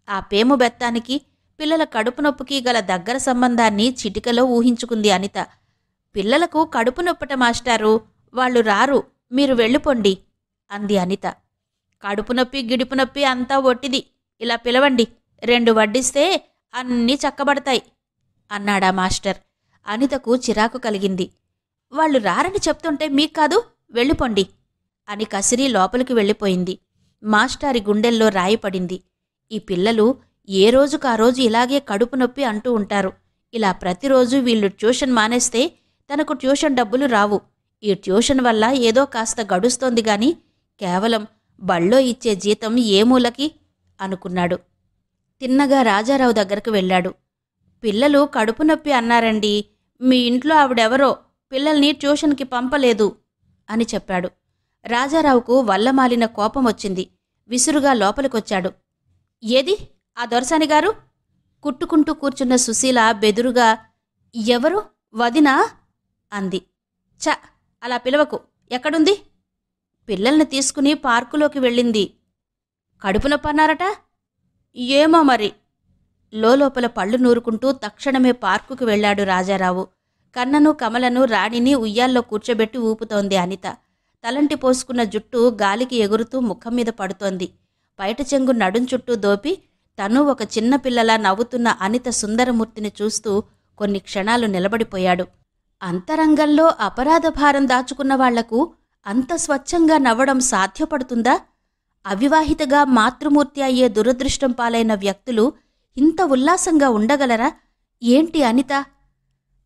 ఆ పేము బెత్తానికి పిల్లల కడుపు నొప్పికి గల దగ్గర సంబంధాన్ని చిటికలో ఊహించుకుంది అనిత. పిల్లలకు కడుపు నొప్పట మాస్టారు, వాళ్ళు రారు, మీరు వెళ్ళిపోండి అంది అనిత. కడుపు నొప్పి గిడుపు నొప్పి అంతా ఒట్టిది. ఇలా పిలవండి, 2 వడ్డిస్తే అన్నీ చక్కబడతాయి అన్నాడా మాస్టర్. అనితకు చిరాకు కలిగింది. వాళ్ళు రారని చెప్తుంటే మీక్కాదు, వెళ్ళిపోండి అని కసిరి లోపలికి వెళ్ళిపోయింది. మాస్టారి గుండెల్లో రాయిపడింది. ఈ పిల్లలు ఏ రోజుకా రోజు ఇలాగే కడుపు నొప్పి అంటూ ఉంటారు. ఇలా ప్రతిరోజు వీళ్ళు ట్యూషన్ మానేస్తే తనకు ట్యూషన్ డబ్బులు రావు. ఈ ట్యూషన్ వల్ల ఏదో కాస్త గడుస్తోంది గాని కేవలం బళ్ళో ఇచ్చే జీతం ఏ మూలకి అనుకున్నాడు. తిన్నగా రాజారావు దగ్గరకు వెళ్ళాడు. పిల్లలు కడుపు నొప్పి అన్నారండి, మీ ఇంట్లో ఆవిడెవరో పిల్లల్ని ట్యూషన్కి పంపలేదు అని చెప్పాడు. రాజారావుకు వల్లమాలిన కోపం వచ్చింది. విసురుగా లోపలికొచ్చాడు. ఏది ఆ దొరసానిగారు? కుట్టుకుంటూ కూర్చున్న సుశీల బెదురుగా, ఎవరు వదినా అంది. ఛ, అలా పిలవకు. ఎక్కడుంది? పిల్లల్ని తీసుకుని పార్కులోకి వెళ్ళింది. కడుపున పన్నారట? ఏమో మరి. లోపల పళ్ళు నూరుకుంటూ తక్షణమే పార్కుకు వెళ్లాడు రాజారావు. కన్నను, కమలను, రాణిని ఉయ్యాల్లో కూర్చోబెట్టి ఊపుతోంది అనిత. తలంటి పోసుకున్న జుట్టు గాలికి ఎగురుతూ ముఖం మీద పడుతోంది. పైట చెంగు నడుం చుట్టూ దోపి తను ఒక చిన్న పిల్లలా నవ్వుతున్న అనిత సుందరమూర్తిని చూస్తూ కొన్ని క్షణాలు నిలబడిపోయాడు. అంతరంగంలో అపరాధ భారం దాచుకున్న వాళ్లకు అంత స్వచ్ఛంగా నవ్వడం సాధ్యపడుతుందా? అవివాహితగా మాతృమూర్తి అయ్యే దురదృష్టం పాలైన వ్యక్తులు ఇంత ఉల్లాసంగా ఉండగలరా? ఏంటి అనిత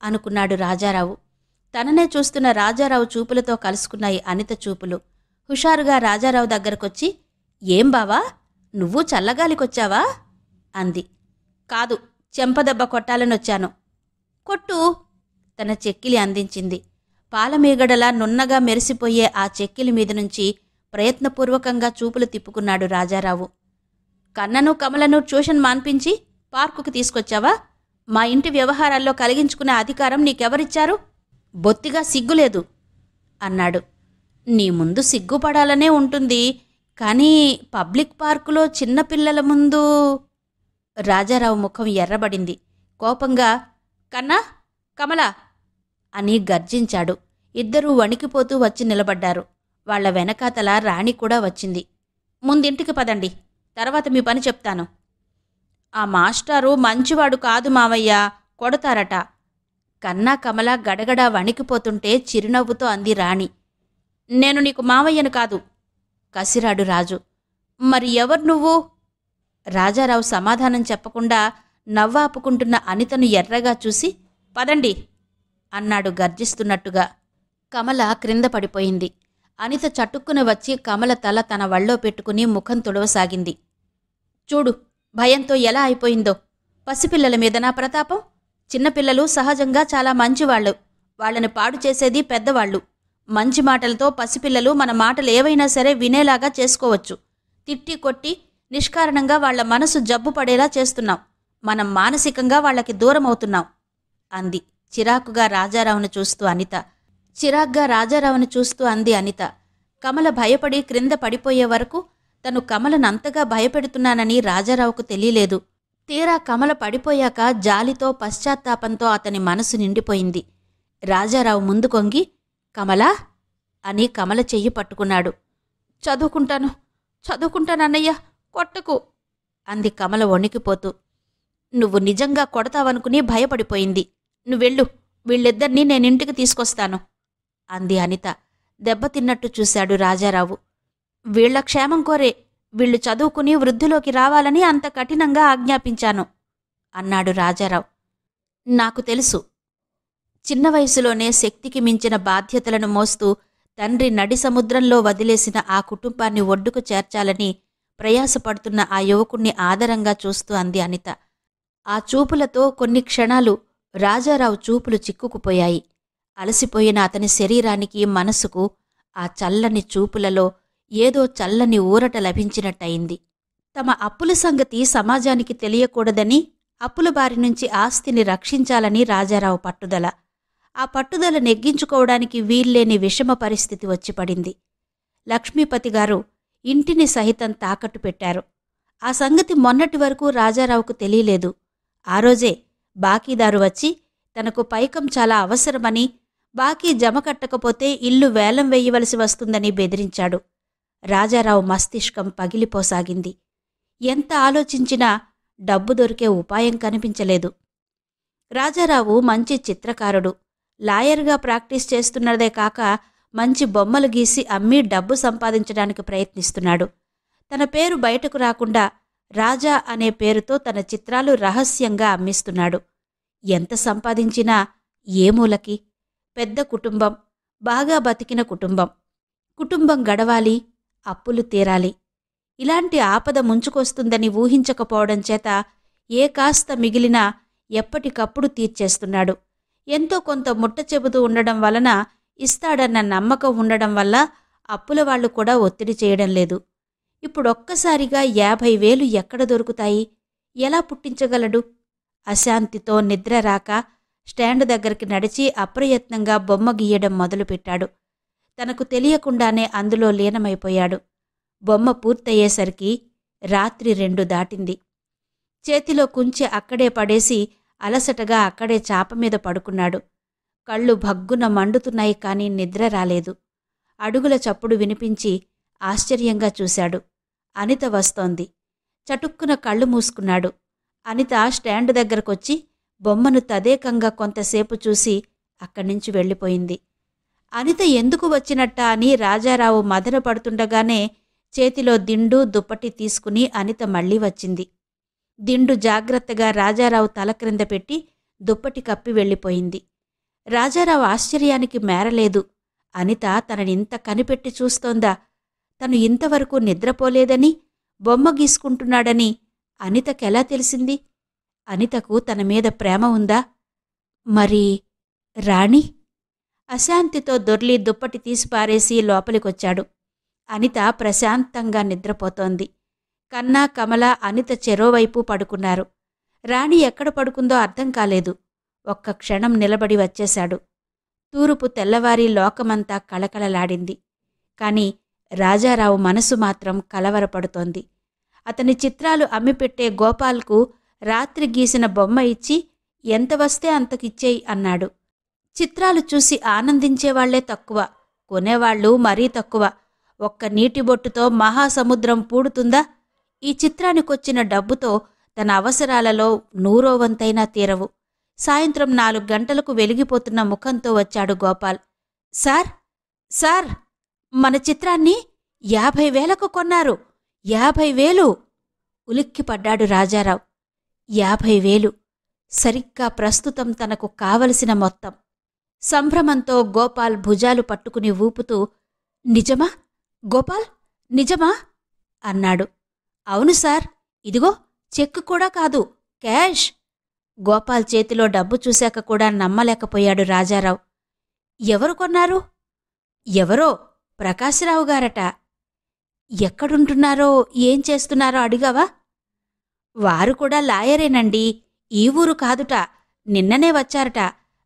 అనుకున్నాడు రాజారావు. తననే చూస్తున్న రాజారావు చూపులతో కలుసుకున్నాయి అనిత చూపులు. హుషారుగా రాజారావు దగ్గరకొచ్చి, ఏం బావా, నువ్వు చల్లగాలికొచ్చావా అంది. కాదు, చెంపదెబ్బ కొట్టాలనొచ్చాను. కొట్టు. తన చెక్కిలి అందించింది. పాలమీగడలా నున్నగా మెరిసిపోయే ఆ చెక్కిలి మీద నుంచి ప్రయత్నపూర్వకంగా చూపులు తిప్పుకున్నాడు రాజారావు. కన్నను, కమలను ట్యూషన్ మాన్పించి పార్కుకు తీసుకొచ్చావా? మా ఇంటి వ్యవహారాల్లో కలిగించుకునే అధికారం నీకెవరిచ్చారు? బొత్తిగా సిగ్గులేదు అన్నాడు. నీ ముందు సిగ్గుపడాలనే ఉంటుంది, కానీ పబ్లిక్ పార్కులో చిన్నపిల్లల ముందు. రాజారావు ముఖం ఎర్రబడింది. కోపంగా, కన్నా, కమలా అని గర్జించాడు. ఇద్దరూ వణికిపోతూ వచ్చి నిలబడ్డారు. వాళ్ల వెనకాతల రాణి కూడా వచ్చింది. ముందింటికి పదండి, తర్వాత మీ పని చెప్తాను. ఆ మాస్టారు మంచివాడు కాదు మావయ్య, కొడతారట. కన్నా, కమల గడగడా వణికిపోతుంటే చిరునవ్వుతో అంది రాణి. నేను నీకు మావయ్యను కాదు కసిరాడు రాజు. మరి ఎవరు నువ్వు? రాజారావు సమాధానం చెప్పకుండా నవ్వాపుకుంటున్న అనితను ఎర్రగా చూసి, పదండి అన్నాడు గర్జిస్తున్నట్టుగా. కమల క్రింద పడిపోయింది. అనిత చటుక్కున వచ్చి కమల తల తన వళ్ళో పెట్టుకుని ముఖం తుడవసాగింది. చూడు, భయంతో ఎలా అయిపోయిందో. పసిపిల్లల మీద నా ప్రతాపం? చిన్నపిల్లలు సహజంగా చాలా మంచివాళ్లు. వాళ్లని పాడు చేసేది పెద్దవాళ్లు. మంచి మాటలతో పసిపిల్లలు మన మాటలు ఏవైనా సరే వినేలాగా చేసుకోవచ్చు. తిట్టి కొట్టి నిష్కారణంగా వాళ్ల మనసు జబ్బు పడేలా చేస్తున్నాం. మనం మానసికంగా వాళ్లకి దూరమవుతున్నాం అంది చిరాకుగా రాజారావును చూస్తూ అంది అనిత. కమల భయపడి క్రింద పడిపోయే వరకు తను కమలనంతగా భయపెడుతున్నానని రాజారావుకు తెలియలేదు. తీరా కమల పడిపోయాక జాలితో పశ్చాత్తాపంతో అతని మనసు నిండిపోయింది. రాజారావు ముందు కొంగి, కమలా అని కమల చెయ్యి పట్టుకున్నాడు. చదువుకుంటానన్నయ్య, కొట్టకు అంది కమల వణికిపోతూ. నువ్వు నిజంగా కొడతావనుకుని భయపడిపోయింది. నువ్వెళ్ళు, వీళ్ళిద్దరినీ నేనింటికి తీసుకొస్తాను అంది అనిత. దెబ్బతిన్నట్టు చూశాడు రాజారావు. వీళ్ల క్షేమం కోరే, వీళ్లు చదువుకుని వృద్ధిలోకి రావాలని అంత కఠినంగా ఆజ్ఞాపించాను అన్నాడు రాజారావు. నాకు తెలుసు. చిన్న వయసులోనే శక్తికి మించిన బాధ్యతలను మోస్తూ తండ్రి నడి సముద్రంలో వదిలేసిన ఆ కుటుంబాన్ని ఒడ్డుకు చేర్చాలని ప్రయాసపడుతున్న ఆ యువకుణ్ణి ఆదరంగా చూస్తూ అంది అనిత. ఆ చూపులతో కొన్ని క్షణాలు రాజారావు చూపులు చిక్కుకుపోయాయి. అలసిపోయిన అతని శరీరానికి, మనసుకు ఆ చల్లని చూపులలో ఏదో చల్లని ఊరట లభించినట్టయింది. తమ అప్పుల సంగతి సమాజానికి తెలియకూడదని, అప్పుల బారి నుంచి ఆస్తిని రక్షించాలని రాజారావు పట్టుదల. ఆ పట్టుదల నెగ్గించుకోవడానికి వీల్లేని విషమ పరిస్థితి వచ్చిపడింది. లక్ష్మీపతిగారు ఇంటిని సహితం తాకట్టు పెట్టారు. ఆ సంగతి మొన్నటి వరకు రాజారావుకు తెలియలేదు. ఆ రోజే బాకీదారు వచ్చి తనకు పైకం చాలా అవసరమని, బాకీ జమ కట్టకపోతే ఇల్లు వేలం వేయవలసి వస్తుందని బెదిరించాడు. రాజారావు మస్తిష్కం పగిలిపోసాగింది. ఎంత ఆలోచించినా డబ్బు దొరికే ఉపాయం కనిపించలేదు. రాజారావు మంచి చిత్రకారుడు. లాయర్గా ప్రాక్టీస్ చేస్తున్నదే కాక మంచి బొమ్మలు గీసి అమ్మి డబ్బు సంపాదించడానికి ప్రయత్నిస్తున్నాడు. తన పేరు బయటకు రాకుండా రాజా అనే పేరుతో తన చిత్రాలు రహస్యంగా అమ్మిస్తున్నాడు. ఎంత సంపాదించినా ఏ మూలకి? పెద్ద కుటుంబం, బాగా బతికిన కుటుంబం గడవాలి, అప్పులు తీరాలి. ఇలాంటి ఆపద ముంచుకొస్తుందని ఊహించకపోవడం చేత ఏ కాస్త మిగిలినా ఎప్పటికప్పుడు తీర్చేస్తున్నాడు. ఎంతో కొంత ముట్ట చెబుతూ ఉండడం వలన, ఇస్తాడన్న నమ్మకం ఉండడం వల్ల అప్పులవాళ్లు కూడా ఒత్తిడి చేయడం లేదు. ఇప్పుడొక్కసారిగా 50,000 ఎక్కడ దొరుకుతాయి? ఎలా పుట్టించగలడు? అశాంతితో నిద్ర రాక స్టాండ్ దగ్గరికి నడిచి అప్రయత్నంగా బొమ్మ గీయడం మొదలుపెట్టాడు. తనకు తెలియకుండానే అందులో లీనమైపోయాడు. బొమ్మ పూర్తయ్యేసరికి రాత్రి 2 దాటింది. చేతిలో కుంచె అక్కడే పడేసి అలసటగా అక్కడే చాపమీద పడుకున్నాడు. కళ్ళు భగ్గున మండుతున్నాయి, కాని నిద్ర రాలేదు. అడుగుల చప్పుడు వినిపించి ఆశ్చర్యంగా చూశాడు. అనిత వస్తోంది. చటుక్కున కళ్ళు మూసుకున్నాడు. అనిత స్టాండ్ దగ్గరకొచ్చి బొమ్మను తదేకంగా కొంతసేపు చూసి అక్కడ్నుంచి వెళ్ళిపోయింది. అనిత ఎందుకు వచ్చినట్టా అని రాజారావు మదనపడుతుండగానే చేతిలో దిండు దుప్పటి తీసుకుని అనిత మళ్లీ వచ్చింది. దిండు జాగ్రత్తగా రాజారావు తల క్రింద పెట్టి దుప్పటి కప్పి వెళ్ళిపోయింది. రాజారావు ఆశ్చర్యానికి మేరలేదు. అనిత తననింత కనిపెట్టి చూస్తోందా? తను ఇంతవరకు నిద్రపోలేదని, బొమ్మ గీసుకుంటున్నాడని అనితకెలా తెలిసింది? అనితకు తన మీద ప్రేమ ఉందా? మరి రాణి? అశాంతితో దొర్లి దుప్పటి తీసిపారేసి లోపలికొచ్చాడు. అనిత ప్రశాంతంగా నిద్రపోతోంది. కన్నా, కమల, అనిత చెరోవైపు పడుకున్నారు. రాణి ఎక్కడ పడుకుందో అర్థం కాలేదు. ఒక్క క్షణం నిలబడి వచ్చేశాడు. తూరుపు తెల్లవారి లోకమంతా కళకళలాడింది. కాని రాజారావు మనసు మాత్రం కలవరపడుతోంది. అతని చిత్రాలు అమ్మిపెట్టే గోపాల్కు రాత్రి గీసిన బొమ్మ ఇచ్చి ఎంత వస్తే అంతకిచ్చేయి అన్నాడు. చిత్రాలు చూసి ఆనందించేవాళ్లే తక్కువ, కొనేవాళ్లు మరీ తక్కువ. ఒక్క నీటి బొట్టుతో మహాసముద్రం పూడుతుందా? ఈ చిత్రానికొచ్చిన డబ్బుతో తన అవసరాలలో 100వ వంతైనా తీరవు. సాయంత్రం 4 గంటలకు వెలిగిపోతున్న ముఖంతో వచ్చాడు గోపాల్. సార్, సార్, మన చిత్రాన్ని 50,000కు కొన్నారు. 50,000! ఉలిక్కిపడ్డాడు రాజారావు. 50,000 సరిగ్గా ప్రస్తుతం తనకు కావలసిన మొత్తం. సంభ్రమంతో గోపాల్ భుజాలు పట్టుకుని ఊపుతూ, నిజమా గోపాల్, నిజమా అన్నాడు. అవును సార్, ఇదిగో చెక్కు కూడా కాదు, క్యాష్. గోపాల్ చేతిలో డబ్బు చూశాక కూడా నమ్మలేకపోయాడు రాజారావు. ఎవరు కొన్నారు? ఎవరో ప్రకాశరావు గారట. ఎక్కడుంటున్నారో, ఏం చేస్తున్నారో అడిగావా? వారు కూడా లాయరేనండి. ఈ ఊరు కాదుట. నిన్ననే వచ్చారట.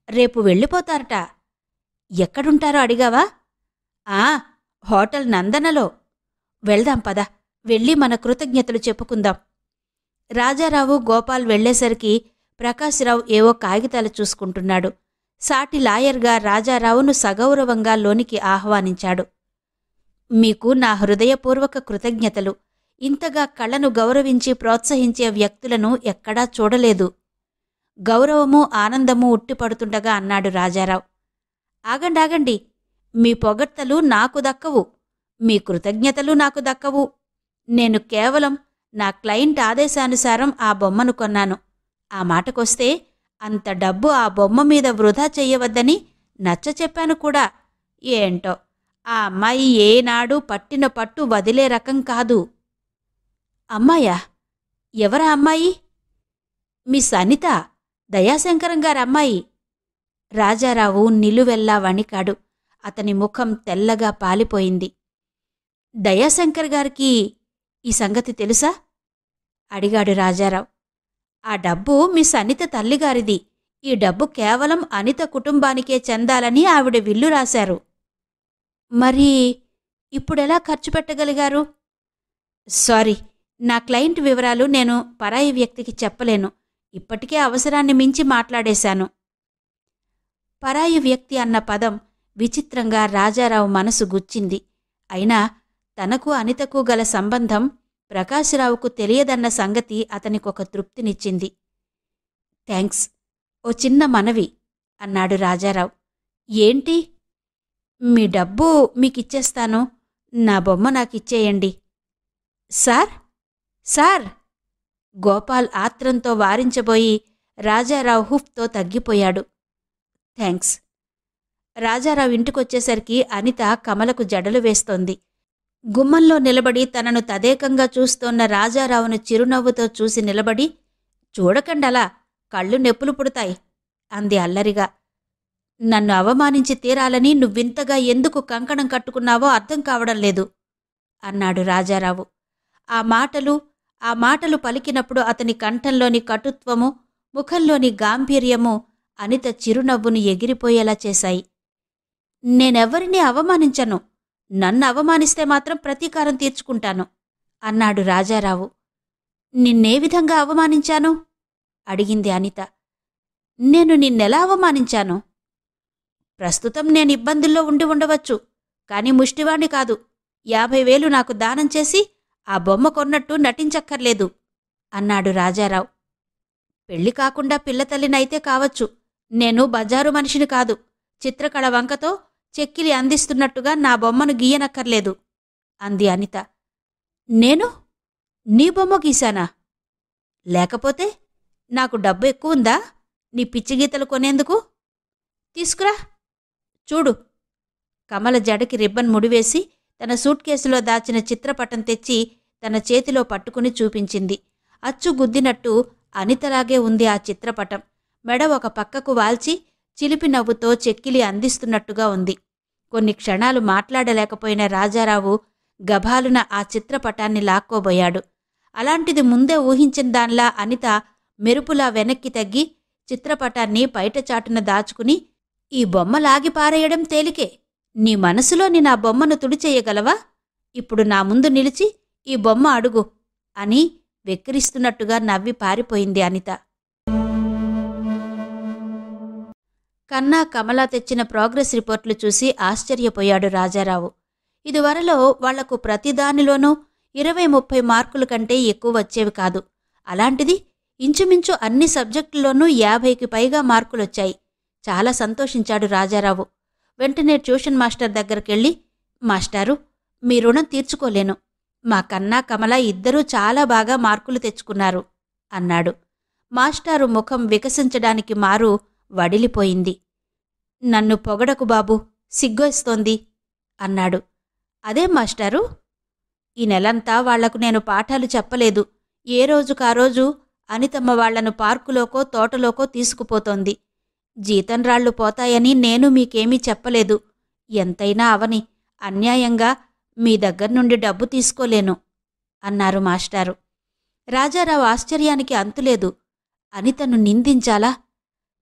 రేపు వెళ్ళిపోతారట. ఎక్కడుంటారో అడిగావా? హోటల్ నందనలో. వెళ్దాం పద, వెళ్ళి మన కృతజ్ఞతలు చెప్పుకుందాం. రాజారావు, గోపాల్ వెళ్లేసరికి ప్రకాశరావు ఏవో కాగితాలు చూసుకుంటున్నాడు. సాటి లాయర్గా రాజారావును సగౌరవంగా లోనికి ఆహ్వానించాడు. మీకు నా హృదయపూర్వక కృతజ్ఞతలు. ఇంతగా కళను గౌరవించి ప్రోత్సహించే వ్యక్తులను ఎక్కడా చూడలేదు. గౌరవమూ ఆనందమూ ఉట్టిపడుతుండగా అన్నాడు రాజారావు. ఆగండాగండి, మీ పొగడ్తలు నాకు దక్కవు, మీ కృతజ్ఞతలు నాకు దక్కవు. నేను కేవలం నా క్లయింట్ ఆదేశానుసారం ఆ బొమ్మను కొన్నాను. ఆ మాటకొస్తే అంత డబ్బు ఆ బొమ్మ మీద వృధా చెయ్యవద్దని నచ్చ చెప్పాను కూడా. ఏంటో ఆ అమ్మాయి ఏనాడు పట్టిన పట్టు వదిలే రకం కాదు. అమ్మాయా? ఎవరా అమ్మాయి? మిస్ అనిత, దయాశంకరం గారమ్మాయి. రాజారావు నిలువెల్లా వణికాడు. అతని ముఖం తెల్లగా పాలిపోయింది. దయాశంకర్ గారికి ఈ సంగతి తెలుసా? అడిగాడు రాజారావు. ఆ డబ్బు మిస్ అనిత తల్లిగారిది. ఈ డబ్బు కేవలం అనిత కుటుంబానికే చెందాలని ఆవిడ విల్లు రాశారు. మరి ఇప్పుడెలా ఖర్చు పెట్టగలిగారు? సారీ, నా క్లయింట్ వివరాలు నేను పరాయి వ్యక్తికి చెప్పలేను. ఇప్పటికే అవసరాన్ని మించి మాట్లాడేశాను. పరాయి వ్యక్తి అన్న పదం విచిత్రంగా రాజారావు మనసు గుచ్చింది. అయినా తనకు అనితకు గల సంబంధం ప్రకాశరావుకు తెలియదన్న సంగతి అతనికొక తృప్తినిచ్చింది. థ్యాంక్స్, ఓ చిన్న మనవి అన్నాడు రాజారావు. ఏంటి? మీ డబ్బు మీకిచ్చేస్తాను, నా బొమ్మ నాకిచ్చేయండి. Sir, sir! గోపాల్ ఆత్రంతో వారించబోయి రాజారావు హుఫ్తో తగ్గిపోయాడు. థ్యాంక్స్. రాజారావు ఇంటికొచ్చేసరికి అనిత కమలకు జడలు వేస్తోంది. గుమ్మంలో నిలబడి తనను తదేకంగా చూస్తోన్న రాజారావును చిరునవ్వుతో చూసి నిలబడి, చూడకండలా, కళ్ళు నెప్పులు పుడతాయి అంది అల్లరిగా. నన్ను అవమానించి తీరాలని నువ్వింతగా ఎందుకు కంకణం కట్టుకున్నావో అర్థం కావడం లేదు అన్నాడు రాజారావు. ఆ మాటలు పలికినప్పుడు అతని కంఠంలోని కటుత్వము, ముఖంలోని గాంభీర్యము అనిత చిరునవ్వును ఎగిరిపోయేలా చేశాయి. నేనెవ్వరినీ అవమానించను. నన్ను అవమానిస్తే మాత్రం ప్రతీకారం తీర్చుకుంటాను అన్నాడు రాజారావు. నిన్నే విధంగా అవమానించాను అడిగింది అనిత. నేను నిన్నెలా అవమానించాను? ప్రస్తుతం నేను ఇబ్బందుల్లో ఉండి ఉండవచ్చు, కాని ముష్టివాణ్ణి కాదు. 50,000 నాకు దానం చేసి ఆ బొమ్మ కొన్నట్టు నటించక్కర్లేదు అన్నాడు రాజారావు. పెళ్లి కాకుండా పిల్లతల్లినైతే కావచ్చు. నేను బజారు మనిషిని కాదు. చిత్రకళ వంకతో చెక్కిలి అందిస్తున్నట్టుగా నా బొమ్మను గీయనక్కర్లేదు అంది అనిత. నేను నీ బొమ్మ గీశానా? లేకపోతే నాకు డబ్బు ఎక్కువుందా నీ పిచ్చిగీతలు కొనేందుకు? తీసుకురా చూడు. కమల జడకి రిబ్బన్ ముడివేసి తన సూట్ కేసులో దాచిన చిత్రపటం తెచ్చి తన చేతిలో పట్టుకుని చూపించింది. అచ్చు గుద్దినట్టు అనితలాగే ఉంది ఆ చిత్రపటం. మెడ ఒక పక్కకు వాల్చి చిలిపి నవ్వుతో చెక్కిలి అందిస్తున్నట్టుగా ఉంది. కొన్ని క్షణాలు మాట్లాడలేకపోయిన రాజారావు గభాలున ఆ చిత్రపటాన్ని లాక్కోబోయాడు. అలాంటిది ముందే ఊహించిన దానిలా అనిత మెరుపులా వెనక్కి తగ్గి చిత్రపటాన్ని బయటచాటున దాచుకుని, ఈ బొమ్మ లాగి పారేయడం తేలికే. నీ మనసులోని నా బొమ్మను తుడిచేయగలవా? ఇప్పుడు నా ముందు నిలిచి ఈ బొమ్మ అడుగు అని వెక్కిరిస్తున్నట్టుగా నవ్వి పారిపోయింది అనిత. కన్నా, కమల తెచ్చిన ప్రోగ్రెస్ రిపోర్ట్లు చూసి ఆశ్చర్యపోయాడు రాజారావు. ఇదివరలో వాళ్లకు ప్రతిదానిలోనూ 20-30 మార్కుల కంటే ఎక్కువ వచ్చేవి కాదు. అలాంటిది ఇంచుమించు అన్ని సబ్జెక్టుల్లోనూ 50కి పైగా మార్కులొచ్చాయి. చాలా సంతోషించాడు రాజారావు. వెంటనే ట్యూషన్ మాస్టర్ దగ్గరికెళ్ళి, మాస్టారు, మీ రుణం తీర్చుకోలేను. మా కన్నా, కమల ఇద్దరూ చాలా బాగా మార్కులు తెచ్చుకున్నారు అన్నాడు. మాస్టారు ముఖం వికసించడానికి మారు వడిలిపోయింది. నన్ను పొగడకు బాబూ, సిగ్గొస్తోంది అన్నాడు. అదేం మాస్టారు? ఈ నెలంతా వాళ్లకు నేను పాఠాలు చెప్పలేదు. ఏ రోజుకారోజు అనితమ్మ వాళ్లను పార్కులోకో తోటలోకో తీసుకుపోతోంది. జీతంరాళ్లు పోతాయని నేను మీకేమీ చెప్పలేదు. ఎంతైనా అవని, అన్యాయంగా మీ దగ్గర్నుండి డబ్బు తీసుకోలేను అన్నారు మాస్టారు. రాజారావు ఆశ్చర్యానికి అంతులేదు. అనితను నిందించాలా?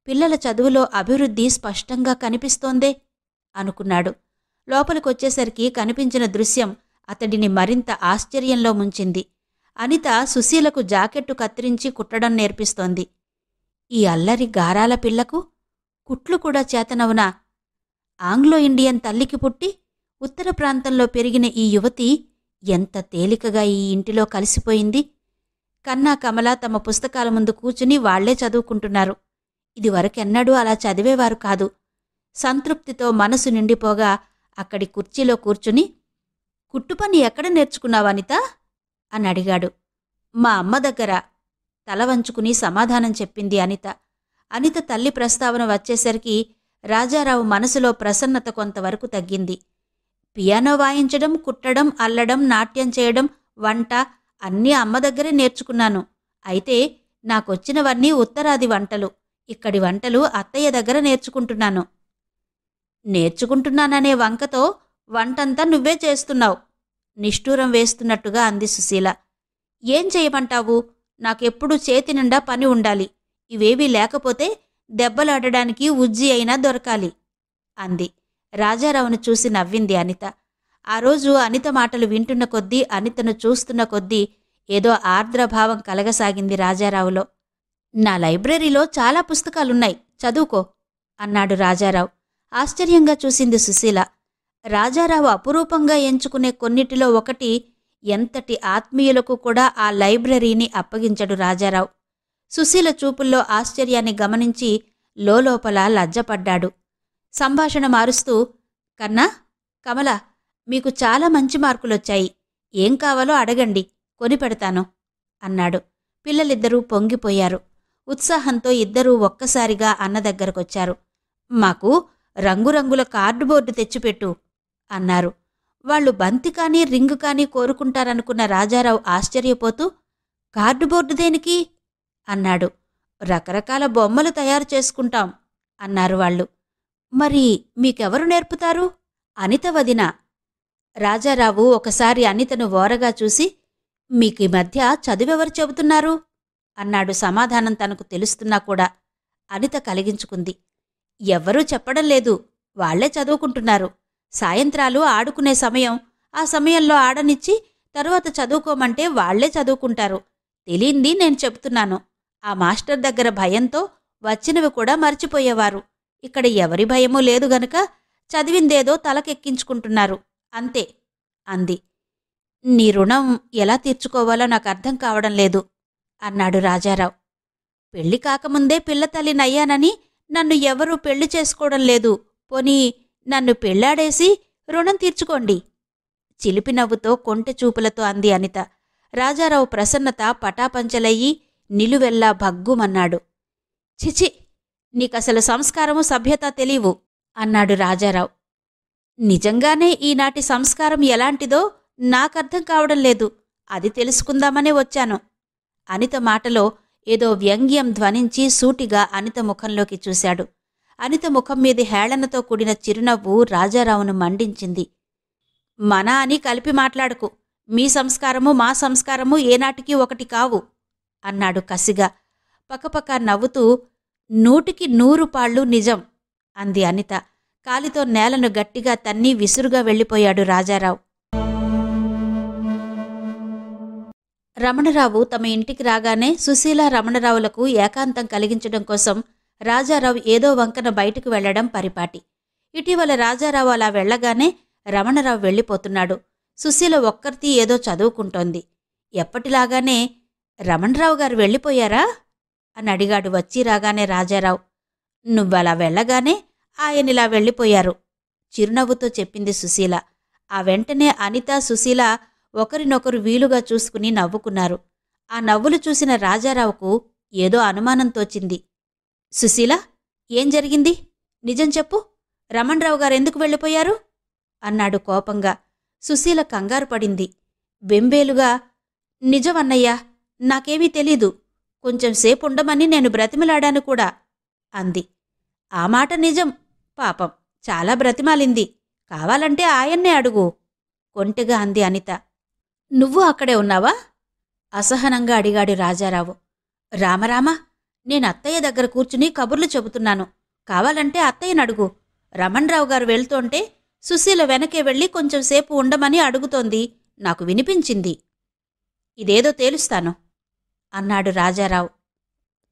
పిల్లల చదువులో అభివృద్ధి స్పష్టంగా కనిపిస్తోందే అనుకున్నాడు. లోపలికొచ్చేసరికి కనిపించిన దృశ్యం అతడిని మరింత ఆశ్చర్యంలో ముంచింది. అనిత సుశీలకు జాకెట్టు కత్తిరించి కుట్టడం నేర్పిస్తోంది. ఈ అల్లరి గారాల పిల్లకు కుట్లు కూడా చేతనవునా? ఆంగ్లో ఇండియన్ తల్లికి పుట్టి ఉత్తర ప్రాంతంలో పెరిగిన ఈ యువతి ఎంత తేలికగా ఈ ఇంటిలో కలిసిపోయింది. కన్నా, కమల తమ పుస్తకాల ముందు కూచుని వాళ్లే చదువుకుంటున్నారు. ఇదివరకెన్నడూ అలా చదివేవారు కాదు. సంతృప్తితో మనసు నిండిపోగా అక్కడి కుర్చీలో కూర్చుని, కుట్టుపని ఎక్కడ నేర్చుకున్నావనిత అని అడిగాడు. మా అమ్మ దగ్గర తల వంచుకుని సమాధానం చెప్పింది అనిత. అనిత తల్లి ప్రస్తావన వచ్చేసరికి రాజారావు మనసులో ప్రసన్నత కొంతవరకు తగ్గింది. పియానో వాయించడం, కుట్టడం, అల్లడం, నాట్యం చేయడం, వంట అన్నీ అమ్మ దగ్గరే నేర్చుకున్నాను. అయితే నాకొచ్చినవన్నీ ఉత్తరాది వంటలు. ఇక్కడి వంటలు అత్తయ్య దగ్గర నేర్చుకుంటున్నాను. నేర్చుకుంటున్నాననే వంకతో వంటంతా నువ్వే చేస్తున్నావు నిష్ఠూరం వేస్తున్నట్టుగా అంది సుశీల. ఏం చేయమంటావు? నాకెప్పుడూ చేతి నిండా పని ఉండాలి. ఇవేవీ లేకపోతే దెబ్బలాడడానికి ఉజ్జి అయినా దొరకాలి అంది. రాజారావును చూసి నవ్వింది అనిత. ఆ రోజు అనిత మాటలు వింటున్న కొద్దీ, అనితను చూస్తున్న కొద్దీ ఏదో ఆర్ద్రభావం కలగసాగింది రాజారావులో. నా లైబ్రరీలో చాలా పుస్తకాలున్నాయి, చదువుకో అన్నాడు రాజారావు. ఆశ్చర్యంగా చూసింది సుశీల. రాజారావు అపురూపంగా ఎంచుకునే కొన్నిటిలో ఒకటి, ఎంతటి ఆత్మీయులకు కూడా ఆ లైబ్రరీని అప్పగించడు రాజారావు. సుశీల చూపుల్లో ఆశ్చర్యాన్ని గమనించి లోలోపల లజ్జపడ్డాడు. సంభాషణ మారుస్తూ, కన్నా, కమల, మీకు చాలా మంచి మార్కులొచ్చాయి. ఏం కావాలో అడగండి, కొనిపెడతాను అన్నాడు. పిల్లలిద్దరూ పొంగిపోయారు. ఉత్సాహంతో ఇద్దరూ ఒక్కసారిగా అన్న దగ్గరకొచ్చారు. మాకు రంగురంగుల కార్డుబోర్డు తెచ్చిపెట్టు అన్నారు. వాళ్లు బంతి కానీ రింగు కానీ కోరుకుంటారనుకున్న రాజారావు ఆశ్చర్యపోతూ, కార్డుబోర్డు దేనికి అన్నాడు. రకరకాల బొమ్మలు తయారు చేసుకుంటాం అన్నారు వాళ్ళు. మరి మీకెవరు నేర్పుతారు? అనిత వదిన. రాజారావు ఒకసారి అనితను ఓరగా చూసి, మీకీ మధ్య చదువెవరు చెబుతున్నారు అన్నాడు. సమాధానం తనకు తెలుస్తున్నా కూడా. అనిత కలిగించుకుంది. ఎవ్వరూ చెప్పడం లేదు, వాళ్లే చదువుకుంటున్నారు. సాయంత్రాలు ఆడుకునే సమయం, ఆ సమయంలో ఆడనిచ్చి తరువాత చదువుకోమంటే వాళ్లే చదువుకుంటారు. తెలియంది నేను చెప్తున్నాను. ఆ మాస్టర్ దగ్గర భయంతో వచ్చినవి కూడా మర్చిపోయేవారు. ఇక్కడ ఎవరి భయమూ లేదు గనుక చదివిందేదో తలకెక్కించుకుంటున్నారు అంతే అంది. నీ రుణం ఎలా తీర్చుకోవాలో నాకర్థం కావడం లేదు అన్నాడు రాజారావు. పెళ్లి కాకముందే పిల్లతల్లినయ్యానని నన్ను ఎవరూ పెళ్లి చేసుకోవడం లేదు. పోనీ నన్ను పెళ్లాడేసి రుణం తీర్చుకోండి. చిలిపి నవ్వుతో కొంటె చూపులతో అంది అనిత. రాజారావు ప్రసన్నత పటాపంచలయ్యి నిలువెల్లా భగ్గుమన్నాడు. చిచి, నీకసలు సంస్కారము సభ్యత తెలీవు అన్నాడు రాజారావు. నిజంగానే ఈనాటి సంస్కారం ఎలాంటిదో నాకర్థం కావడం లేదు. అది తెలుసుకుందామనే వచ్చాను. అనిత మాటలో ఏదో వ్యంగ్యం ధ్వనించి సూటిగా అనిత ముఖంలోకి చూశాడు. అనిత ముఖం మీది హేళనతో కూడిన చిరునవ్వు రాజారావును మండించింది. మన అని కలిపి మాట్లాడకు. మీ సంస్కారము మా సంస్కారము ఏనాటికి ఒకటి కావు అన్నాడు కసిగా. పకపక నవ్వుతూ 100కి 100 పాళ్ళు నిజం అంది అనిత. కాలితో నేలను గట్టిగా తన్ని విసురుగా వెళ్ళిపోయాడు రాజారావు. రమణరావు తమ ఇంటికి రాగానే సుశీల రమణరావులకు ఏకాంతం కలిగించడం కోసం రాజారావు ఏదో వంకన బయటకు వెళ్లడం పరిపాటి. ఇటీవల రాజారావు అలా వెళ్లగానే రమణరావు వెళ్ళిపోతున్నాడు. సుశీల ఒక్కర్తీ ఏదో చదువుకుంటోంది. ఎప్పటిలాగానే రమణరావు గారు వెళ్ళిపోయారా అని అడిగాడు వచ్చి రాగానే రాజారావు. నువ్వలా వెళ్లగానే ఆయనిలా వెళ్ళిపోయారు చిరునవ్వుతో చెప్పింది సుశీల. ఆ వెంటనే అనిత సుశీల ఒకరినొకరు వీలుగా చూసుకుని నవ్వుకున్నారు. ఆ నవ్వులు చూసిన రాజారావుకు ఏదో అనుమానం తోచింది. సుశీల, ఏం జరిగింది? నిజం చెప్పు. రమణరావు గారెందుకు వెళ్ళిపోయారు అన్నాడు కోపంగా. సుశీల కంగారు పడింది. బెంబేలుగా, నిజమన్నయ్యా, నాకేమీ తెలీదు. కొంచెం సేపుండమని నేను బ్రతిమలాడాను కూడా అంది. ఆ మాట నిజం. పాపం చాలా బ్రతిమాలింది. కావాలంటే ఆయన్నే అడుగు కొంటెగా అంది అనిత. నువ్వు అక్కడే ఉన్నావా అసహనంగా అడిగాడు రాజారావు. రామరామ, నేనత్తయ్య దగ్గర కూర్చుని కబుర్లు చెబుతున్నాను. కావాలంటే అత్తయ్యనడుగు. రమణరావు గారు వెళ్తోంటే సుశీల వెనకే వెళ్ళి కొంచెంసేపు ఉండమని అడుగుతోంది. నాకు వినిపించింది. ఇదేదో తేలుస్తాను అన్నాడు రాజారావు.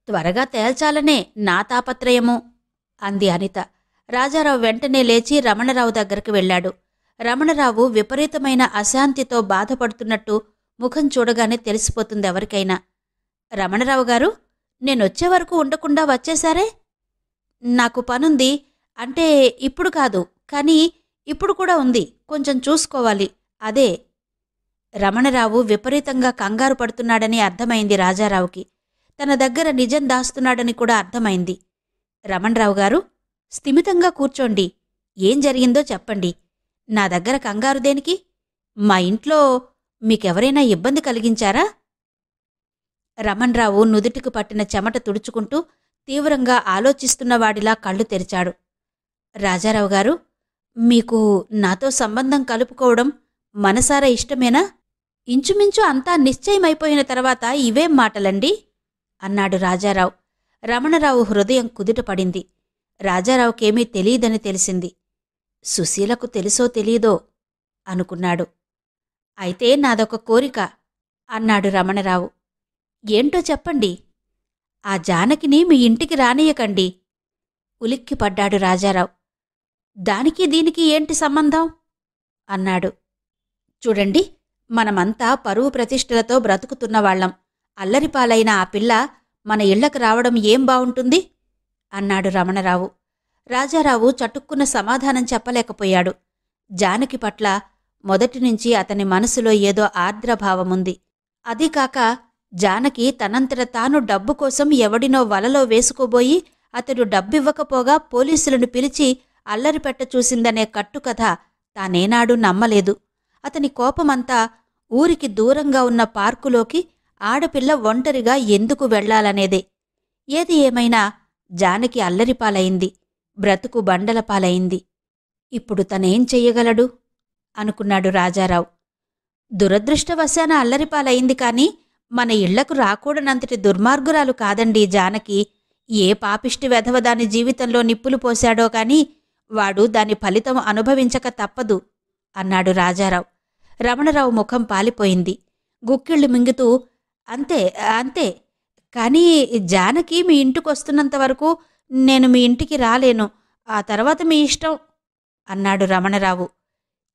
త్వరగా తేల్చాలనే నా తాపత్రయము అంది అనిత. రాజారావు వెంటనే లేచి రమణరావు దగ్గరికి వెళ్లాడు. రమణరావు విపరీతమైన అశాంతితో బాధపడుతున్నట్టు ముఖం చూడగానే తెలిసిపోతుంది ఎవరికైనా. రమణరావు గారు, నేనొచ్చే వరకు ఉండకుండా వచ్చేశారే? నాకు పనుంది. అంటే ఇప్పుడు కాదు, కానీ ఇప్పుడు కూడా ఉంది. కొంచెం చూసుకోవాలి. అదే. రమణరావు విపరీతంగా కంగారు పడుతున్నాడని అర్థమైంది రాజారావుకి. తన దగ్గర నిజం దాస్తున్నాడని కూడా అర్థమైంది. రమణరావు గారు, స్థిమితంగా కూర్చోండి. ఏం జరిగిందో చెప్పండి. నా దగ్గర కంగారు దేనికి? మా ఇంట్లో మీకెవరైనా ఇబ్బంది కలిగించారా? రమణరావు నుదుటికి పట్టిన చెమట తుడుచుకుంటూ తీవ్రంగా ఆలోచిస్తున్నవాడిలా కళ్ళు తెరిచాడు. రాజారావు గారు, మీకు నాతో సంబంధం కలుపుకోవడం మనసారా ఇష్టమేనా? ఇంచుమించు అంతా నిశ్చయమైపోయిన తర్వాత ఇవేం మాటలండి అన్నాడు రాజారావు. రమణరావు హృదయం కుదుటపడింది. రాజారావుకేమీ తెలీదని తెలిసింది. సుశీలకు తెలుసో తెలీదో అనుకున్నాడు. అయితే నాదొక కోరిక అన్నాడు రమణరావు. ఏంటో చెప్పండి. ఆ జానకిని మీ ఇంటికి రానియకండి. ఉలిక్కిపడ్డాడు రాజారావు. దానికి దీనికి ఏంటి సంబంధం అన్నాడు. చూడండి, మనమంతా పరువు ప్రతిష్టలతో బ్రతుకుతున్నవాళ్లం. అల్లరిపాలైన ఆ పిల్ల మన ఇళ్లకు రావడం ఏం బావుంటుంది అన్నాడు రమణరావు. రాజారావు చటుక్కున్న సమాధానం చెప్పలేకపోయాడు. జానకి పట్ల మొదటినుంచి అతని మనసులో ఏదో ఆర్ద్రభావముంది. అదీకాక జానకి తనంతట తాను డబ్బు కోసం ఎవడినో వలలో వేసుకోబోయి అతడు డబ్బివ్వకపోగా పోలీసులను పిలిచి అల్లరిపెట్ట చూసిందనే కట్టుకథ తానేనాడూ నమ్మలేదు. అతని కోపమంతా ఊరికి దూరంగా ఉన్న పార్కులోకి ఆడపిల్ల ఒంటరిగా ఎందుకు వెళ్లాలనేదే. ఏది ఏమైనా జానకి అల్లరిపాలయింది. బ్రతుకు బండలపాలయింది. ఇప్పుడు తనేం చెయ్యగలడు అనుకున్నాడు రాజారావు. దురదృష్టవశాన అల్లరిపాలయింది కాని మన ఇళ్లకు రాకూడనంతటి దుర్మార్గురాలు కాదండి జానకి. ఏ పాపిష్టి వెధవ దాని జీవితంలో నిప్పులు పోశాడో కాని వాడు దాని ఫలితం అనుభవించక తప్పదు అన్నాడు రాజారావు. రమణరావు ముఖం పాలిపోయింది. గుక్కిళ్ళు మింగుతూ అంతే అంతే, కానీ జానకి మీ ఇంటికొస్తున్నంతవరకు నేను మీ ఇంటికి రాలేను. ఆ తర్వాత మీ ఇష్టం అన్నాడు రమణరావు.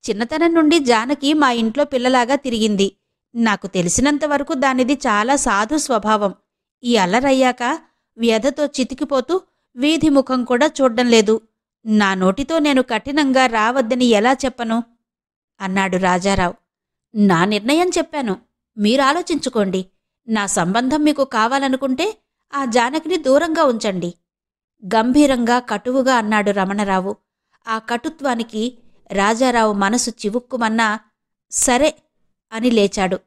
చిన్నతనం నుండి జానకి మా ఇంట్లో పిల్లలాగా తిరిగింది. నాకు తెలిసినంతవరకు దానిది చాలా సాధు స్వభావం. ఈ అల్లరయ్యాక వ్యధతో చితికిపోతూ వీధి ముఖం కూడా చూడ్డం లేదు. నా నోటితో నేను కఠినంగా రావద్దని ఎలా చెప్పను అన్నాడు రాజారావు. నా నిర్ణయం చెప్పాను, మీరాలోచించుకోండి. నా సంబంధం మీకు కావాలనుకుంటే ఆ జానకిని దూరంగా ఉంచండి గంభీరంగా కటువుగా అన్నాడు రమణరావు. ఆ కటుత్వానికి రాజారావు మనసు చివుక్కుమన్నా సరే అని లేచాడు.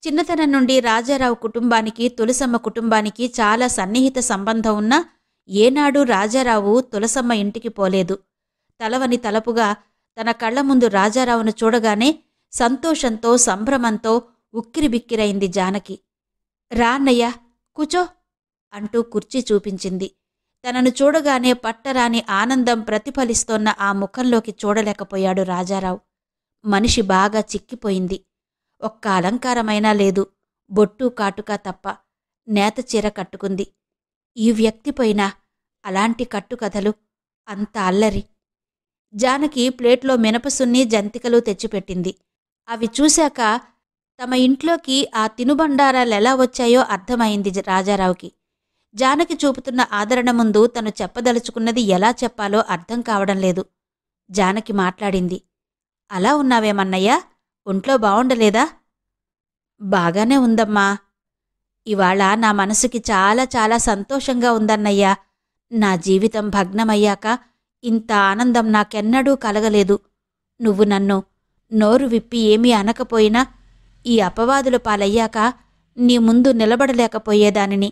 చిన్నతనం నుండి రాజారావు కుటుంబానికి తులసమ్మ కుటుంబానికి చాలా సన్నిహిత సంబంధం ఉన్నా ఏనాడూ రాజారావు తులసమ్మ ఇంటికి పోలేదు. తలవని తలపుగా తన కళ్ల ముందు రాజారావును చూడగానే సంతోషంతో సంభ్రమంతో ఉక్కిరిబిక్కిరైంది జానకి. రా అన్నయ్య, కూచో అంటూ కుర్చీ చూపించింది. తనను చూడగానే పట్టరాని ఆనందం ప్రతిఫలిస్తోన్న ఆ ముఖంలోకి చూడలేకపోయాడు రాజారావు. మనిషి బాగా చిక్కిపోయింది. ఒక్క అలంకారమైనా లేదు, బొట్టు కాటుక తప్ప. నేత చీర కట్టుకుంది. ఈ వ్యక్తిపైన అలాంటి కట్టుకథలు, అంత అల్లరి. జానకి ప్లేట్లో మినపసున్ని జంతికలు తెచ్చిపెట్టింది. అవి చూశాక తమ ఇంట్లోకి ఆ తినుబండారాలెలా వచ్చాయో అర్థమైంది రాజారావుకి. జానకి చూపుతున్న ఆదరణ ముందు తను చెప్పదలుచుకున్నది ఎలా చెప్పాలో అర్థం కావడం లేదు. జానకి మాట్లాడింది. అలా ఉన్నావేమన్నయ్యా? ఒంట్లో బావుండలేదా? బాగానే ఉందమ్మా. ఇవాళ నా మనసుకి చాలా చాలా సంతోషంగా ఉందన్నయ్యా. నా జీవితం భగ్నమయ్యాక ఇంత ఆనందం నాకెన్నడూ కలగలేదు. నువ్వు నన్ను నోరు విప్పి ఏమీ అనకపోయినా ఈ అపవాదుల పాలయ్యాక నీ ముందు నిలబడలేకపోయేదానిని.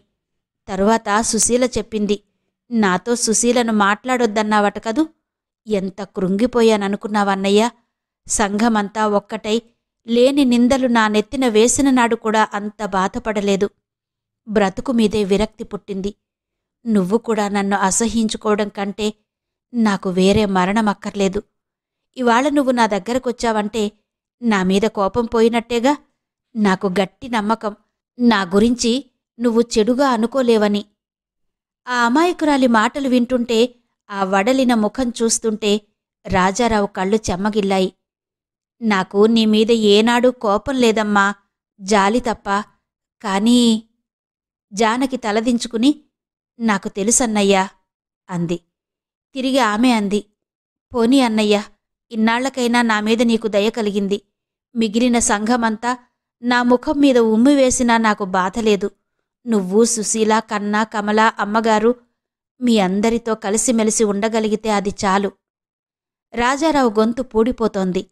తరువాత సుశీల చెప్పింది. నాతో సుశీలను మాట్లాడొద్దన్నావట కదూ? ఎంత కృంగిపోయాననుకున్నావన్నయ్యా? సంఘమంతా ఒక్కటై లేని నిందలు నా నెత్తిన వేసిన నాడు కూడా అంత బాధపడలేదు. బ్రతుకు మీదే విరక్తి పుట్టింది. నువ్వు కూడా నన్ను అసహ్యించుకోవడం కంటే నాకు వేరే మరణమక్కర్లేదు. ఇవాళ నువ్వు నా దగ్గరకొచ్చావంటే నా మీద కోపం పోయినట్టేగా. నాకు గట్టి నమ్మకం నా గురించి నువ్వు చెడుగా అనుకోలేవని. ఆ అమాయకురాలి మాటలు వింటుంటే, ఆ వడలిన ముఖం చూస్తుంటే రాజారావు కళ్ళు చెమ్మగిల్లాయి. నాకు నీ మీద ఏనాడూ కోపం లేదమ్మా, జాలి తప్ప. కానీ జానకి తలదించుకుని నాకు తెలుసన్నయ్యా అంది. తిరిగి ఆమె అంది. పోనీ అన్నయ్యా, ఇన్నాళ్లకైనా నా మీద నీకు దయ కలిగింది. మిగిలిన సంఘమంతా నా ముఖం మీద ఉమ్మివేసినా నాకు బాధలేదు. నువ్వు, సుశీల, కన్నా, కమల, అమ్మగారు మీ అందరితో కలిసిమెలిసి ఉండగలిగితే అది చాలు. రాజారావు గొంతు పూడిపోతోంది.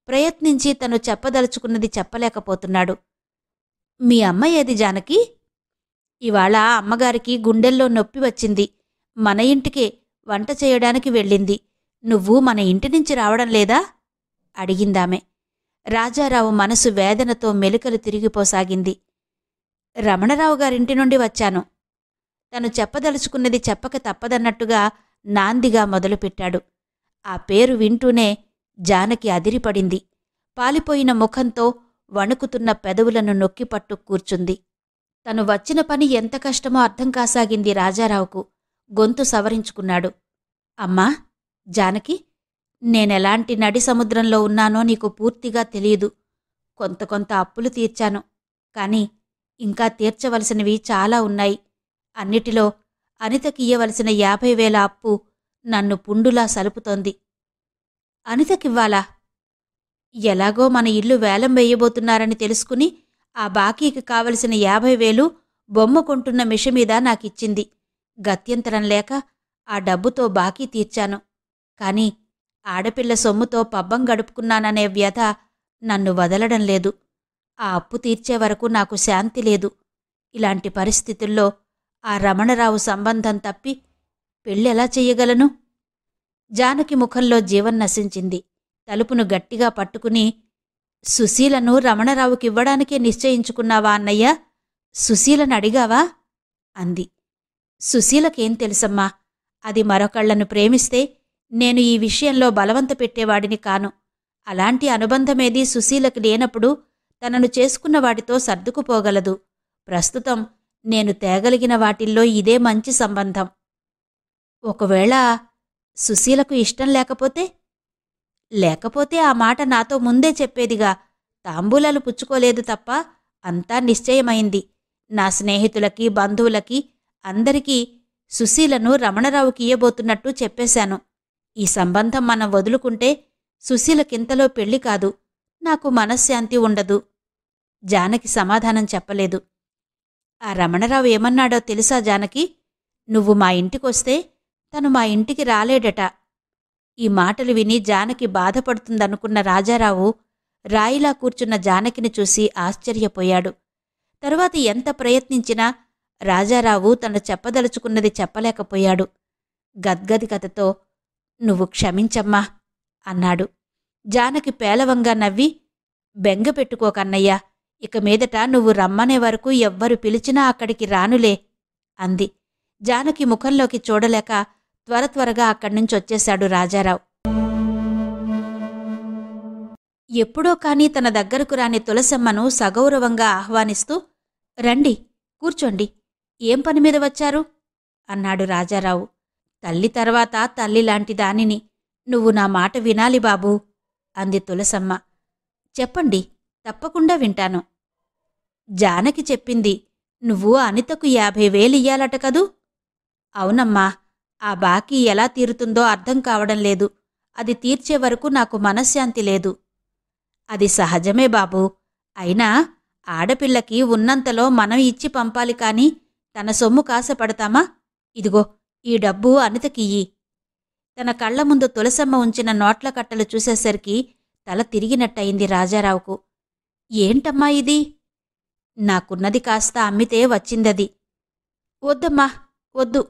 ప్రయత్నించి తను చెప్పదలుచుకున్నది చెప్పలేకపోతున్నాడు. మీ అమ్మ ఏది జానకి? ఇవాళ అమ్మగారికి గుండెల్లో నొప్పి వచ్చింది. మన ఇంటికే వంట చేయడానికి వెళ్ళింది. నువ్వు మన ఇంటి నుంచి రావడం లేదా? అడిగిందామె. రాజారావు మనసు వేదనతో మెలికలు తిరిగిపోసాగింది. రమణరావు గారింటి నుండి వచ్చాను. తను చెప్పదలుచుకున్నది చెప్పక తప్పదన్నట్టుగా నాందిగా మొదలుపెట్టాడు. ఆ పేరు వింటూనే జానకి అదిరిపడింది. పాలిపోయిన ముఖంతో వణుకుతున్న పెదవులను నొక్కిపట్టు కూర్చుంది. తను వచ్చిన పని ఎంత కష్టమో అర్థం కాసాగింది రాజారావుకు. గొంతు సవరించుకున్నాడు. అమ్మా జానకి, నేనెలాంటి నడి సముద్రంలో ఉన్నానో నీకు పూర్తిగా తెలియదు. కొంత కొంత అప్పులు తీర్చాను. కాని ఇంకా తీర్చవలసినవి చాలా ఉన్నాయి. అన్నిటిలో అనితకియ్యవలసిన 50,000 అప్పు నన్ను పుండులా సలుపుతోంది. అనితకివ్వాలా? ఎలాగో మన ఇల్లు వేలం వేయబోతున్నారని తెలుసుకుని ఆ బాకీకి కావలసిన 50,000 బొమ్మ కొంటున్న మిషమీద నాకిచ్చింది. గత్యంతరం లేక ఆ డబ్బుతో బాకీ తీర్చాను. కాని ఆడపిల్ల సొమ్ముతో పబ్బం గడుపుకున్నాననే వ్యధ నన్ను వదలడం లేదు. ఆ అప్పు తీర్చే వరకు నాకు శాంతి లేదు. ఇలాంటి పరిస్థితుల్లో ఆ రమణరావు సంబంధం తప్పి పెళ్ళెలా చెయ్యగలను? జానకి ముఖంలో జీవం నశించింది. తలుపును గట్టిగా పట్టుకుని, సుశీలను రమణరావుకివ్వడానికే నిశ్చయించుకున్నావా అన్నయ్య? సుశీలను అడిగావా అంది. సుశీలకేం తెలుసమ్మా, అది మరొకళ్లను ప్రేమిస్తే నేను ఈ విషయంలో బలవంత పెట్టేవాడిని కాను. అలాంటి అనుబంధమేదీ సుశీలకు లేనప్పుడు తనను చేసుకున్న వాటితో సర్దుకుపోగలదు. ప్రస్తుతం నేను తేగలిగిన వాటిల్లో ఇదే మంచి సంబంధం. ఒకవేళ సుశీలకు ఇష్టం లేకపోతే ఆ మాట నాతో ముందే చెప్పేదిగా. తాంబూలాలు పుచ్చుకోలేదు తప్ప అంతా నిశ్చయమైంది. నా స్నేహితులకి, బంధువులకి, అందరికీ సుశీలను రమణరావుకి ఇయ్యబోతున్నట్టు చెప్పేశాను. ఈ సంబంధం మనం వదులుకుంటే సుశీలకింతలో పెళ్లి కాదు, నాకు మనశ్శాంతి ఉండదు. జానకి సమాధానం చెప్పలేదు. ఆ రమణరావు ఏమన్నాడో తెలుసా జానకి? నువ్వు మా ఇంటికొస్తే తను మా ఇంటికి రాలేడట. ఈ మాటలు విని జానకి బాధపడుతుందనుకున్న రాజారావు రాయిలా కూర్చున్న జానకిని చూసి ఆశ్చర్యపోయాడు. తరువాత ఎంత ప్రయత్నించినా రాజారావు తను చెప్పదలుచుకున్నది చెప్పలేకపోయాడు. గద్గదికతతో "నువ్వు క్షమించమ్మా" అన్నాడు. జానకి పేలవంగా నవ్వి, "బెంగ పెట్టుకోకన్నయ్యా, ఇక మీదట నువ్వు రమ్మనే వరకు ఎవ్వరు పిలిచినా అక్కడికి రానులే" అంది. జానకి ముఖంలోకి చూడలేక త్వరగా అక్కడ్నుంచొచ్చేశాడు రాజారావు. ఎప్పుడో కాని తన దగ్గరకు రాని తులసమ్మను సగౌరవంగా ఆహ్వానిస్తూ, "రండి, కూర్చోండి. ఏం పనిమీద వచ్చారు?" అన్నాడు రాజారావు. "తల్లి తర్వాత తల్లిలాంటి దానిని. నువ్వు నా మాట వినాలి బాబూ" అంది తులసమ్మ. "చెప్పండి, తప్పకుండా వింటాను." జానకి చెప్పింది, "నువ్వు అనితకు 50,000 ఇయ్యాలట కదూ?" "అవునమ్మా, ఆ బాకీ ఎలా తీరుతుందో అర్థం కావడం లేదు. అది తీర్చే వరకు నాకు మనశ్శాంతి లేదు." "అది సహజమే బాబూ. అయినా ఆడపిల్లకి ఉన్నంతలో మనం ఇచ్చి పంపాలి కాని తన సొమ్ము కాసపడతామా? ఇదిగో ఈ డబ్బు అనితకియ్యి." తన కళ్ల ముందు తులసమ్మ ఉంచిన నోట్ల కట్టలు చూసేసరికి తల తిరిగినట్టయింది రాజారావుకు. "ఏంటమ్మా ఇది?" "నాకున్నది కాస్త అమ్మితే వచ్చిందది." "వద్దమ్మా, వద్దు.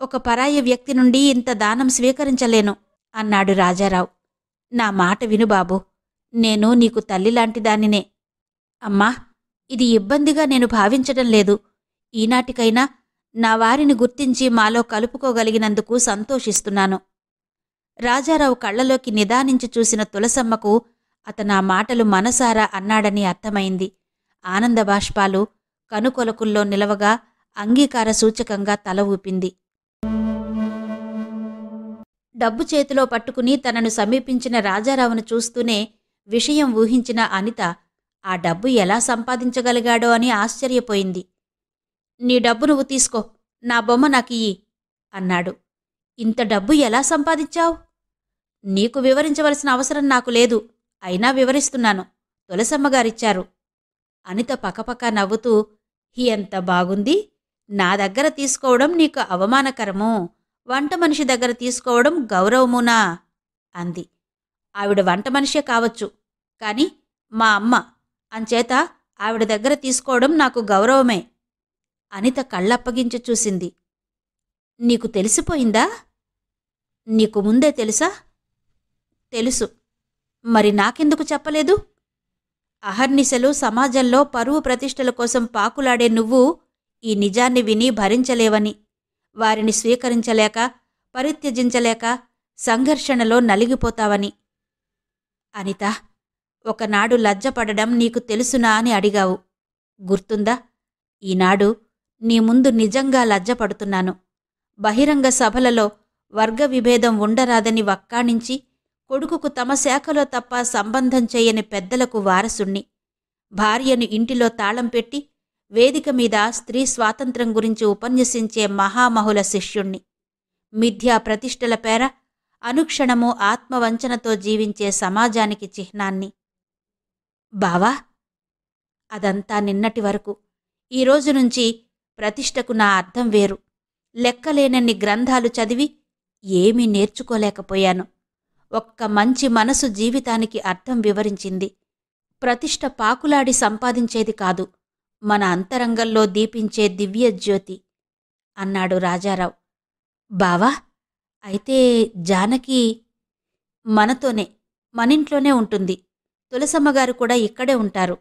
ఒక పరాయి వ్యక్తి నుండి ఇంత దానం స్వీకరించలేను" అన్నాడు రాజారావు. "నా మాట విను బాబూ. నేను నీకు తల్లిలాంటిదానినే." "అమ్మా, ఇది ఇబ్బందిగా నేను భావించడం లేదు. ఈనాటికైనా నా వారిని గుర్తించి మాలో కలుపుకోగలిగినందుకు సంతోషిస్తున్నాను." రాజారావు కళ్లలోకి నిదానించి చూసిన తులసమ్మకు అతనా మాటలు మనసారా అన్నాడని అర్థమైంది. ఆనందబాష్పాలు కనుకొలకుల్లో నిలవగా అంగీకార సూచకంగా తల ఊపింది. డబ్బు చేతిలో పట్టుకుని తనను సమీపించిన రాజారావును చూస్తూనే విషయం ఊహించిన అనిత ఆ డబ్బు ఎలా సంపాదించగలిగాడో అని ఆశ్చర్యపోయింది. "నీ డబ్బు నువ్వు తీసుకో, నా బొమ్మ నాకియ్యి" అన్నాడు. "ఇంత డబ్బు ఎలా సంపాదించావు?" "నీకు వివరించవలసిన అవసరం నాకు లేదు. అయినా వివరిస్తున్నాను. తులసమ్మగారిచ్చారు." అనిత పకపక నవ్వుతూ, "ఎంత బాగుంది. నా దగ్గర తీసుకోవడం నీకు అవమానకరము, వంట మనిషి దగ్గర తీసుకోవడం గౌరవమునా?" అంది. "ఆవిడ వంట మనిషే కావచ్చు, కాని మా అమ్మ. అంచేత ఆవిడ దగ్గర తీసుకోవడం నాకు గౌరవమే." అనిత కళ్ళప్పగించి చూసింది. "నీకు తెలిసిపోయిందా?" "నీకు ముందే తెలుసా?" "తెలుసు. మరి నాకెందుకు చెప్పలేదు?" "అహర్నిశలు సమాజంలో పరువు ప్రతిష్టల కోసం పాకులాడే నువ్వు ఈ నిజాన్ని విని భరించలేవని, వారిని స్వీకరించలేక, పరిత్యజించలేక సంఘర్షణలో నలిగిపోతావని." "అనిత, ఒకనాడు లజ్జపడడం నీకు తెలుసునా అని అడిగావు. గుర్తుందా? ఈనాడు నీ ముందు నిజంగా లజ్జపడుతున్నాను. బహిరంగ సభలలో వర్గ విభేదం ఉండరాదని వక్కాణించి కొడుకుకు తమ శాఖలో తప్ప సంబంధం చేయని పెద్దలకు వారసుణ్ణి, భార్యను ఇంటిలో తాళం పెట్టి వేదిక మీద స్త్రీ స్వాతంత్ర్యం గురించి ఉపన్యసించే మహామహుల శిష్యుణ్ణి, మిథ్యా ప్రతిష్టల పేర అనుక్షణము ఆత్మవంచనతో జీవించే సమాజానికి చిహ్నాన్ని." "బావా, అదంతా నిన్నటి వరకు. ఈరోజు నుంచి ప్రతిష్టకు నా అర్థం వేరు. లెక్కలేనన్ని గ్రంథాలు చదివి ఏమీ నేర్చుకోలేకపోయాను. ఒక్క మంచి మనసు జీవితానికి అర్థం వివరించింది. ప్రతిష్ట పాకులాడి సంపాదించేది కాదు, మన అంతరంగంలో దీపించే దివ్యజ్యోతి" అన్నాడు రాజారావు. "బావా, అయితే జానకి?" "మనతోనే, మనింట్లోనే ఉంటుంది. తులసమ్మగారు కూడా ఇక్కడే ఉంటారు."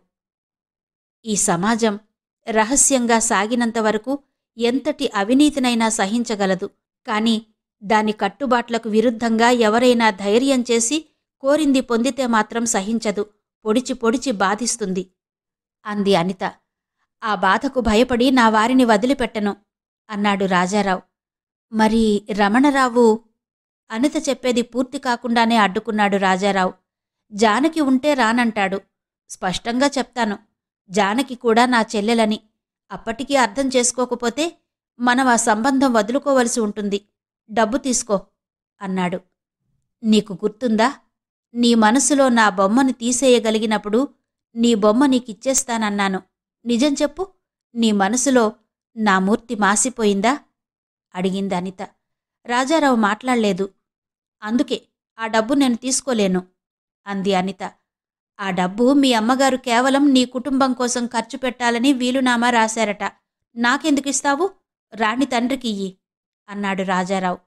"ఈ సమాజం రహస్యంగా సాగినంతవరకు ఎంతటి అవినీతినైనా సహించగలదు. కాని దాని కట్టుబాట్లకు విరుద్ధంగా ఎవరైనా ధైర్యం చేసి కోరింది పొందితే మాత్రం సహించదు. పొడిచి పొడిచి బాధిస్తుంది అంది అనిత. ఆ బాధకు భయపడి నా వారిని వదిలిపెట్టను అన్నాడు రాజారావు. మరి రమణరావు? అనిత చెప్పేది పూర్తి కాకుండానే అడ్డుకున్నాడు రాజారావు. జానకి ఉంటే రానంటాడు. స్పష్టంగా చెప్తాను, జానకి కూడా నా చెల్లెలని. అప్పటికీ అర్థం చేసుకోకపోతే మనం ఆ సంబంధం వదులుకోవలసి ఉంటుంది. డబ్బు తీసుకో అన్నాడు. నీకు గుర్తుందా, నీ మనసులో నా బొమ్మను తీసేయగలిగినప్పుడు నీ బొమ్మ నీకిచ్చేస్తానన్నాను. నిజం చెప్పు, నీ మనసులో నా మూర్తి మాసిపోయిందా అడిగింది అనిత. రాజారావు మాట్లాడలేదు. అందుకే ఆ డబ్బు నేను తీసుకోలేను అంది అనిత. ఆ డబ్బు మీ అమ్మగారు కేవలం నీ కుటుంబం కోసం ఖర్చు పెట్టాలని వీలునామా రాశారట. నాకెందుకిస్తావు? రాణి తండ్రికియ్యి అన్నాడు రాజారావు.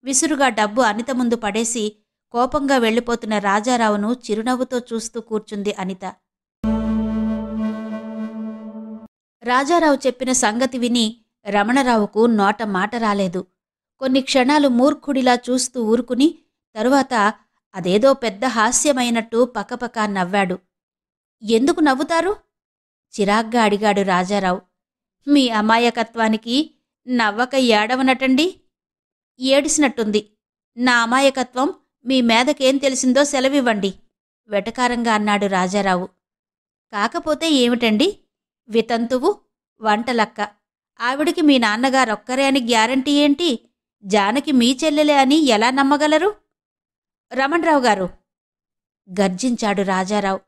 విసురుగా డబ్బు అనిత ముందు పడేసి కోపంగా వెళ్ళిపోతున్న రాజారావును చిరునవ్వుతో చూస్తూ కూర్చుంది అనిత. రాజారావు చెప్పిన సంగతి విని రమణరావుకు నోట మాట రాలేదు. కొన్ని క్షణాలు మూర్ఖుడిలా చూస్తూ ఊరుకుని తరువాత అదేదో పెద్ద హాస్యమైనట్టు పకపకా నవ్వాడు. ఎందుకు నవ్వుతారు? చిరాగ్గా అడిగాడు రాజారావు. మీ అమాయకత్వానికి నవ్వక ఏడవనటండి. ఏడిసినట్టుంది. నా అమాయకత్వం మీ మీదకేం తెలిసిందో సెలవివ్వండి వెటకారంగా అన్నాడు రాజారావు. కాకపోతే ఏమిటండి? వితంతువు, వంటలక్క. ఆవిడికి మీ నాన్నగారొక్కరే అని గ్యారంటీ ఏంటి? జానకి మీ చెల్లెలే అని ఎలా నమ్మగలరు? రమణరావు గారు గర్జించాడు రాజారావు.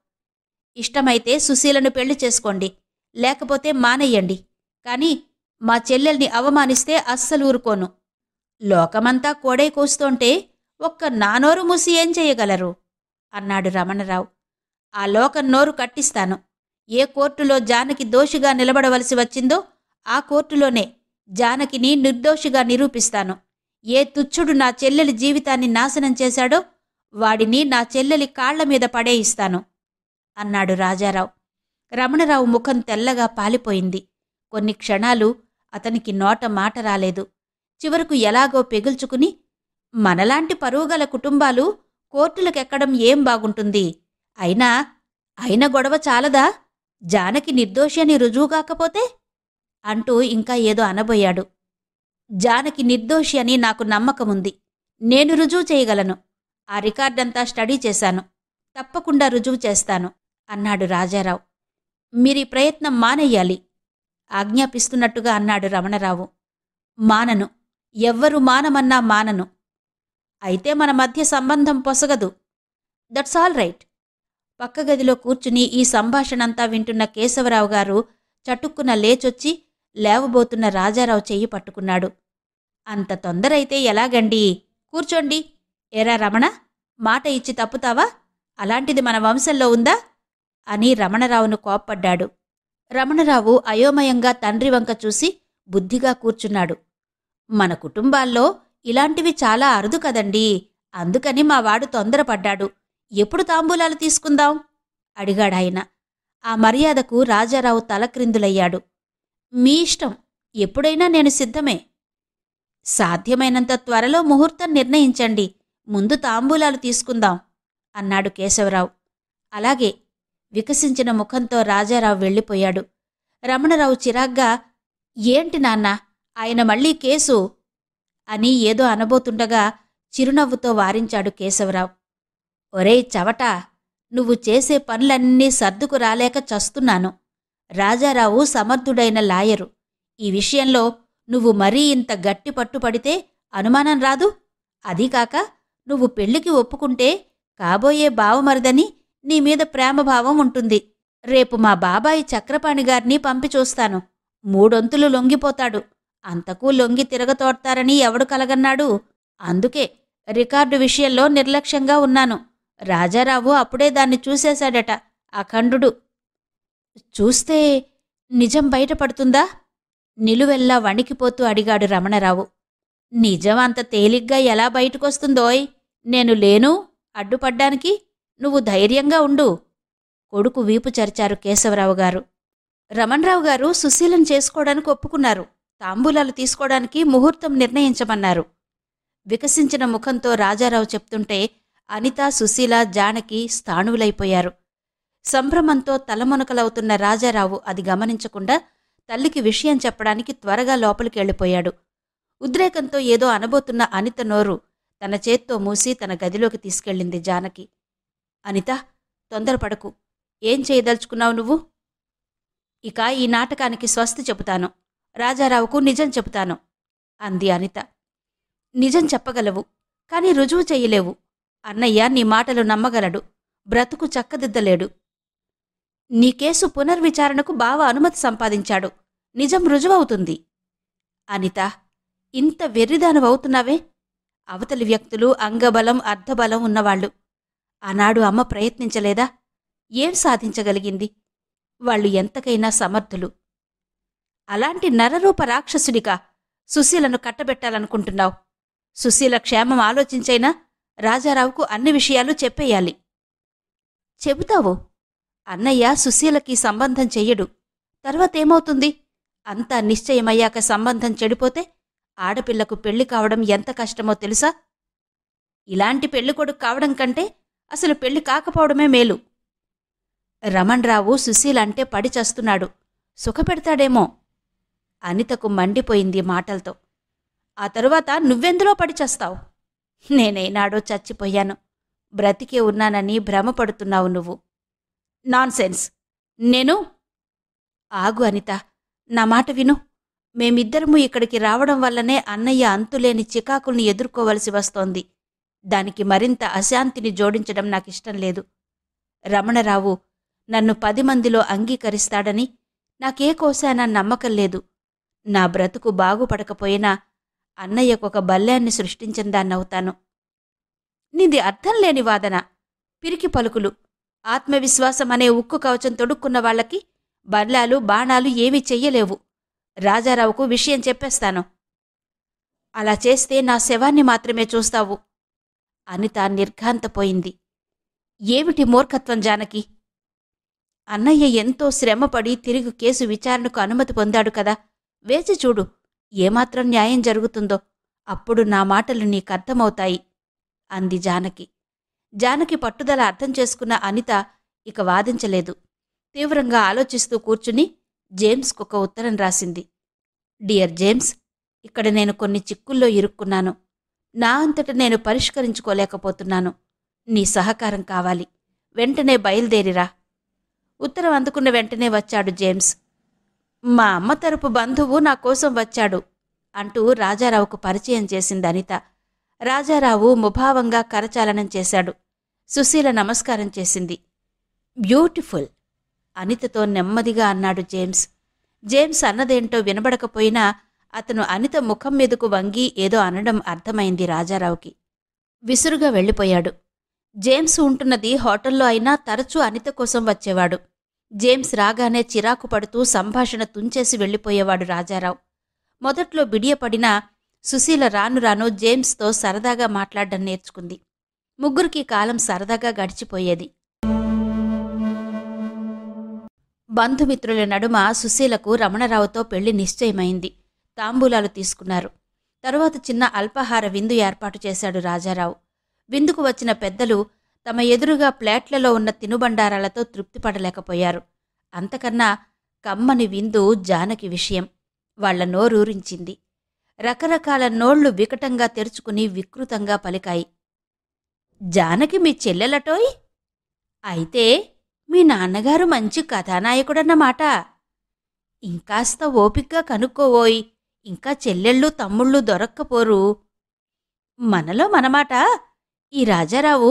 ఇష్టమైతే సుశీలను పెళ్లి చేసుకోండి, లేకపోతే మానెయ్యండి. కాని మా చెల్లెల్ని అవమానిస్తే అస్సలు ఊరుకోను. లోకమంతా కోడై కూస్తోంటే ఒక్క నానోరు మూసి ఏం చెయ్యగలరు అన్నాడు రమణరావు. ఆ లోకం నోరు కట్టిస్తాను. ఏ కోర్టులో జానకి దోషిగా నిలబడవలసి వచ్చిందో ఆ కోర్టులోనే జానకిని నిర్దోషిగా నిరూపిస్తాను. ఏ తుచ్చుడు నా చెల్లెలి జీవితాన్ని నాశనం చేశాడో వాడిని నా చెల్లెలి కాళ్లమీద పడేయిస్తాను అన్నాడు రాజారావు. రమణరావు ముఖం తెల్లగా పాలిపోయింది. కొన్ని క్షణాలు అతనికి నోట మాట రాలేదు. చివరకు ఎలాగో పెగుల్చుకుని, మనలాంటి పరువుగల కుటుంబాలు కోర్టులకెక్కడం ఏం బాగుంటుంది? అయిన గొడవ చాలదా? జానకి నిర్దోషి అని రుజువు కాకపోతే అంటూ ఇంకా ఏదో అనబోయాడు. జానకి నిర్దోషి అని నాకు నమ్మకముంది. నేను రుజువు చేయగలను. ఆ రికార్డంతా స్టడీ చేశాను. తప్పకుండా రుజువు చేస్తాను అన్నాడు రాజారావు. మీరీ ప్రయత్నం మానెయ్యాలి ఆజ్ఞాపిస్తున్నట్టుగా అన్నాడు రమణరావు. మానను. ఎవ్వరు మానమన్నా మానను. అయితే మన మధ్య సంబంధం పొసగదు. That's all right. పక్క గదిలో కూర్చుని ఈ సంభాషణంతా వింటున్న కేశవరావు గారు చటుక్కున లేచొచ్చి లేవబోతున్న రాజారావు చెయ్యి పట్టుకున్నాడు. అంత తొందరైతే ఎలాగండి? కూర్చోండి. ఏరా రమణ, మాట ఇచ్చి తప్పుతావా? అలాంటిది మన వంశంలో ఉందా అని రమణరావును కోప్పడ్డాడు. రమణరావు అయోమయంగా తండ్రి వంక చూసి బుద్ధిగా కూర్చున్నాడు. మన కుటుంబాల్లో ఇలాంటివి చాలా అరుదు కదండీ. అందుకని మా వాడు తొందరపడ్డాడు. ఎప్పుడు తాంబూలాలు తీసుకుందాం అడిగాడాయన. ఆ మర్యాదకు రాజారావు తలక్రిందులయ్యాడు. మీ ఇష్టం. ఎప్పుడైనా నేను సిద్ధమే. సాధ్యమైనంత త్వరలో ముహూర్తం నిర్ణయించండి. ముందు తాంబూలాలు తీసుకుందాం అన్నాడు కేశవరావు. అలాగే. వికసించిన ముఖంతో రాజారావు వెళ్ళిపోయాడు. రమణరావు చిరాగ్గా, ఏంటి నాన్నా, ఆయన మళ్లీ కేసు అని ఏదో అనబోతుండగా చిరునవ్వుతో వారించాడు కేశవరావు. ఒరేయ్ చవటా, నువ్వు చేసే పనులన్నీ సర్దుకు రాలేక చస్తున్నాను. రాజారావు సమర్థుడైన లాయరు. ఈ విషయంలో నువ్వు మరీ ఇంత గట్టి పట్టుపడితే అనుమానం రాదు. అదీకాక నువ్వు పెళ్లికి ఒప్పుకుంటే కాబోయే బావమరిదని నీమీద ప్రేమభావం ఉంటుంది. రేపు మా బాబాయి చక్రపాణిగారిని పంపి చూస్తాను. మూడొంతులు లొంగిపోతాడు. అంతకూ లొంగి తిరగతోడ్తారని ఎవడు కలగన్నాడు? అందుకే రికార్డు విషయంలో నిర్లక్ష్యంగా ఉన్నాను. రాజారావు అప్పుడే దాన్ని చూసేశాడట, అఖండుడు. చూస్తే నిజం బయటపడుతుందా? నిలువెల్లా వణికిపోతూ అడిగాడు రమణరావు. నిజం అంత తేలిగ్గా ఎలా బయటకొస్తుందోయ్? నేను లేను అడ్డుపడ్డానికి. నువ్వు ధైర్యంగా ఉండు కొడుకు వీపు చరిచారు కేశవరావు గారు. రమణరావు గారు సుశీలను చేసుకోవడానికి ఒప్పుకున్నారు. తాంబూలాలు తీసుకోవడానికి ముహూర్తం నిర్ణయించమన్నారు. వికసించిన ముఖంతో రాజారావు చెప్తుంటే అనిత, సుశీల, జానకి స్థాణువులైపోయారు. సంభ్రమంతో తలమునకలవుతున్న రాజారావు అది గమనించకుండా తల్లికి విషయం చెప్పడానికి త్వరగా లోపలికి వెళ్ళిపోయాడు. ఉద్రేకంతో ఏదో అనబోతున్న అనిత నోరు తన చేత్తో మూసి తన గదిలోకి తీసుకెళ్ళింది జానకి. అనిత, తొందరపడకు. ఏం చేయదలుచుకున్నావు నువ్వు? ఇక ఈ నాటకానికి స్వస్తి చెబుతాను. రాజారావుకు నిజం చెబుతాను అంది అనిత. నిజం చెప్పగలవు, కాని రుజువు చెయ్యలేవు. అన్నయ్య నీ మాటలు నమ్మగలడు, బ్రతుకు చక్కదిద్దలేడు. నీ కేసు పునర్విచారణకు బావ అనుమతి సంపాదించాడు. నిజం రుజువవుతుంది. అనిత, ఇంత వెర్రిదానవవుతున్నావే? అవతలి వ్యక్తులు అంగబలం, అర్ధబలం ఉన్నవాళ్లు. ఆనాడు అమ్మ ప్రయత్నించలేదా? ఏం సాధించగలిగింది? వాళ్ళు ఎంతకైనా సమర్థులు. అలాంటి నరరూప రాక్షసుడిగా సుశీలను కట్టబెట్టాలనుకుంటున్నావు? సుశీల క్షేమం ఆలోచించైనా రాజారావుకు అన్ని విషయాలు చెప్పేయాలి. చెబుతావు? అన్నయ్య సుశీలకి సంబంధం చెయ్యడు. తర్వాతేమవుతుంది? అంతా నిశ్చయమయ్యాక సంబంధం చెడిపోతే ఆడపిల్లకు పెళ్లి కావడం ఎంత కష్టమో తెలుసా? ఇలాంటి పెళ్లికొడుకు కావడం కంటే అసలు పెళ్లి కాకపోవడమే మేలు. రమణరావు సుశీలంటే పడి చస్తున్నాడు. సుఖపెడతాడేమో. అనితకు మండిపోయింది మాటలతో. ఆ తరువాత నువ్వెందులో పడి చస్తావు? నేనేనాడో చచ్చిపోయాను. బ్రతికే ఉన్నానని భ్రమపడుతున్నావు నువ్వు. నాన్సెన్స్. నేను ఆగు అనిత, నా మాట విను. మేమిద్దరము ఇక్కడికి రావడం వల్లనే అన్నయ్య అంతులేని చికాకుల్ని ఎదుర్కోవలసి వస్తోంది. దానికి మరింత అశాంతిని జోడించడం నాకిష్టం లేదు. రమణరావు నన్ను 10 మందిలో అంగీకరిస్తాడని నాకే కోశానా నమ్మకం లేదు. నా బ్రతుకు బాగుపడకపోయినా అన్నయ్యకొక బల్యాన్ని సృష్టించిందాన్నవుతాను. నీది అర్థం లేని వాదన, పిరికి పలుకులు. ఆత్మవిశ్వాసం అనే ఉక్కు కవచం తొడుక్కున్న వాళ్లకి బల్లాలు, బాణాలు ఏమీ చెయ్యలేవు. రాజారావుకు విషయం చెప్పేస్తాను. అలా చేస్తే నా శవాన్ని మాత్రమే చూస్తావు. అనిత నిర్ఘాంతపోయింది. ఏమిటి మూర్ఖత్వం జానకి? అన్నయ్య ఎంతో శ్రమపడి తిరిగి కేసు విచారణకు అనుమతి పొందాడు కదా. వేచి చూడు, ఏమాత్రం న్యాయం జరుగుతుందో. అప్పుడు నా మాటలు నీకర్థమవుతాయి అంది జానకి. జానకి పట్టుదల అర్థం చేసుకున్న అనిత ఇక వాదించలేదు. తీవ్రంగా ఆలోచిస్తూ కూర్చుని జేమ్స్కొక ఉత్తరం రాసింది. డియర్ జేమ్స్, ఇక్కడ నేను కొన్ని చిక్కుల్లో ఇరుక్కున్నాను. నా అంతట నేను పరిష్కరించుకోలేకపోతున్నాను. నీ సహకారం కావాలి. వెంటనే బయలుదేరిరా. ఉత్తరం అందుకున్న వెంటనే వచ్చాడు జేమ్స్. మా అమ్మ తరపు బంధువు నా కోసం వచ్చాడు అంటూ రాజారావుకు పరిచయం చేసింది అనిత. రాజారావు ముభావంగా కరచాలనం చేశాడు. సుశీల నమస్కారం చేసింది. బ్యూటిఫుల్ అనితతో నెమ్మదిగా అన్నాడు జేమ్స్. జేమ్స్ అన్నదేంటో వినబడకపోయినా అతను అనిత ముఖం మీదకు వంగి ఏదో అనడం అర్థమైంది రాజారావుకి. విసురుగా వెళ్ళిపోయాడు. జేమ్స్ ఉంటున్నది హోటల్లో అయినా తరచూ అనిత కోసం వచ్చేవాడు. జేమ్స్ రాగానే చిరాకు పడుతూ సంభాషణ తుంచేసి వెళ్ళిపోయేవాడు రాజారావు. మొదట్లో బిడియపడినా సుశీల రాను రాను జేమ్స్తో సరదాగా మాట్లాడడం నేర్చుకుంది. ముగ్గురికి కాలం సరదాగా గడిచిపోయేది. బంధుమిత్రుల నడుమ సుశీలకు రమణరావుతో పెళ్లి నిశ్చయమైంది. తాంబూలాలు తీసుకున్నారు. తరువాత చిన్న అల్పాహార విందు ఏర్పాటు చేశాడు రాజారావు. విందుకు వచ్చిన పెద్దలు తమ ఎదురుగా ప్లేట్లలో ఉన్న తినుబండారాలతో తృప్తిపడలేకపోయారు. అంతకన్నా కమ్మని విందు జానకి విషయం. వాళ్ల నోరూరించింది. రకరకాల నోళ్లు వికటంగా తెరుచుకుని వికృతంగా పలికాయి. జానకి మీ చెల్లెలటోయ్? అయితే మీ నాన్నగారు మంచి కథానాయకుడన్నమాట. ఇంకాస్త ఓపిగ్గా కనుక్కోవోయ్, ఇంకా చెల్లెళ్ళు తమ్ముళ్ళు దొరక్కపోరు. మనలో మనమాట, ఈ రాజారావు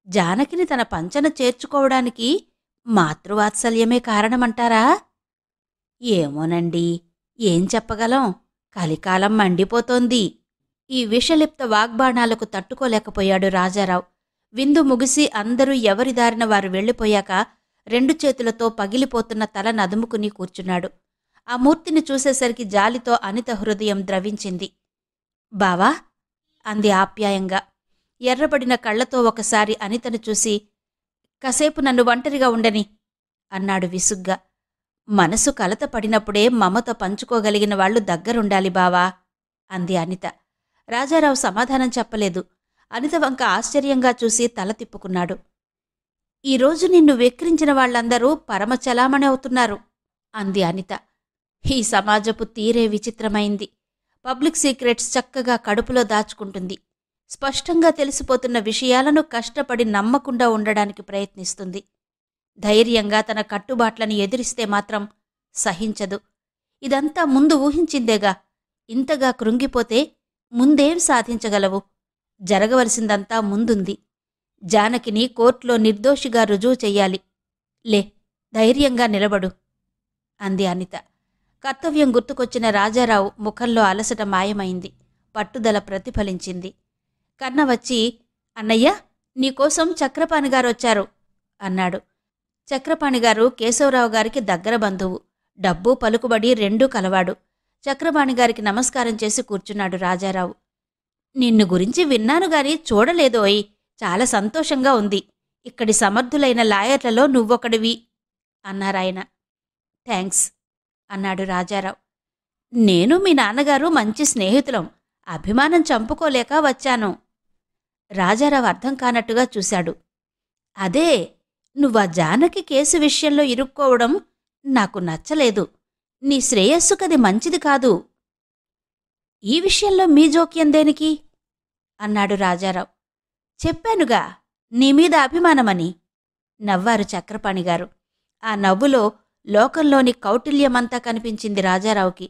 జానకిని తన పంచన చేర్చుకోవడానికి మాతృవాత్సల్యమే కారణమంటారా? ఏమోనండి, ఏం చెప్పగలం. కలికాలం మండిపోతోంది. ఈ విషలిప్త వాగ్బాణాలకు తట్టుకోలేకపోయాడు రాజారావు. విందు ముగిసి అందరూ ఎవరిదారిన వారు వెళ్ళిపోయాక 2 చేతులతో పగిలిపోతున్న తల నదుముకుని కూర్చున్నాడు. ఆ మూర్తిని చూసేసరికి జాలితో అనిత హృదయం ద్రవించింది. బావా అంది ఆప్యాయంగా. ఎర్రబడిన కళ్లతో ఒకసారి అనితను చూసి, కాసేపు నన్ను ఒంటరిగా ఉండని అన్నాడు విసుగ్గా. మనసు కలత పడినప్పుడే మమత పంచుకోగలిగిన వాళ్లు దగ్గరుండాలి బావా అంది అనిత. రాజారావు సమాధానం చెప్పలేదు. అనిత వంక ఆశ్చర్యంగా చూసి తల తిప్పుకున్నాడు. ఈరోజు నిన్ను వెక్కిరించిన వాళ్లందరూ పరమచలామణి అవుతున్నారు అంది అనిత. ఈ సమాజపు తీరే విచిత్రమైంది. పబ్లిక్ సీక్రెట్స్ చక్కగా కడుపులో దాచుకుంటుంది. స్పష్టంగా తెలిసిపోతున్న విషయాలను కష్టపడి నమ్మకుండా ఉండడానికి ప్రయత్నిస్తుంది. ధైర్యంగా తన కట్టుబాట్లను ఎదిరిస్తే మాత్రం సహించదు. ఇదంతా ముందు ఊహించిందేగా. ఇంతగా కృంగిపోతే ముందేం సాధించగలవు? జరగవలసిందంతా ముందుంది. జానకిని కోర్టులో నిర్దోషిగా రుజువు చెయ్యాలి. లే, ధైర్యంగా నిలబడు అంది అనిత. కర్తవ్యం గుర్తుకొచ్చిన రాజారావు ముఖంలో అలసట మాయమైంది. పట్టుదల ప్రతిఫలించింది. కన్న వచ్చి, అన్నయ్య, నీకోసం చక్రపాణిగారొచ్చారు అన్నాడు. చక్రపాణిగారు కేశవరావు గారికి దగ్గర బంధువు. డబ్బు పలుకుబడి రెండూ కలవాడు. చక్రపాణిగారికి నమస్కారం చేసి కూర్చున్నాడు రాజారావు. నిన్ను గురించి విన్నానుగాని చూడలేదోయ్. చాలా సంతోషంగా ఉంది. ఇక్కడి సమర్థులైన లాయర్లలో నువ్వొకడివి అన్నారాయన. థ్యాంక్స్ అన్నాడు రాజారావు. నేను మీ నాన్నగారు మంచి స్నేహితులం. అభిమానం చంపుకోలేక వచ్చాను. రాజారావు అర్థం కానట్టుగా చూశాడు. అదే, నువ్వా జానకి కేసు విషయంలో ఇరుక్కోవడం నాకు నచ్చలేదు. నీ శ్రేయస్సుకది మంచిది కాదు. ఈ విషయంలో మీ జోక్యం దేనికి అన్నాడు రాజారావు. చెప్పానుగా, నీమీద అభిమానమని నవ్వారు చక్రపాణిగారు. ఆ నవ్వులో లోకంలోని కౌటిల్యమంతా కనిపించింది రాజారావుకి.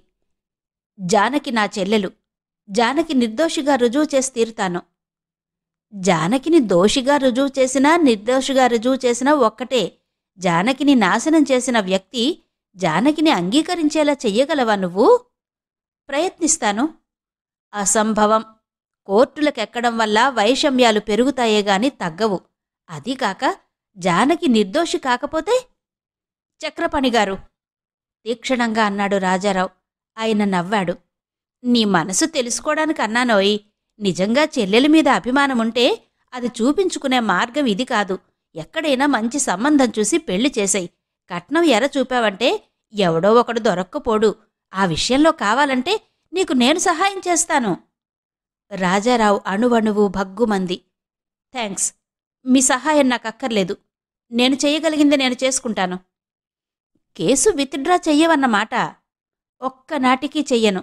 జానకి నా చెల్లెలు. జానకి నిర్దోషిగా రుజువు చేసి తీరుతాను. జానకిని దోషిగా రుజువు చేసినా నిర్దోషిగా రుజువు చేసినా ఒక్కటే. జానకిని నాశనం చేసిన వ్యక్తి జానకిని అంగీకరించేలా చెయ్యగలవా నువ్వు? ప్రయత్నిస్తాను. అసంభవం. కోర్టులకెక్కడం వల్ల వైషమ్యాలు పెరుగుతాయేగాని తగ్గవు. అదీకాక జానకి నిర్దోషి కాకపోతే? చక్రపాణిగారు తీక్షణంగా అన్నాడు రాజారావు. ఆయన నవ్వాడు. నీ మనసు తెలుసుకోవడానికి అన్నానోయ్. నిజంగా చెల్లెలి మీద అభిమానముంటే అది చూపించుకునే మార్గం ఇది కాదు. ఎక్కడైనా మంచి సంబంధం చూసి పెళ్లి చేసేయ్. కట్నం ఎర చూపావంటే ఎవడో ఒకడు దొరక్కపోడు. ఆ విషయంలో కావాలంటే నీకు నేను సహాయం చేస్తాను. రాజారావు అణువణువు భగ్గుమంది. థ్యాంక్స్, మీ సహాయం నాకక్కర్లేదు. నేను చెయ్యగలిగింది నేను చేసుకుంటాను. Case withdraw చెయ్యవన్నమాట. ఒక్కనాటికి చెయ్యను.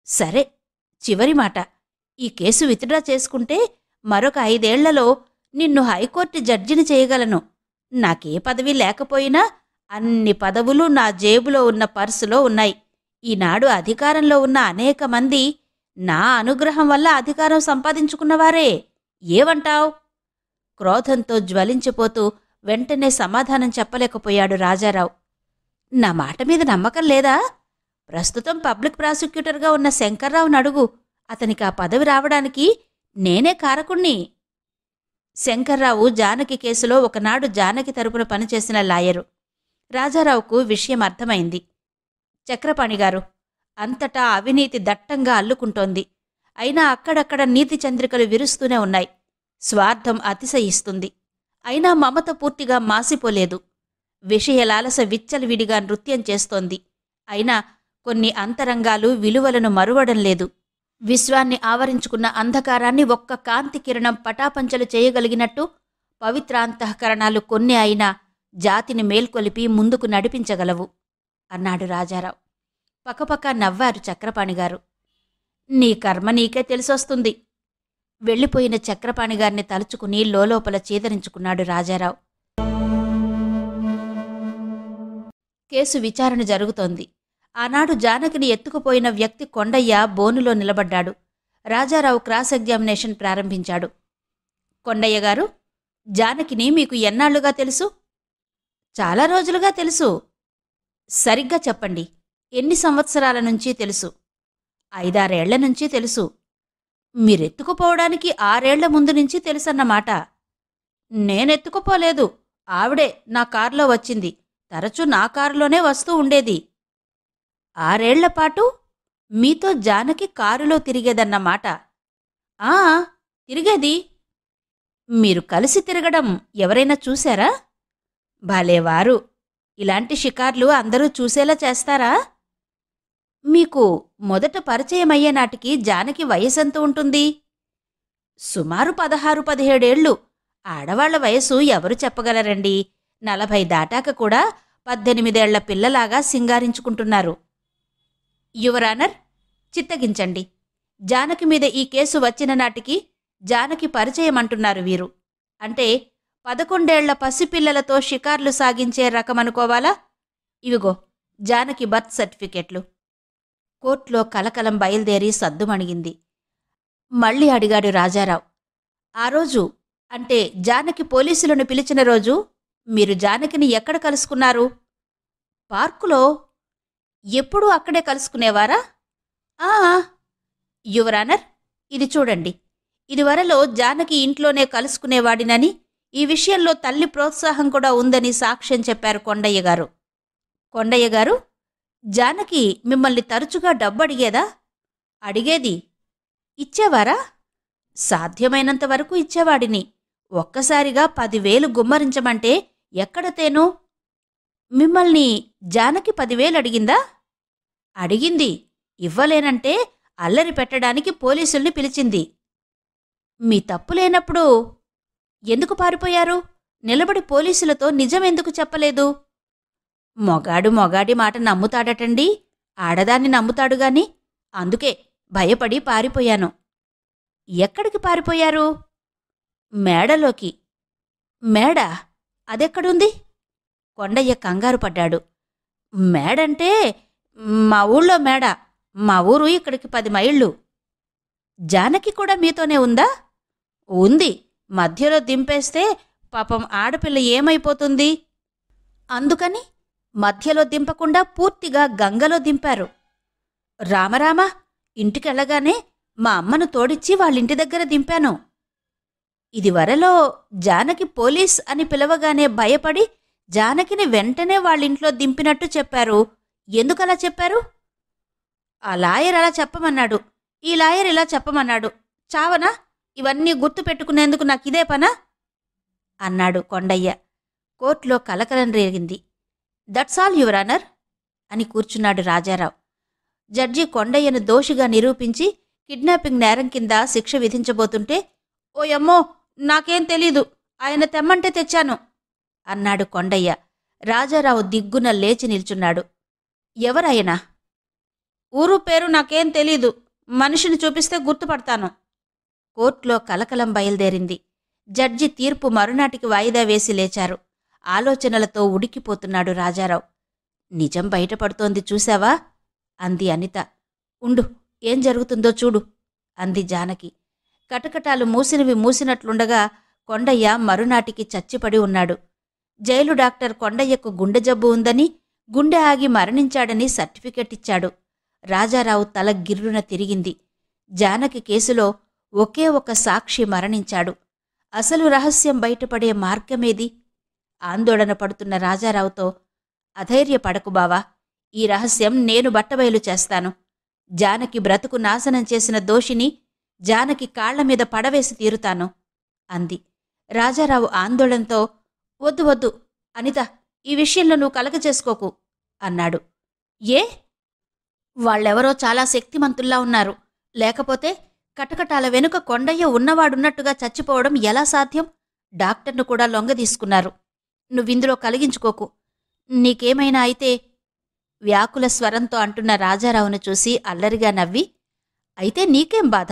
సరే, చివరి మాట. ఈ కేసు విత్డ్రా చేసుకుంటే మరొక 5 ఏళ్లలో నిన్ను హైకోర్టు జడ్జిని చేయగలను. నాకే పదవి లేకపోయినా అన్ని పదవులు నా జేబులో ఉన్న పర్సులో ఉన్నాయి. ఈనాడు అధికారంలో ఉన్న అనేక మంది నా అనుగ్రహం వల్ల అధికారం సంపాదించుకున్నవారే. ఏవంటావ్? క్రోధంతో జ్వలించిపోతూ వెంటనే సమాధానం చెప్పలేకపోయాడు రాజారావు. నా మాట మీద నమ్మకం లేదా? ప్రస్తుతం పబ్లిక్ ప్రాసిక్యూటర్గా ఉన్న శంకర్రావును అడుగు. అతనికి ఆ పదవి రావడానికి నేనే కారకుణ్ణి. శంకర్రావు జానకి కేసులో ఒకనాడు జానకి తరపున పనిచేసిన లాయరు. రాజారావుకు విషయం అర్థమైంది. చక్రపాణిగారు, అంతటా అవినీతి దట్టంగా అల్లుకుంటోంది. అయినా అక్కడక్కడ నీతి చంద్రికలు విరుస్తూనే ఉన్నాయి. స్వార్థం అతిశయిస్తుంది. అయినా మమత పూర్తిగా మాసిపోలేదు. విషయలాలస విచ్చలవిడిగా నృత్యం చేస్తోంది. అయినా కొన్ని అంతరంగాలు విలువలను మరువడం లేదు. విశ్వాన్ని ఆవరించుకున్న అంధకారాన్ని ఒక్క కాంతి కిరణం పటాపంచలు చేయగలిగినట్టు పవిత్రాంతఃకరణాలు కొన్ని అయినా జాతిని మేల్కొలిపి ముందుకు నడిపించగలవు అన్నాడు రాజారావు. పకపక నవ్వారు చక్రపాణిగారు. నీ కర్మ నీకే తెలిసొస్తుంది. వెళ్ళిపోయిన చక్రపాణిగారిని తలుచుకుని లోలోపల చీదరించుకున్నాడు రాజారావు. కేసు విచారణ జరుగుతోంది. ఆనాడు జానకిని ఎత్తుకుపోయిన వ్యక్తి కొండయ్య బోనులో నిలబడ్డాడు. రాజారావు క్రాస్ ఎగ్జామినేషన్ ప్రారంభించాడు. కొండయ్య గారు, జానకిని మీకు ఎన్నాళ్లుగా తెలుసు? చాలా రోజులుగా తెలుసు. సరిగ్గా చెప్పండి. ఎన్ని సంవత్సరాల నుంచి తెలుసు? 5-6 ఏళ్ల నుంచి తెలుసు. మీరెత్తుకుపోవడానికి 6 ఏళ్ల ముందు నుంచి తెలుసన్నమాట. నేనెత్తుకుపోలేదు. ఆవిడే నా కారులో వచ్చింది. తరచూ నా కారులోనే వస్తూ ఉండేది. 6 ఏళ్లపాటు మీతో జానకి కారులో తిరిగేదన్నమాట. తిరిగేది. మీరు కలిసి తిరగడం ఎవరైనా చూశారా? భలేవారు. ఇలాంటి షికార్లు అందరూ చూసేలా చేస్తారా? మీకు మొదట పరిచయమయ్యే నాటికి జానకి వయసెంత ఉంటుంది? సుమారు 16-17 ఆడవాళ్ల వయసు ఎవరు చెప్పగలరండి? 40 దాటాక కూడా 18 పిల్లలాగా సింగారించుకుంటున్నారు. యువరానర్, చిత్తగించండి. జానకి మీద ఈ కేసు వచ్చిన నాటికి జానకి పరిచయమంటున్నారు వీరు. అంటే 11 పసిపిల్లలతో షికార్లు సాగించే రకమనుకోవాలా? ఇవిగో జానకి బర్త్ సర్టిఫికెట్లు. కోర్టులో కలకలం బయలుదేరి సద్దుమణిగింది. మళ్ళీ అడిగాడు రాజారావు. ఆ రోజు, అంటే జానకి పోలీసులను పిలిచిన రోజు, మీరు జానకిని ఎక్కడ కలుసుకున్నారు? పార్కులో. ఎప్పుడూ అక్కడే కలుసుకునేవారా? ఆ. యువరానర్, ఇది చూడండి. ఇదివరలో జానకి ఇంట్లోనే కలుసుకునేవాడినని, ఈ విషయంలో తల్లి ప్రోత్సాహం కూడా ఉందని సాక్ష్యం చెప్పారు కొండయ్య గారు. కొండయ్య గారు, జానకి మిమ్మల్ని తరచుగా డబ్బడిగేదా? అడిగేది. ఇచ్చేవారా? సాధ్యమైనంత వరకు ఇచ్చేవాడిని. ఒక్కసారిగా 10,000 గుమ్మరించమంటే ఎక్కడ తేను? మిమ్మల్ని జానకి 10,000 అడిగిందా? అడిగింది. ఇవ్వలేనంటే అల్లరి పెట్టడానికి పోలీసుల్ని పిలిచింది. మీ తప్పు లేనప్పుడు ఎందుకు పారిపోయారు? నిలబడి పోలీసులతో నిజమెందుకు చెప్పలేదు? మొగాడి మాట నమ్ముతాడటండి. ఆడదాన్ని నమ్ముతాడుగాని. అందుకే భయపడి పారిపోయాను. ఎక్కడికి పారిపోయారు? మేడలోకి. మేడ? అదెక్కడుంది? కొండయ్య కంగారు పడ్డాడు. మేడంటే మా ఊళ్ళో మేడ. మా ఊరు ఇక్కడికి 10 మైళ్ళు. జానకి కూడా మీతోనే ఉందా? ఉంది. మధ్యలో దింపేస్తే పాపం ఆడపిల్ల ఏమైపోతుంది? అందుకని మధ్యలో దింపకుండా పూర్తిగా గంగలో దింపారు. రామరామ, ఇంటికెళ్ళగానే మా అమ్మను తోడిచ్చి వాళ్ళింటి దగ్గర దింపాను. ఇదివరలో జానకి పోలీస్ అని పిలవగానే భయపడి జానకిని వెంటనే వాళ్ళింట్లో దింపినట్టు చెప్పారు. ఎందుకలా చెప్పారు? ఆ లాయర్ అలా చెప్పమన్నాడు, ఈ లాయర్ ఇలా చెప్పమన్నాడు. చావనా? ఇవన్నీ గుర్తు పెట్టుకునేందుకు నాకిదే పనా? అన్నాడు కొండయ్య. కోర్టులో కలకలం రేగింది. దట్స్ ఆల్ యువరానర్ అని కూర్చున్నాడు రాజారావు. జడ్జి కొండయ్యను దోషిగా నిరూపించి కిడ్నాపింగ్ నేరం కింద శిక్ష విధించబోతుంటే, ఓయమ్మో, నాకేం తెలీదు, ఆయన తెమ్మంటే తెచ్చాను అన్నాడు కొండయ్య. రాజారావు దిగ్గున లేచి నిల్చున్నాడు. ఎవరాయనా? ఊరు పేరు నాకేం తెలీదు. మనిషిని చూపిస్తే గుర్తుపడతాను. కోర్టులో కలకలం బయలుదేరింది. జడ్జి తీర్పు మరునాటికి వాయిదా వేసి లేచారు. ఆలోచనలతో ఉడికిపోతున్నాడు రాజారావు. నిజం బయటపడుతోంది చూశావా? అంది అనిత. ఉండు, ఏం జరుగుతుందో చూడు అంది జానకి. కటకటాలు మూసినవి మూసినట్లుండగా కొండయ్య మరునాటికి చచ్చిపడి ఉన్నాడు. జైలు డాక్టర్ కొండయ్యకు గుండె జబ్బు ఉందని, గుండె ఆగి మరణించాడని సర్టిఫికెట్ ఇచ్చాడు. రాజారావు తల గిర్రున తిరిగింది. జానకి కేసులో ఒకే ఒక సాక్షి మరణించాడు. అసలు రహస్యం బయటపడే మార్గమేది? ఆందోళన పడుతున్న రాజారావుతో, అధైర్యపడకు బావా, ఈ రహస్యం నేను బట్టబయలు చేస్తాను. జానకి బ్రతుకు నాశనం చేసిన దోషిని జానకి కాళ్లమీద పడవేసి తీరుతాను అంది. రాజారావు ఆందోళనతో, వద్దు వద్దు అనిత, ఈ విషయంలో నువ్వు కలగచేసుకోకు అన్నాడు. ఏ? వాళ్ళెవరో చాలా శక్తిమంతుల్లా ఉన్నారు. లేకపోతే కటకటాల వెనుక కొండయ్య ఉన్నవాడున్నట్టుగా చచ్చిపోవడం ఎలా సాధ్యం? డాక్టర్ను కూడా లొంగదీసుకున్నారు. నువ్విందులో కలిగించుకోకు. నీకేమైనా అయితే వ్యాకుల స్వరంతో అంటున్న రాజారావును చూసి అల్లరిగా నవ్వి, అయితే నీకేం బాధ?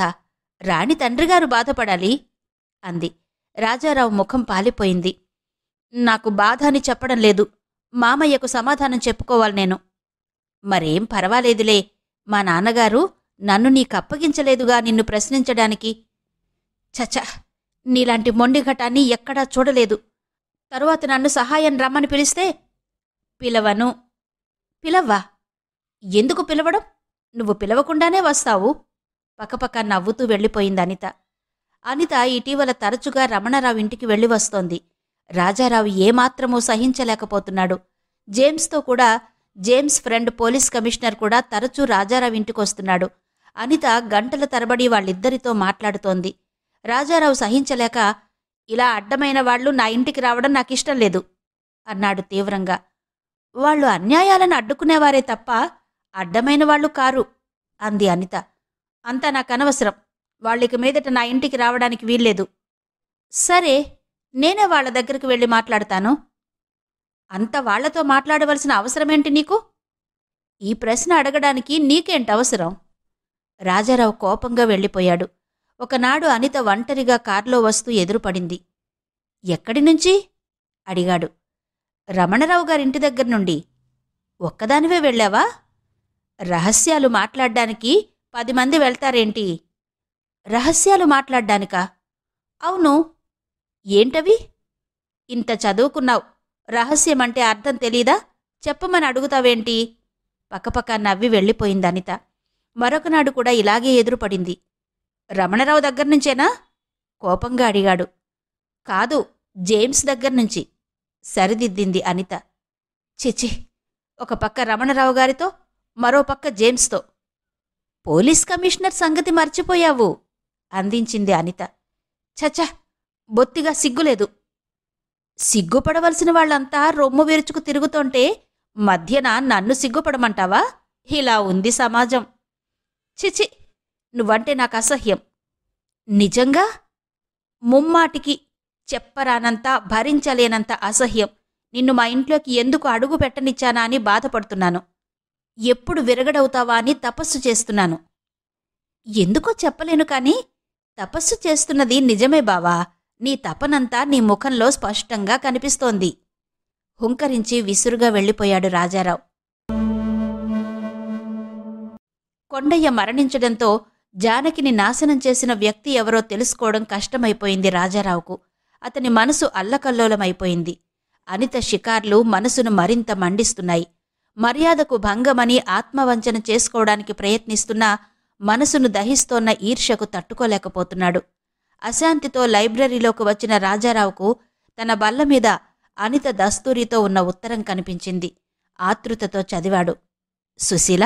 రాణి తండ్రిగారు బాధపడాలి అంది. రాజారావు ముఖం పాలిపోయింది. నాకు బాధ అని చెప్పడం లేదు. మామయ్యకు సమాధానం చెప్పుకోవాలి నేను. మరేం పర్వాలేదులే. మా నాన్నగారు నన్ను నీకప్పగించలేదుగా నిన్ను ప్రశ్నించడానికి. చచ, నీలాంటి మొండిఘటాన్ని ఎక్కడా చూడలేదు. తరువాత నన్ను సహాయం రమ్మని పిలిస్తే పిలవను. పిలవ్వా? ఎందుకు పిలవడం? నువ్వు పిలవకుండానే వస్తావు. పకపక నవ్వుతూ వెళ్ళిపోయింది అనిత. అనిత ఇటీవల తరచుగా రమణరావు ఇంటికి వెళ్ళి వస్తోంది. రాజారావు ఏమాత్రమూ సహించలేకపోతున్నాడు. జేమ్స్తో కూడా, జేమ్స్ ఫ్రెండ్ పోలీస్ కమిషనర్ కూడా తరచూ రాజారావు ఇంటికొస్తున్నాడు. అనిత గంటల తరబడి వాళ్ళిద్దరితో మాట్లాడుతోంది. రాజారావు సహించలేక, ఇలా అడ్డమైన వాళ్లు నా ఇంటికి రావడం నాకిష్టం లేదు అన్నాడు తీవ్రంగా. వాళ్ళు అన్యాయాలను అడ్డుకునేవారే తప్ప అడ్డమైన వాళ్ళు కారు అంది అనిత. అంతా నాకనవసరం. వాళ్ళిక మీదట నా ఇంటికి రావడానికి వీల్లేదు. సరే, నేనే వాళ్ల దగ్గరికి వెళ్ళి మాట్లాడతాను. అంత వాళ్లతో మాట్లాడవలసిన అవసరమేంటి నీకు? ఈ ప్రశ్న అడగడానికి నీకేంటవసరం? రాజారావు కోపంగా వెళ్ళిపోయాడు. ఒకనాడు అనిత ఒంటరిగా కార్లో వస్తూ ఎదురుపడింది. ఎక్కడినుంచి? అడిగాడు. రమణరావు గారింటి దగ్గర్నుండి. ఒక్కదానివే వెళ్ళావా? రహస్యాలు మాట్లాడ్డానికి 10 మంది వెళ్తారేంటి? రహస్యాలు మాట్లాడ్డానికా? అవును. ఏంటవి? ఇంత చదువుకున్నావు, రహస్యమంటే అర్థం తెలీదా? చెప్పమని అడుగుతావేంటి? పక్కపక్క నవ్వి వెళ్ళిపోయిందనిత. మరొకనాడు కూడా ఇలాగే ఎదురుపడింది. రమణరావు దగ్గర్నుంచేనా? కోపంగా అడిగాడు. కాదు, జేమ్స్ దగ్గర్నుంచి సరిదిద్దింది అనిత. చిచి, ఒక పక్క రమణరావు గారితో, మరో పక్క జేమ్స్తో. పోలీస్ కమిషనర్ సంగతి మర్చిపోయావు అందించింది అనిత. చచ, బొత్తిగా సిగ్గులేదు. సిగ్గుపడవలసిన వాళ్లంతా రొమ్ము విరుచుకు తిరుగుతుంటే మధ్యన నన్ను సిగ్గుపడమంటావా? ఇలా ఉంది సమాజం. చిచి, నువ్వంటే నాకు అసహ్యం. నిజంగా? ముమ్మాటికి చెప్పరానంత, భరించలేనంత అసహ్యం. నిన్ను మా ఇంట్లోకి ఎందుకు అడుగు పెట్టనిచ్చానా అని బాధపడుతున్నాను. ఎప్పుడు విరగడవుతావా అని తపస్సు చేస్తున్నాను. ఎందుకో చెప్పలేను కాని తపస్సు చేస్తున్నది నిజమే బావా. నీ తపనంతా నీ ముఖంలో స్పష్టంగా కనిపిస్తోంది. హుంకరించి విసురుగా వెళ్ళిపోయాడు రాజారావు. కొండయ్య మరణించడంతో జానకిని నాశనం చేసిన వ్యక్తి ఎవరో తెలుసుకోవడం కష్టమైపోయింది రాజారావుకు. అతని మనసు అల్లకల్లోలమైపోయింది. అనిత షికార్లు మనసును మరింత మండిస్తున్నాయి. మర్యాదకు భంగమని ఆత్మవంచన చేసుకోవడానికి ప్రయత్నిస్తున్నా మనసును దహిస్తోన్న ఈర్ష్యకు తట్టుకోలేకపోతున్నాడు. అశాంతితో లైబ్రరీలోకి వచ్చిన రాజారావుకు తన బల్లమీద అనిత దస్తూరితో ఉన్న ఉత్తరం కనిపించింది. ఆతృతతో చదివాడు. సుశీల,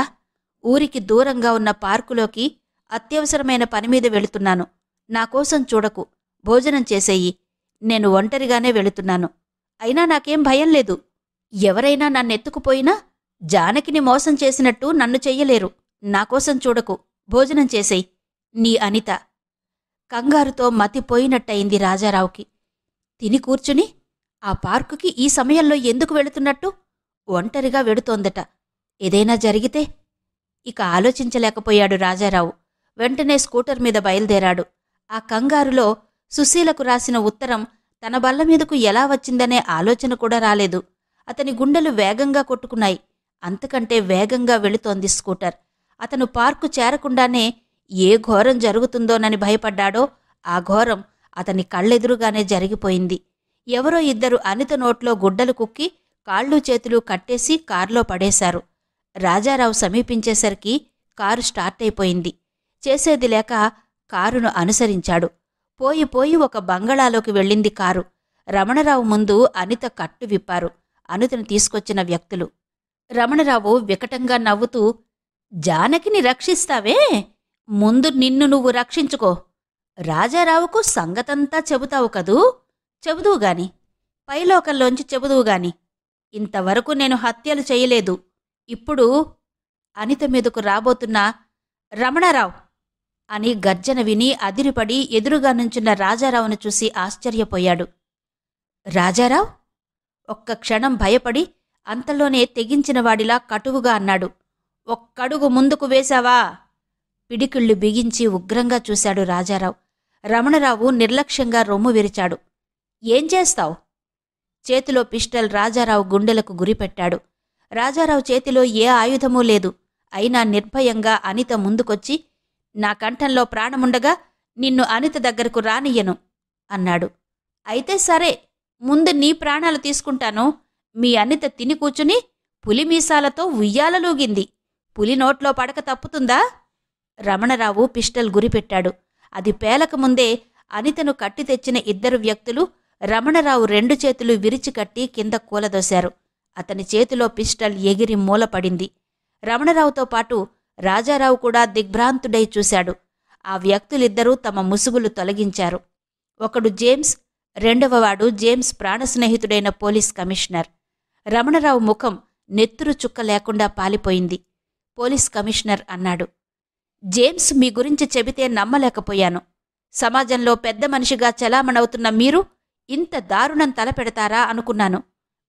ఊరికి దూరంగా ఉన్న పార్కులోకి అత్యవసరమైన పనిమీద వెళుతున్నాను. నాకోసం చూడకు, భోజనం చేసేయి. నేను ఒంటరిగానే వెళుతున్నాను. అయినా నాకేం భయం లేదు. ఎవరైనా నన్నెత్తుకుపోయినా జానకిని మోసం చేసినట్టు నన్ను చెయ్యలేరు. నాకోసం చూడకు, భోజనం చేసేయి. నీ అనిత. కంగారుతో మతిపోయినట్టయింది రాజారావుకి. తిని కూర్చుని ఆ పార్కుకి ఈ సమయంలో ఎందుకు వెళుతున్నట్టు? ఒంటరిగా వెడుతోందట. ఏదైనా జరిగితే? ఇక ఆలోచించలేకపోయాడు రాజారావు. వెంటనే స్కూటర్ మీద బయలుదేరాడు. ఆ కంగారులో సుశీలకు రాసిన ఉత్తరం తన బల్లమీదకు ఎలా వచ్చిందనే ఆలోచన కూడా రాలేదు. అతని గుండెలు వేగంగా కొట్టుకున్నాయి. అంతకంటే వేగంగా వెళుతోంది స్కూటర్. అతను పార్కు చేరకుండానే ఏ ఘోరం జరుగుతుందోనని భయపడ్డాడో ఆ ఘోరం అతని కళ్ళెదురుగానే జరిగిపోయింది. ఎవరో ఇద్దరు అనిత నోట్లో గుడ్డలు కుక్కి కాళ్ళు చేతులు కట్టేసి కారులో పడేశారు. రాజారావు సమీపించేసరికి కారు స్టార్ట్ అయిపోయింది. చేసేది లేక కారును అనుసరించాడు. పోయి పోయి ఒక బంగళాలోకి వెళ్ళింది కారు. రమణరావు ముందు అనిత కట్టు విప్పారు అనితను తీసుకొచ్చిన వ్యక్తులు. రమణరావు వికటంగా నవ్వుతూ, జానకిని రక్షిస్తావే, ముందు నిన్ను నువ్వు రక్షించుకో. రాజారావుకు సంగతంతా చెబుతావు కదూ? చెబుదువుగాని, పైలోకంలోంచి చెబుదువుగాని. ఇంతవరకు నేను హత్యలు చేయలేదు. ఇప్పుడు అనిత మీదకు రాబోతున్న రమణరావు అని గర్జన విని అదిరిపడి ఎదురుగా నుంచున్న రాజారావును చూసి ఆశ్చర్యపోయాడు. రాజారావు ఒక్క క్షణం భయపడి అంతలోనే తెగించినవాడిలా కటువుగా అన్నాడు. ఒక్కడుగు ముందుకు వేశావా? పిడికిళ్ళు బిగించి ఉగ్రంగా చూశాడు రాజారావు. రమణరావు నిర్లక్ష్యంగా రొమ్ము విరిచాడు. ఏం చేస్తావు? చేతిలో పిస్టల్ రాజారావు గుండెలకు గురిపెట్టాడు. రాజారావు చేతిలో ఏ ఆయుధమూ లేదు. అయినా నిర్భయంగా అనిత ముందుకొచ్చి, నా కంఠంలో ప్రాణముండగా నిన్ను అనిత దగ్గరకు రానియ్యను అన్నాడు. అయితే సరే, ముందు నీ ప్రాణాలు తీసుకుంటాను. మీ అనిత తిని కూచుని పులిమీసాలతో ఉయ్యాలలూగింది. పులి నోట్లో పడక తప్పుతుందా? రమణరావు పిస్టల్ గురిపెట్టాడు. అది పేలకముందే అనితను కట్టి తెచ్చిన ఇద్దరు వ్యక్తులు రమణరావు 2 చేతులు విరిచికట్టి కింద కూలదోశారు. అతని చేతిలో పిస్టల్ ఎగిరి మూలపడింది. రమణరావుతో పాటు రాజారావు కూడా దిగ్భ్రాంతుడై చూశాడు. ఆ వ్యక్తులిద్దరూ తమ ముసుగులు తొలగించారు. ఒకడు జేమ్స్, రెండవవాడు జేమ్స్ ప్రాణస్నేహితుడైన పోలీస్ కమిషనర్. రమణరావు ముఖం నెత్తురు చుక్క లేకుండా పాలిపోయింది. పోలీస్ కమిషనర్ అన్నాడు. జేమ్స్ మీ గురించి చెబితే నమ్మలేకపోయాను. సమాజంలో పెద్ద మనిషిగా చలామణవుతున్న మీరు ఇంత దారుణం తలపెడతారా అనుకున్నాను.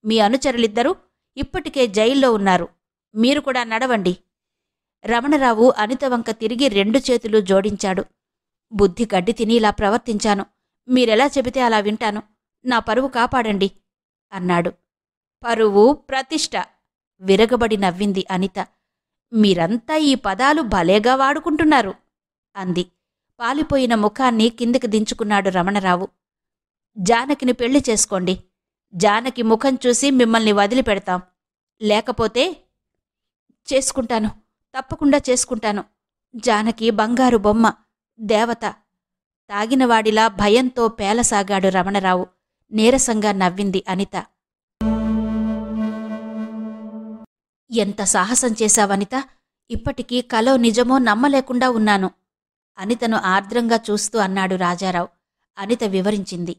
మీ అనుచరులిద్దరూ ఇప్పటికే జైల్లో ఉన్నారు. మీరు కూడా నడవండి. రమణరావు అనిత వంక తిరిగి 2 చేతులు జోడించాడు. బుద్ధి గడ్డి తిని ఇలా ప్రవర్తించాను. మీరెలా చెబితే అలా వింటాను. నా పరువు కాపాడండి అన్నాడు. పరువు, ప్రతిష్ట విరగబడి నవ్వింది అనిత. మీరంతా ఈ పదాలు భలేగా వాడుకుంటున్నారు అంది. పాలిపోయిన ముఖాన్ని కిందికి దించుకున్నాడు రమణరావు. జానకిని పెళ్లి చేసుకోండి. జానకి ముఖం చూసి మిమ్మల్ని వదిలిపెడతాం. లేకపోతే చేసుకుంటాను, తప్పకుండా చేసుకుంటాను. జానకి బంగారు బొమ్మ, దేవత. తాగినవాడిలా భయంతో పేలసాగాడు రమణరావు. నీరసంగా నవ్వింది అనిత. ఎంత సాహసం చేశావనిత! ఇప్పటికీ కలో నిజమో నమ్మలేకుండా ఉన్నాను. అనితను ఆర్ద్రంగా చూస్తూ అన్నాడు రాజారావు. అనిత వివరించింది.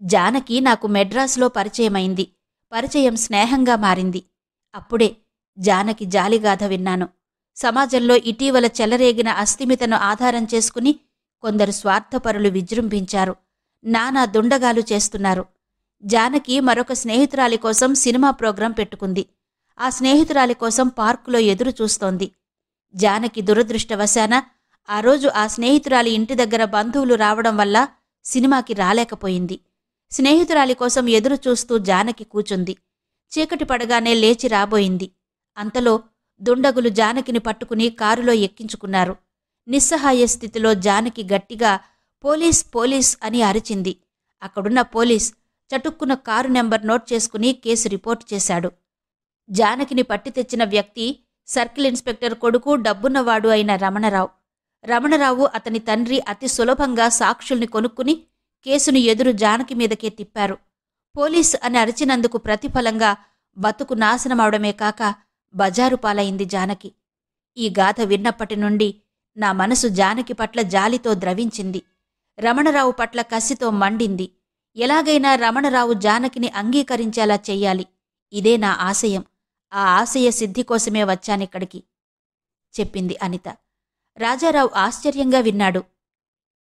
జానకి నాకు మెడ్రాసులో పరిచయమైంది. పరిచయం స్నేహంగా మారింది. అప్పుడే జానకి జాలిగాథ విన్నాను. సమాజంలో ఇటీవల చెలరేగిన అస్థిమితను ఆధారం చేసుకుని కొందరు స్వార్థపరులు విజృంభించారు. నానా దుండగాలు చేస్తున్నారు. జానకి మరొక స్నేహితురాలి కోసం సినిమా ప్రోగ్రాం పెట్టుకుంది. ఆ స్నేహితురాలి కోసం పార్కులో ఎదురు చూస్తోంది. జానకి దురదృష్టవశాన ఆ రోజు ఆ స్నేహితురాలి ఇంటి దగ్గర బంధువులు రావడం వల్ల సినిమాకి రాలేకపోయింది. స్నేహితురాలి కోసం ఎదురు చూస్తూ జానకి కూచుంది. చీకటి పడగానే లేచి రాబోయింది. అంతలో దుండగులు జానకిని పట్టుకుని కారులో ఎక్కించుకున్నారు. నిస్సహాయ స్థితిలో జానకి గట్టిగా పోలీస్ పోలీస్ అని అరిచింది. అక్కడున్న పోలీస్ చటుక్కున కారు నెంబర్ నోట్ చేసుకుని కేసు రిపోర్టు చేశాడు. జానకిని పట్టి తెచ్చిన వ్యక్తి సర్కిల్ ఇన్స్పెక్టర్ కొడుకు, డబ్బున్నవాడు అయిన రమణరావు. రమణరావు అతని తండ్రి అతి సులభంగా సాక్షుల్ని కొనుక్కుని కేసును ఎదురు జానకి మీదకే తిప్పారు. పోలీస్ అని అరిచినందుకు ప్రతిఫలంగా బతుకు నాశనమవడమే కాక బజారు పాలైంది జానకి. ఈ గాథ విన్నప్పటి నుండి నా మనసు జానకి పట్ల జాలితో ద్రవించింది. రమణరావు పట్ల కసితో మండింది. ఎలాగైనా రమణరావు జానకిని అంగీకరించేలా చెయ్యాలి. ఇదే నా ఆశయం. ఆ ఆశయ సిద్ధి కోసమే వచ్చానిక్కడికి చెప్పింది అనిత. రాజారావు ఆశ్చర్యంగా విన్నాడు.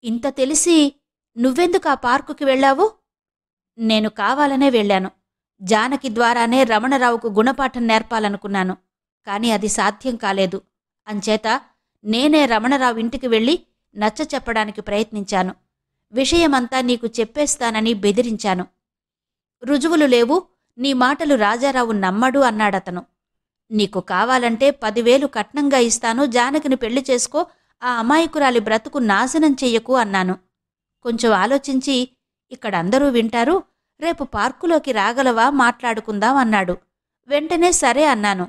ఇంత తెలిసి నువ్వెందుకు ఆ పార్కుకి వెళ్ళావు? నేను కావాలనే వెళ్ళాను. జానకి ద్వారానే రమణరావుకు గుణపాఠం నేర్పాలనుకున్నాను. కాని అది సాధ్యం కాలేదు. అంచేత నేనే రమణరావు ఇంటికి వెళ్ళి నచ్చ చెప్పడానికి ప్రయత్నించాను. విషయమంతా నీకు చెప్పేస్తానని బెదిరించాను. రుజువులు లేవు, నీ మాటలు రాజారావు నమ్మడు అన్నాడతను. నీకు కావాలంటే 10,000 కట్నంగా ఇస్తాను, జానకిని పెళ్లి చేసుకో, ఆ అమాయకురాలి బ్రతుకు నాశనం చెయ్యకు అన్నాను. కొంచెం ఆలోచించి, ఇక్కడందరూ వింటారు, రేపు పార్కులోకి రాగలవా, మాట్లాడుకుందాం అన్నాడు. వెంటనే సరే అన్నాను.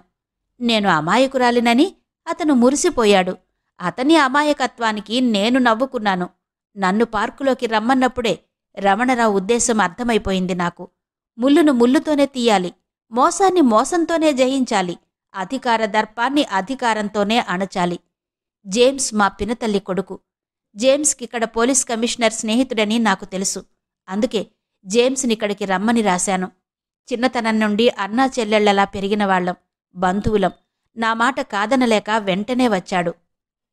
నేను అమాయకురాలినని అతను మురిసిపోయాడు. అతని అమాయకత్వానికి నేను నవ్వుకున్నాను. నన్ను పార్కులోకి రమ్మన్నప్పుడే రమణరావు ఉద్దేశం అర్థమైపోయింది నాకు. ముల్లును ముల్లుతోనే తీయాలి, మోసాన్ని మోసంతోనే జయించాలి, అధికార దర్పాన్ని అధికారంతోనే అణచాలి. జేమ్స్ మా పినతల్లి కొడుకు. జేమ్స్కిక్కడ పోలీస్ కమిషనర్ స్నేహితుడని నాకు తెలుసు. అందుకే జేమ్స్నిక్కడికి రమ్మని రాశాను. చిన్నతనం నుండి అన్నా చెల్లెళ్లలా పెరిగినవాళ్లం, బంధువులం. నా మాట కాదనలేక వెంటనే వచ్చాడు.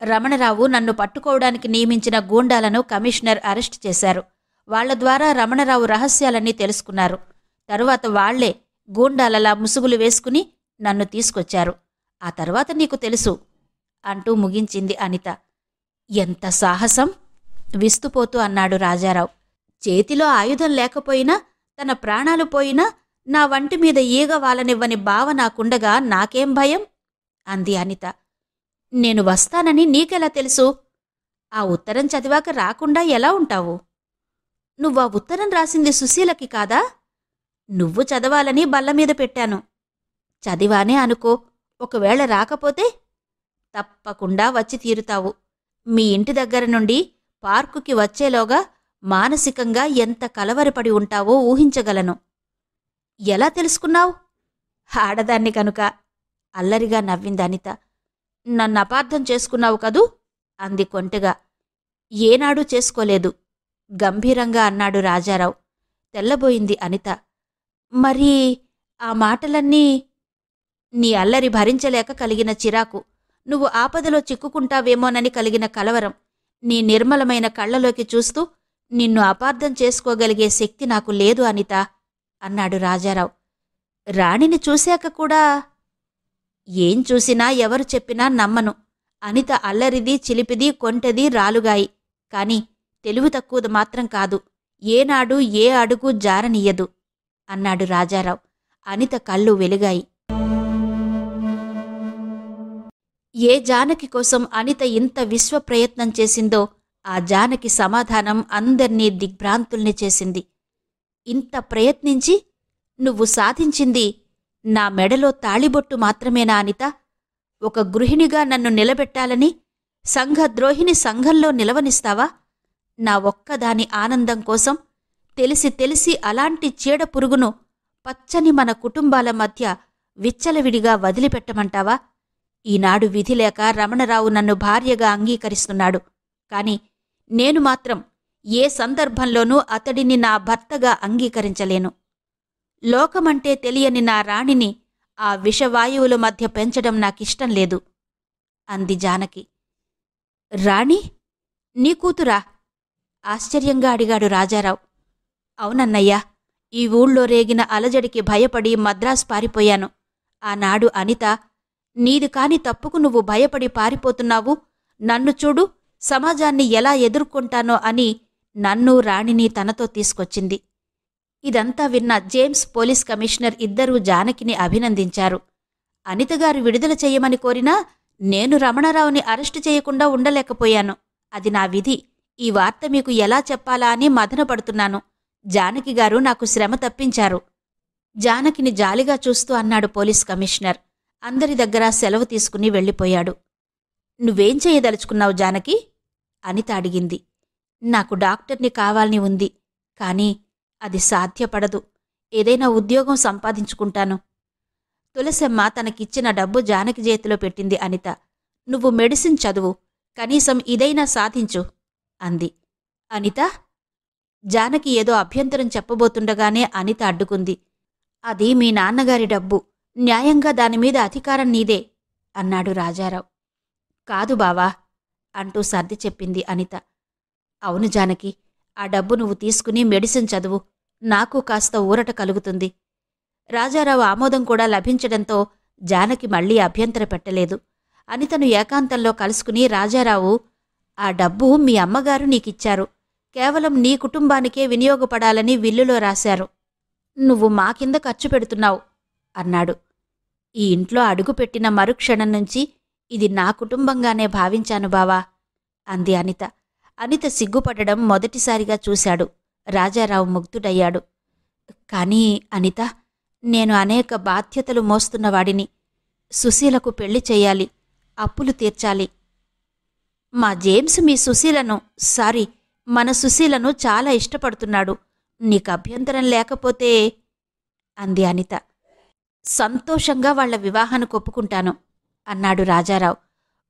రమణరావు నన్ను పట్టుకోవడానికి నియమించిన గూండాలను కమిషనర్ అరెస్ట్ చేశారు. వాళ్ల ద్వారా రమణరావు రహస్యాలన్నీ తెలుసుకున్నారు. తరువాత వాళ్లే గూండాలలా ముసుగులు వేసుకుని నన్ను తీసుకొచ్చారు. ఆ తర్వాత నీకు తెలుసు అంటూ ముగించింది అనిత. ఎంత సాహసం! విస్తుపోతూ అన్నాడు రాజారావు. చేతిలో ఆయుధం లేకపోయినా, తన ప్రాణాలు పోయినా నా వంటి మీద ఈగ వాలనివ్వని బావ నాకుండగా నాకేం భయం అంది అనిత. నేను వస్తానని నీకెలా తెలుసు? ఆ ఉత్తరం చదివాక రాకుండా ఎలా ఉంటావు? నువ్వా ఉత్తరం రాసింది సుశీలకి కాదా? నువ్వు చదవాలని బల్లమీద పెట్టాను. చదివానే అనుకో. ఒకవేళ రాకపోతే తప్పకుండా వచ్చి తీరుతావు. మీ ఇంటి దగ్గర నుండి పార్కుకి వచ్చేలోగా మానసికంగా ఎంత కలవరపడి ఉంటావో ఊహించగలను. ఎలా తెలుసుకున్నావు? ఆడదాన్ని కనుక అల్లరిగా నవ్వింది అనిత. నన్ను అపార్థం చేసుకున్నావు కదూ అంది కొంటెగా. ఏనాడూ చేసుకోలేదు గంభీరంగా అన్నాడు రాజారావు. తెల్లబోయింది అనిత. మరి ఆ మాటలన్నీ నీ అల్లరి భరించలేక కలిగిన చిరాకు, నువ్వు ఆపదలో చిక్కుకుంటావేమోనని కలిగిన కలవరం, నీ నిర్మలమైన కళ్ళలోకి చూస్తూ నిన్ను అపార్థం చేసుకోగలిగే శక్తి నాకు లేదు అనిత అన్నాడు రాజారావు. రాణిని చూశాక కూడా ఏం చూసినా ఎవరు చెప్పినా నమ్మను. అనిత అల్లరిది, చిలిపిది, కొంటెది, రాలుగాయి. కాని తెలివి తక్కువది మాత్రం కాదు. ఏనాడు ఏ అడుగు జారనియ్యదు అన్నాడు రాజారావు. అనిత కళ్ళు వెలిగాయి. ఏ జానకి కోసం అనిత ఇంత విశ్వప్రయత్నం చేసిందో ఆ జానకి సమాధానం అందర్నీ దిగ్భ్రాంతుల్ని చేసింది. ఇంత ప్రయత్నించి నువ్వు సాధించింది నా మెడలో తాళిబొట్టు మాత్రమేనా అనిత? ఒక గృహిణిగా నన్ను నిలబెట్టాలని సంఘద్రోహిని సంఘంలో నిలవనిస్తావా? నా ఒక్కదాని ఆనందం కోసం తెలిసి తెలిసి అలాంటి చీడ పురుగును పచ్చని మన కుటుంబాల మధ్య విచ్చలవిడిగా వదిలిపెట్టమంటావా? ఈనాడు విధిలేక రమణరావు నన్ను భార్యగా అంగీకరిస్తున్నాడు. కాని నేను మాత్రం ఏ సందర్భంలోనూ అతడిని నా భర్తగా అంగీకరించలేను. లోకమంటే తెలియని నా రాణిని ఆ విషవాయువుల మధ్య పెంచడం నాకిష్టం లేదు అంది జానకి. రాణి? నీ కూతురా? ఆశ్చర్యంగా అడిగాడు రాజారావు. అవునన్నయ్యా, ఈ ఊళ్ళో రేగిన అలజడికి భయపడి మద్రాసు పారిపోయాను. ఆనాడు అనిత, నీది కాని తప్పుకు నువ్వు భయపడి పారిపోతున్నావు, నన్ను చూడు, సమాజాన్ని ఎలా ఎదుర్కొంటానో అని నన్ను రాణిని తనతో తీసుకొచ్చింది. ఇదంతా విన్న జేమ్స్ పోలీస్ కమిషనర్ ఇద్దరూ జానకిని అభినందించారు. అనితగారు విడుదల చెయ్యమని కోరినా నేను రమణరావుని అరెస్టు చేయకుండా ఉండలేకపోయాను. అది నా విధి. ఈ వార్త మీకు ఎలా చెప్పాలా అని మదనపడుతున్నాను. జానకిగారు నాకు శ్రమ తప్పించారు. జానకిని జాలిగా చూస్తూ అన్నాడు పోలీస్ కమిషనర్. అందరి దగ్గర సెలవు తీసుకుని వెళ్ళిపోయాడు. నువ్వేం చెయ్యదలుచుకున్నావు జానకి? అనిత అడిగింది. నాకు డాక్టర్ని కావాలని ఉంది. కాని అది సాధ్యపడదు. ఏదైనా ఉద్యోగం సంపాదించుకుంటాను. తులసమ్మ తనకిచ్చిన డబ్బు జానకి చేతిలో పెట్టింది అనిత. నువ్వు మెడిసిన్ చదువు, కనీసం ఇదైనా సాధించు అంది. అనిత? జానకి ఏదో అభ్యంతరం చెప్పబోతుండగానే అనిత అడ్డుకుంది. అది మీ నాన్నగారి డబ్బు. న్యాయంగా దానిమీద అధికారం నీదే అన్నాడు రాజారావు. కాదు బావా అంటూ సర్ది చెప్పింది అనిత. అవును జానకి, ఆ డబ్బు నువ్వు తీసుకుని మెడిసిన్ చదువు. నాకు కాస్త ఊరట కలుగుతుంది. రాజారావు ఆమోదం కూడా లభించడంతో జానకి మళ్లీ అభ్యంతర పెట్టలేదు. అనితను ఏకాంతంలో కలుసుకుని రాజారావు, ఆ డబ్బు మీ అమ్మగారు నీకిచ్చారు. కేవలం నీ కుటుంబానికే వినియోగపడాలని విల్లులో రాశారు. నువ్వు మా కింద ఖర్చు పెడుతున్నావు అన్నాడు. ఈ ఇంట్లో అడుగుపెట్టిన మరుక్షణం నుంచి ఇది నా కుటుంబంగానే భావించాను బావా అంది అనిత. అనిత సిగ్గుపడడం మొదటిసారిగా చూశాడు. రాజారావు ముగ్ధుడయ్యాడు. కానీ అనిత, నేను అనేక బాధ్యతలు మోస్తున్నవాడిని. సుశీలకు పెళ్లి చెయ్యాలి, అప్పులు తీర్చాలి. మా జేమ్స్ మీ సుశీలను, మన సుశీలను చాలా ఇష్టపడుతున్నాడు. నీకు అభ్యంతరం లేకపోతే అంది అనిత. సంతోషంగా వాళ్ల వివాహానికి ఒప్పుకుంటాను అన్నాడు రాజారావు.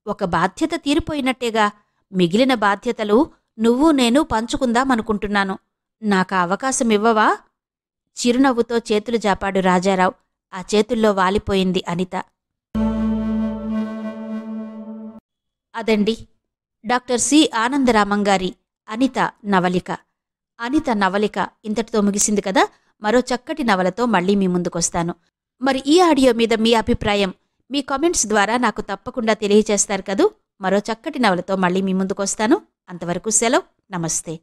ఒక బాధ్యత తీరిపోయినట్టేగా, మిగిలిన బాధ్యతలు నువ్వు నేను పంచుకుందామనుకుంటున్నాను. నాకా అవకాశమివ్వవా? చిరునవ్వుతో చేతులు జాపాడు రాజారావు. ఆ చేతుల్లో వాలిపోయింది అనిత. అదండి డాక్టర్ సి ఆనందరామంగారి అనిత నవలిక. అనిత నవలిక ఇంతటితో ముగిసింది కదా. మరో చక్కటి నవలతో మళ్లీ మీ ముందుకొస్తాను. మరి ఈ ఆడియో మీద మీ అభిప్రాయం మీ కామెంట్స్ ద్వారా నాకు తప్పకుండా తెలియజేస్తారు కదూ. మరో చక్కటి నవలతో మళ్లీ మీ ముందుకొస్తాను. అంతవరకు సెలవు. నమస్తే.